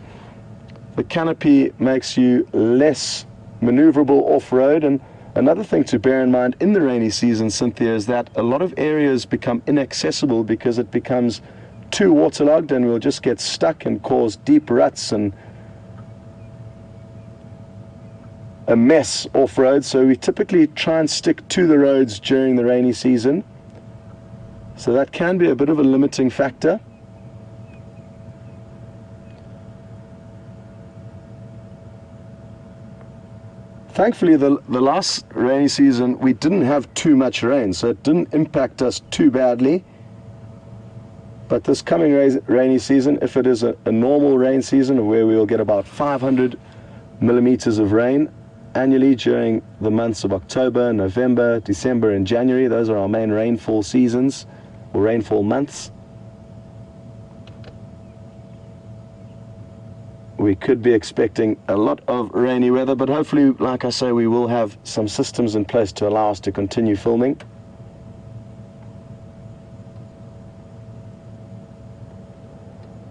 the canopy makes you less maneuverable off-road. And another thing to bear in mind in the rainy season, Cynthia, is that a lot of areas become inaccessible because it becomes too waterlogged, and we'll just get stuck and cause deep ruts and a mess off-road. So we typically try and stick to the roads during the rainy season. So that can be a bit of a limiting factor. Thankfully, the last rainy season, we didn't have too much rain, so it didn't impact us too badly. But this coming rainy season, if it is a normal rain season where we will get about 500 millimeters of rain annually during the months of October, November, December, and January, those are our main rainfall seasons, or rainfall months, we could be expecting a lot of rainy weather, but hopefully, like I say, we will have some systems in place to allow us to continue filming.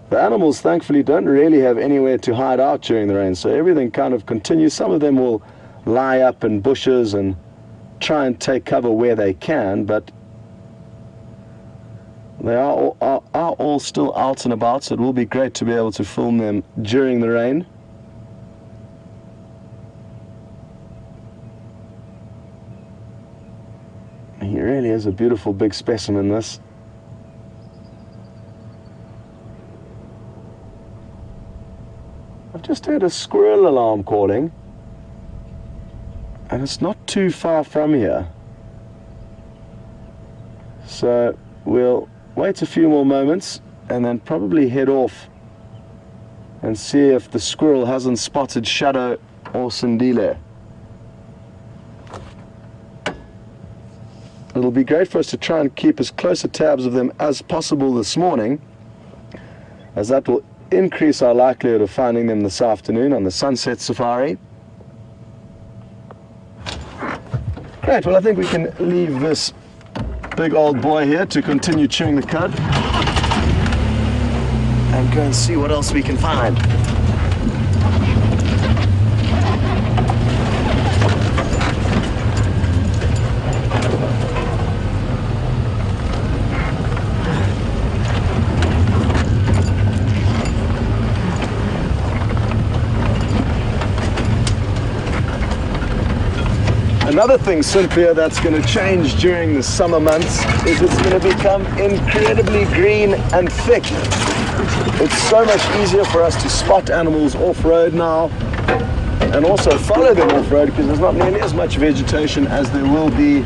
The animals, thankfully, don't really have anywhere to hide out during the rain, so everything kind of continues. Some of them will lie up in bushes and try and take cover where they can, but they are all still out and about, so it will be great to be able to film them during the rain. He really is a beautiful big specimen, this. I've just heard a squirrel alarm calling, and it's not too far from here. So we'll wait a few more moments and then probably head off and see if the squirrel hasn't spotted Shadow or Sindile. It'll be great for us to try and keep as close a tabs of them as possible this morning, as that will increase our likelihood of finding them this afternoon on the sunset safari. Great, well I think we can leave this big old boy here to continue chewing the cud and go and see what else we can find. Another thing, Cynthia, that's going to change during the summer months is it's going to become incredibly green and thick. It's so much easier for us to spot animals off-road now and also follow them off-road, because there's not nearly as much vegetation as there will be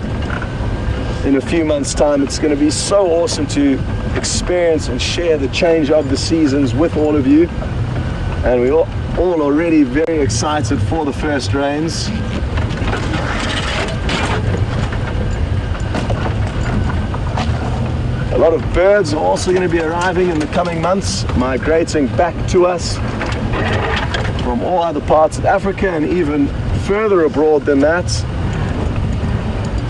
in a few months' time. It's going to be so awesome to experience and share the change of the seasons with all of you. And we're all already very excited for the first rains. A lot of birds are also going to be arriving in the coming months, migrating back to us from all other parts of Africa and even further abroad than that.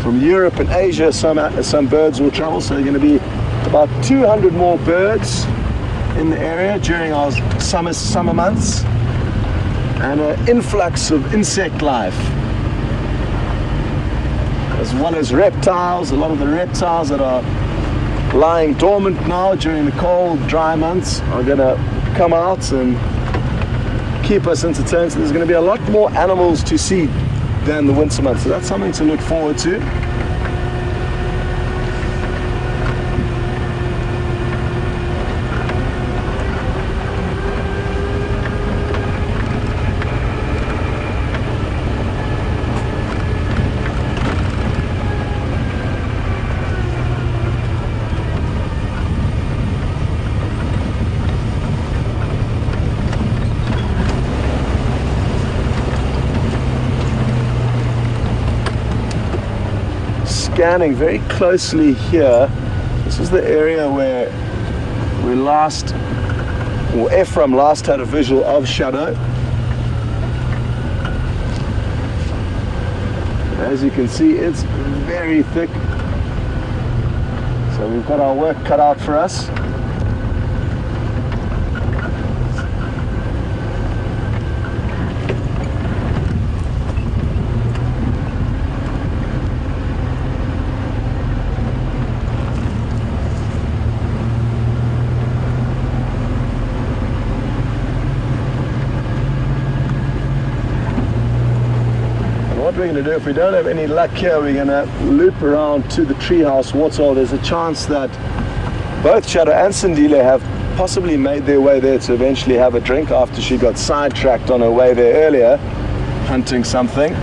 From Europe and Asia, some birds will travel, so there are going to be about 200 more birds in the area during our summer months, and an influx of insect life, as well as reptiles. A lot of the reptiles that are lying dormant now during the cold, dry months are going to come out and keep us entertained. So there's going to be a lot more animals to see than the winter months, so that's something to look forward to. scanning very closely here. This is the area where Ephraim last had a visual of shadow. As you can see, it's very thick. So we've got our work cut out for us. What we're going to do, if we don't have any luck here, we're going to loop around to the treehouse waterhole. There's a chance that both Shadow and Sindile have possibly made their way there to eventually have a drink after she got sidetracked on her way there earlier, hunting something.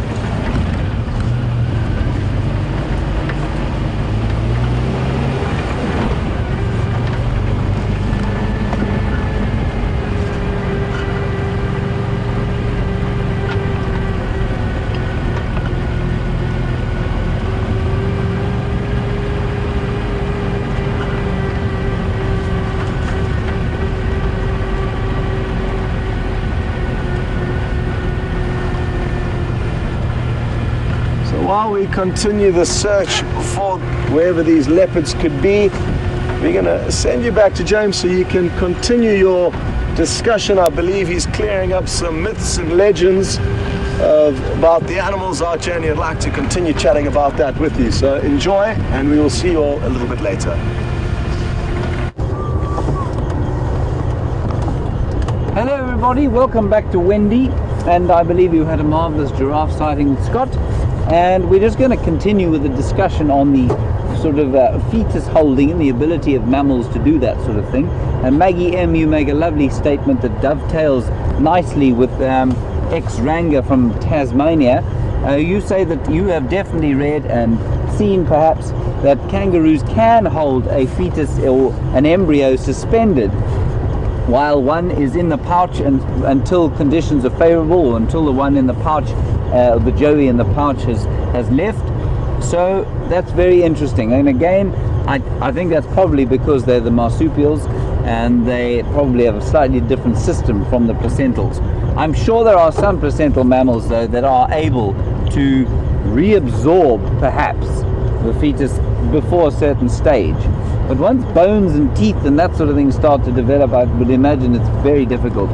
While we continue the search for wherever these leopards could be, we're going to send you back to James so you can continue your discussion. I believe he's clearing up some myths and legends about the animals out here, and he'd like to continue chatting about that with you. So enjoy, and we will see you all a little bit later. Hello everybody, welcome back to Wendy, and I believe you had a marvellous giraffe sighting with Scott. And we're just going to continue with the discussion on the sort of fetus holding and the ability of mammals to do that sort of thing. And Maggie M, you make a lovely statement that dovetails nicely with ex-Ranga from Tasmania. You say that you have definitely read and seen perhaps that kangaroos can hold a fetus or an embryo suspended while one is in the pouch until conditions are favorable, or until the one in the pouch, the joey in the pouch has left. So that's very interesting. And again, I think that's probably because they're the marsupials and they probably have a slightly different system from the placentals. I'm sure there are some placental mammals though that are able to reabsorb perhaps the fetus before a certain stage. But once bones and teeth and that sort of thing start to develop, I would imagine it's very difficult.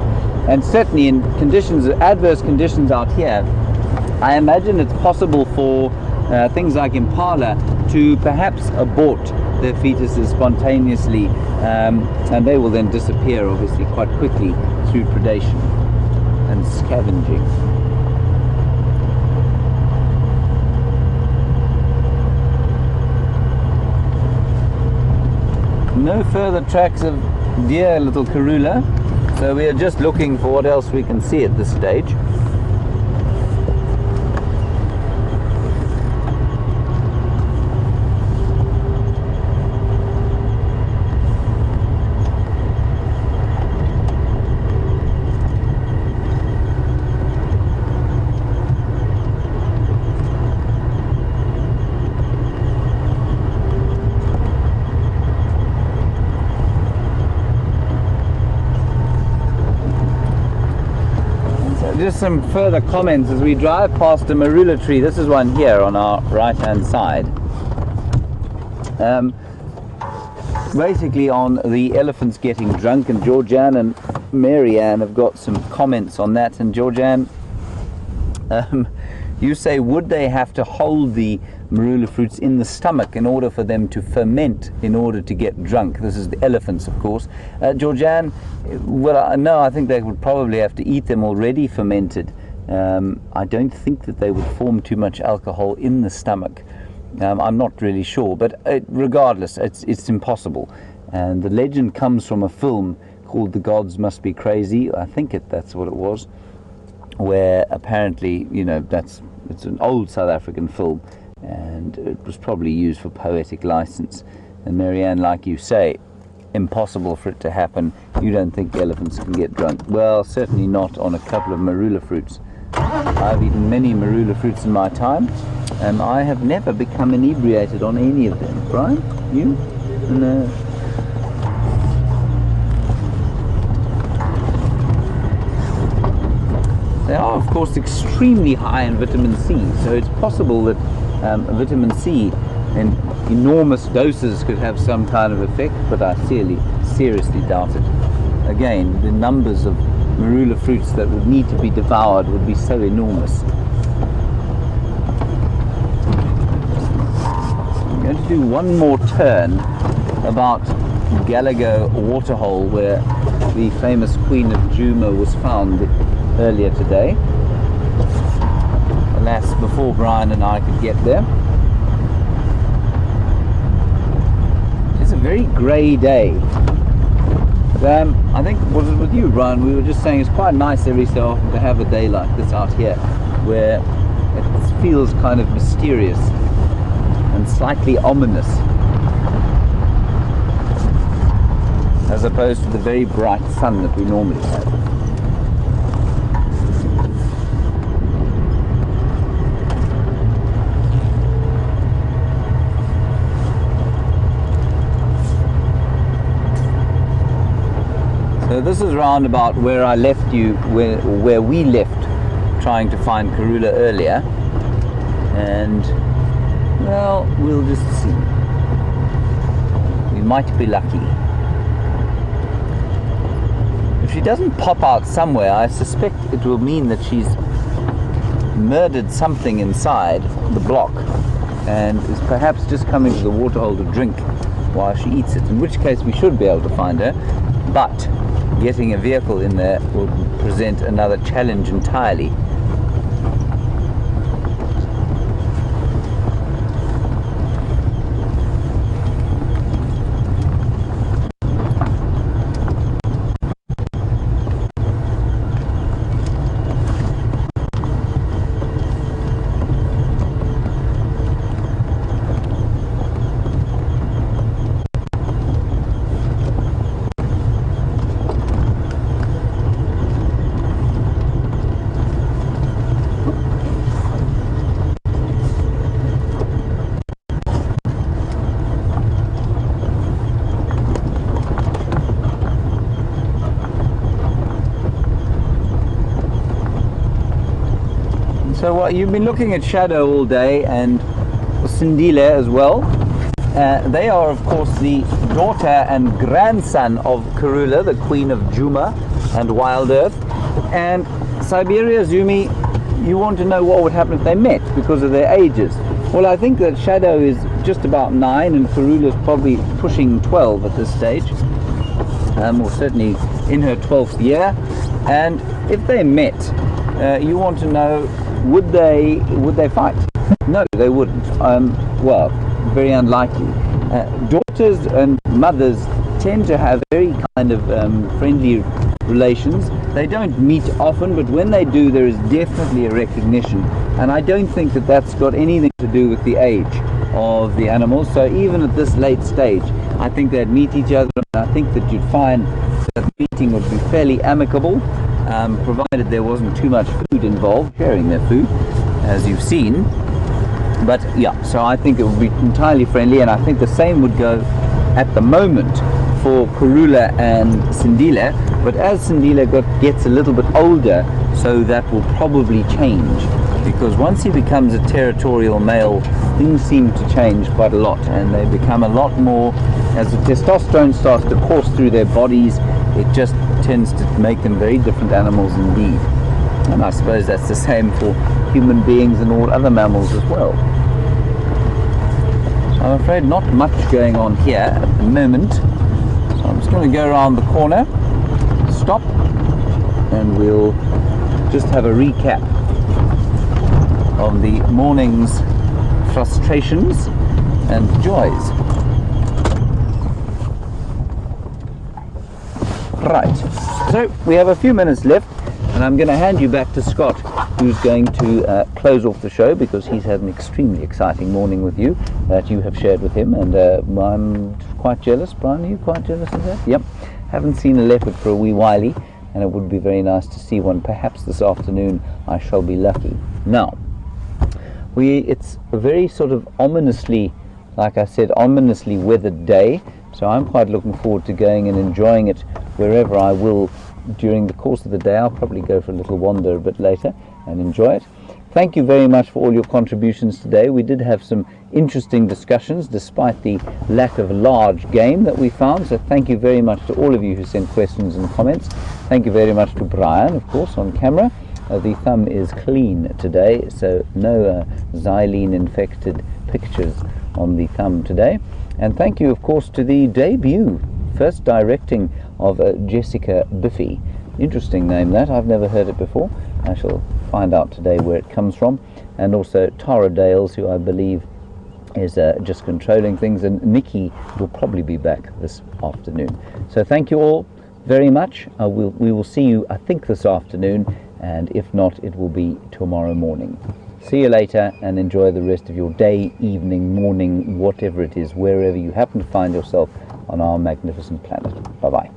And certainly in conditions, adverse conditions out here, I imagine it's possible for things like impala to perhaps abort their fetuses spontaneously, and they will then disappear obviously quite quickly through predation and scavenging. No further tracks of dear little Karula, so we are just looking for what else we can see at this stage. Just some further comments as we drive past a marula tree. This is one here on our right hand side. Basically on the elephants getting drunk, and Georgianne and Marianne have got some comments on that. And Georgianne, you say, would they have to hold the marula fruits in the stomach in order for them to ferment in order to get drunk? This is the elephants, of course. Georgianne, well, no, I think they would probably have to eat them already fermented. I don't think that they would form too much alcohol in the stomach. I'm not really sure, but regardless, it's impossible. And the legend comes from a film called The Gods Must Be Crazy. I think that's what it was, where apparently, you know, it's an old South African film, and it was probably used for poetic license. And Marianne, like you say, impossible for it to happen. You don't think elephants can get drunk? Well, certainly not on a couple of marula fruits. I've eaten many marula fruits in my time, I have never become inebriated on any of them. Brian, you? No. They are, of course, extremely high in vitamin C, so it's possible that vitamin C in enormous doses could have some kind of effect, but I seriously doubt it. Again, the numbers of marula fruits that would need to be devoured would be so enormous. I'm going to do one more turn about Gallagher waterhole, where the famous Queen of Juma was found earlier today. Alas, before Brian and I could get there. It's a very grey day. But, I think, was it with you, Brian? We were just saying it's quite nice every so often to have a day like this out here, where it feels kind of mysterious and slightly ominous, as opposed to the very bright sun that we normally have. So this is round about where I left you, where we left trying to find Karula earlier, and well, we'll just see. We might be lucky. If she doesn't pop out somewhere, I suspect it will mean that she's murdered something inside the block and is perhaps just coming to the waterhole to drink while she eats it, in which case we should be able to find her, but getting a vehicle in there will present another challenge entirely. So what you've been looking at Shadow all day, and Sindile as well. They are, of course, the daughter and grandson of Karula, the Queen of Juma and WildEarth. And Siberia, Zumi, you want to know what would happen if they met because of their ages. Well, I think that Shadow is just about 9 and Karula is probably pushing 12 at this stage, or certainly in her 12th year. And if they met, you want to know, would they fight? No, they wouldn't. Well, very unlikely. Daughters and mothers tend to have very kind of friendly relations. They don't meet often, but when they do, there is definitely a recognition. And I don't think that that's got anything to do with the age of the animals. So even at this late stage, I think they'd meet each other. And I think that you'd find that the meeting would be fairly amicable, provided there wasn't too much food involved, sharing their food, as you've seen. But yeah, so I think it would be entirely friendly, and I think the same would go at the moment for Karula and Sindile. But as Sindile gets a little bit older, so that will probably change, because once he becomes a territorial male, things seem to change quite a lot, and they become a lot more, as the testosterone starts to course through their bodies, it just tends to make them very different animals indeed. And I suppose that's the same for human beings and all other mammals as well. So I'm afraid not much going on here at the moment. So I'm just going to go around the corner, stop, and we'll just have a recap of the morning's frustrations and joys. Right, so we have a few minutes left, and I'm going to hand you back to Scott, who's going to close off the show, because he's had an extremely exciting morning with you that you have shared with him, and I'm quite jealous. Brian, are you quite jealous of that? Yep. Haven't seen a leopard for a wee whiley, and it would be very nice to see one. Perhaps this afternoon I shall be lucky. Now, It's a very sort of ominously, like I said, ominously weathered day, so I'm quite looking forward to going and enjoying it wherever I will during the course of the day. I'll probably go for a little wander a bit later and enjoy it. Thank you very much for all your contributions today. We did have some interesting discussions despite the lack of large game that we found, so thank you very much to all of you who sent questions and comments. Thank you very much to Brian, of course, on camera. The thumb is clean today, so no xylene infected pictures on the thumb today. And thank you, of course, to the debut first directing of Jessica Biffy. Interesting name that, I've never heard it before. I shall find out today where it comes from. And also Tara Dales, who I believe is just controlling things, and Nikki will probably be back this afternoon. So thank you all very much. We will see you, I think, this afternoon, and if not, it will be tomorrow morning. See you later, and enjoy the rest of your day, evening, morning, whatever it is, wherever you happen to find yourself on our magnificent planet. Bye-bye.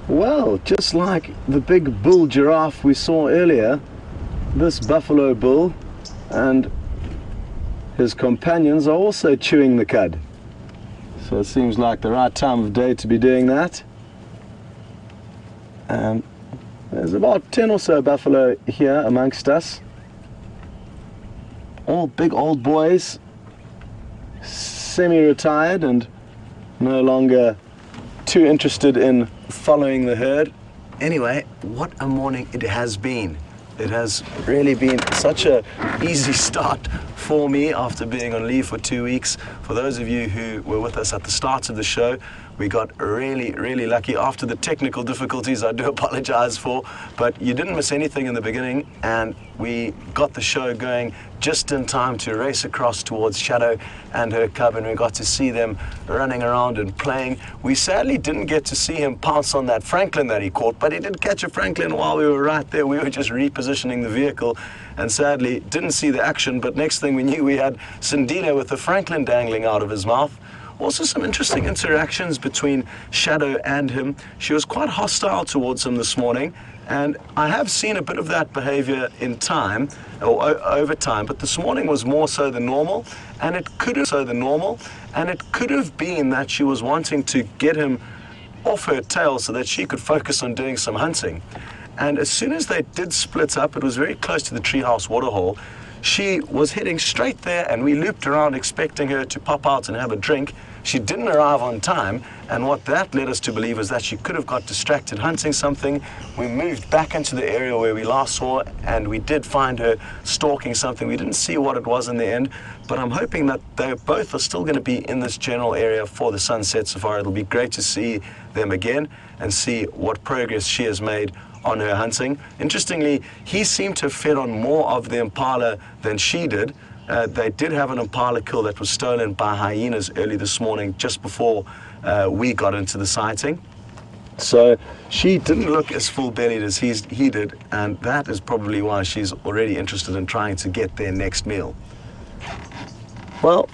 Well, just like the big bull giraffe we saw earlier, this buffalo bull and his companions are also chewing the cud. So it seems like the right time of day to be doing that. And there's about 10 or so buffalo here amongst us. All big old boys, semi-retired and no longer too interested in following the herd. Anyway, what a morning it has been. It has really been such a easy start for me after being on leave for 2 weeks. For those of you who were with us at the start of the show, we got really, really lucky. After the technical difficulties, I do apologize for, but you didn't miss anything in the beginning, and we got the show going just in time to race across towards Shadow and her cub, and we got to see them running around and playing. We sadly didn't get to see him pounce on that francolin that he caught, but he did catch a francolin while we were right there. We were just repositioning the vehicle, and sadly didn't see the action, but next thing we knew, we had Sindile with the francolin dangling out of his mouth. Also some interesting interactions between Shadow and him. She was quite hostile towards him this morning, and I have seen a bit of that behavior in time, or over time, but this morning was more so than normal, and it could have been that she was wanting to get him off her tail so that she could focus on doing some hunting. And as soon as they did split up, it was very close to the treehouse waterhole. She was heading straight there, and we looped around expecting her to pop out and have a drink. She didn't arrive on time, and what that led us to believe was that she could have got distracted hunting something. We moved back into the area where we last saw, and we did find her stalking something. We didn't see what it was in the end, but I'm hoping that they both are still going to be in this general area for the sunset safari. It'll be great to see them again and see what progress she has made on her hunting. Interestingly, he seemed to have fed on more of the impala than she did. They did have an impala kill that was stolen by hyenas early this morning, just before we got into the sighting. So she didn't look as full-bellied as he did, and that is probably why she's already interested in trying to get their next meal. Well,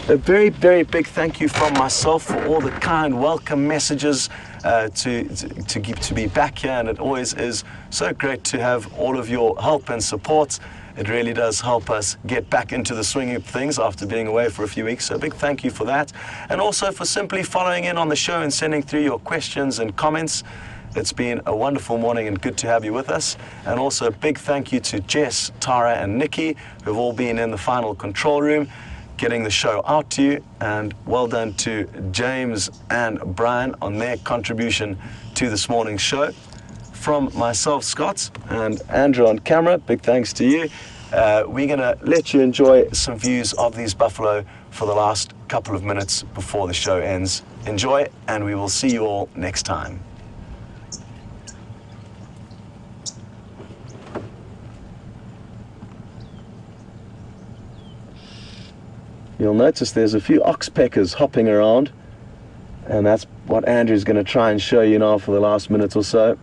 a very, very big thank you from myself for all the kind welcome messages to be back here, and it always is so great to have all of your help and support. It really does help us get back into the swing of things after being away for a few weeks. So a big thank you for that, and also for simply following in on the show and sending through your questions and comments. It's been a wonderful morning and good to have you with us. And also a big thank you to Jess, Tara and Nikki, who've all been in the final control room getting the show out to you, and well done to James and Brian on their contribution to this morning's show. From myself, Scott, and Andrew on camera, big thanks to you. We're going to let you enjoy some views of these buffalo for the last couple of minutes before the show ends. Enjoy, and we will see you all next time. You'll notice there's a few oxpeckers hopping around, and that's what Andrew's going to try and show you now for the last minute or so.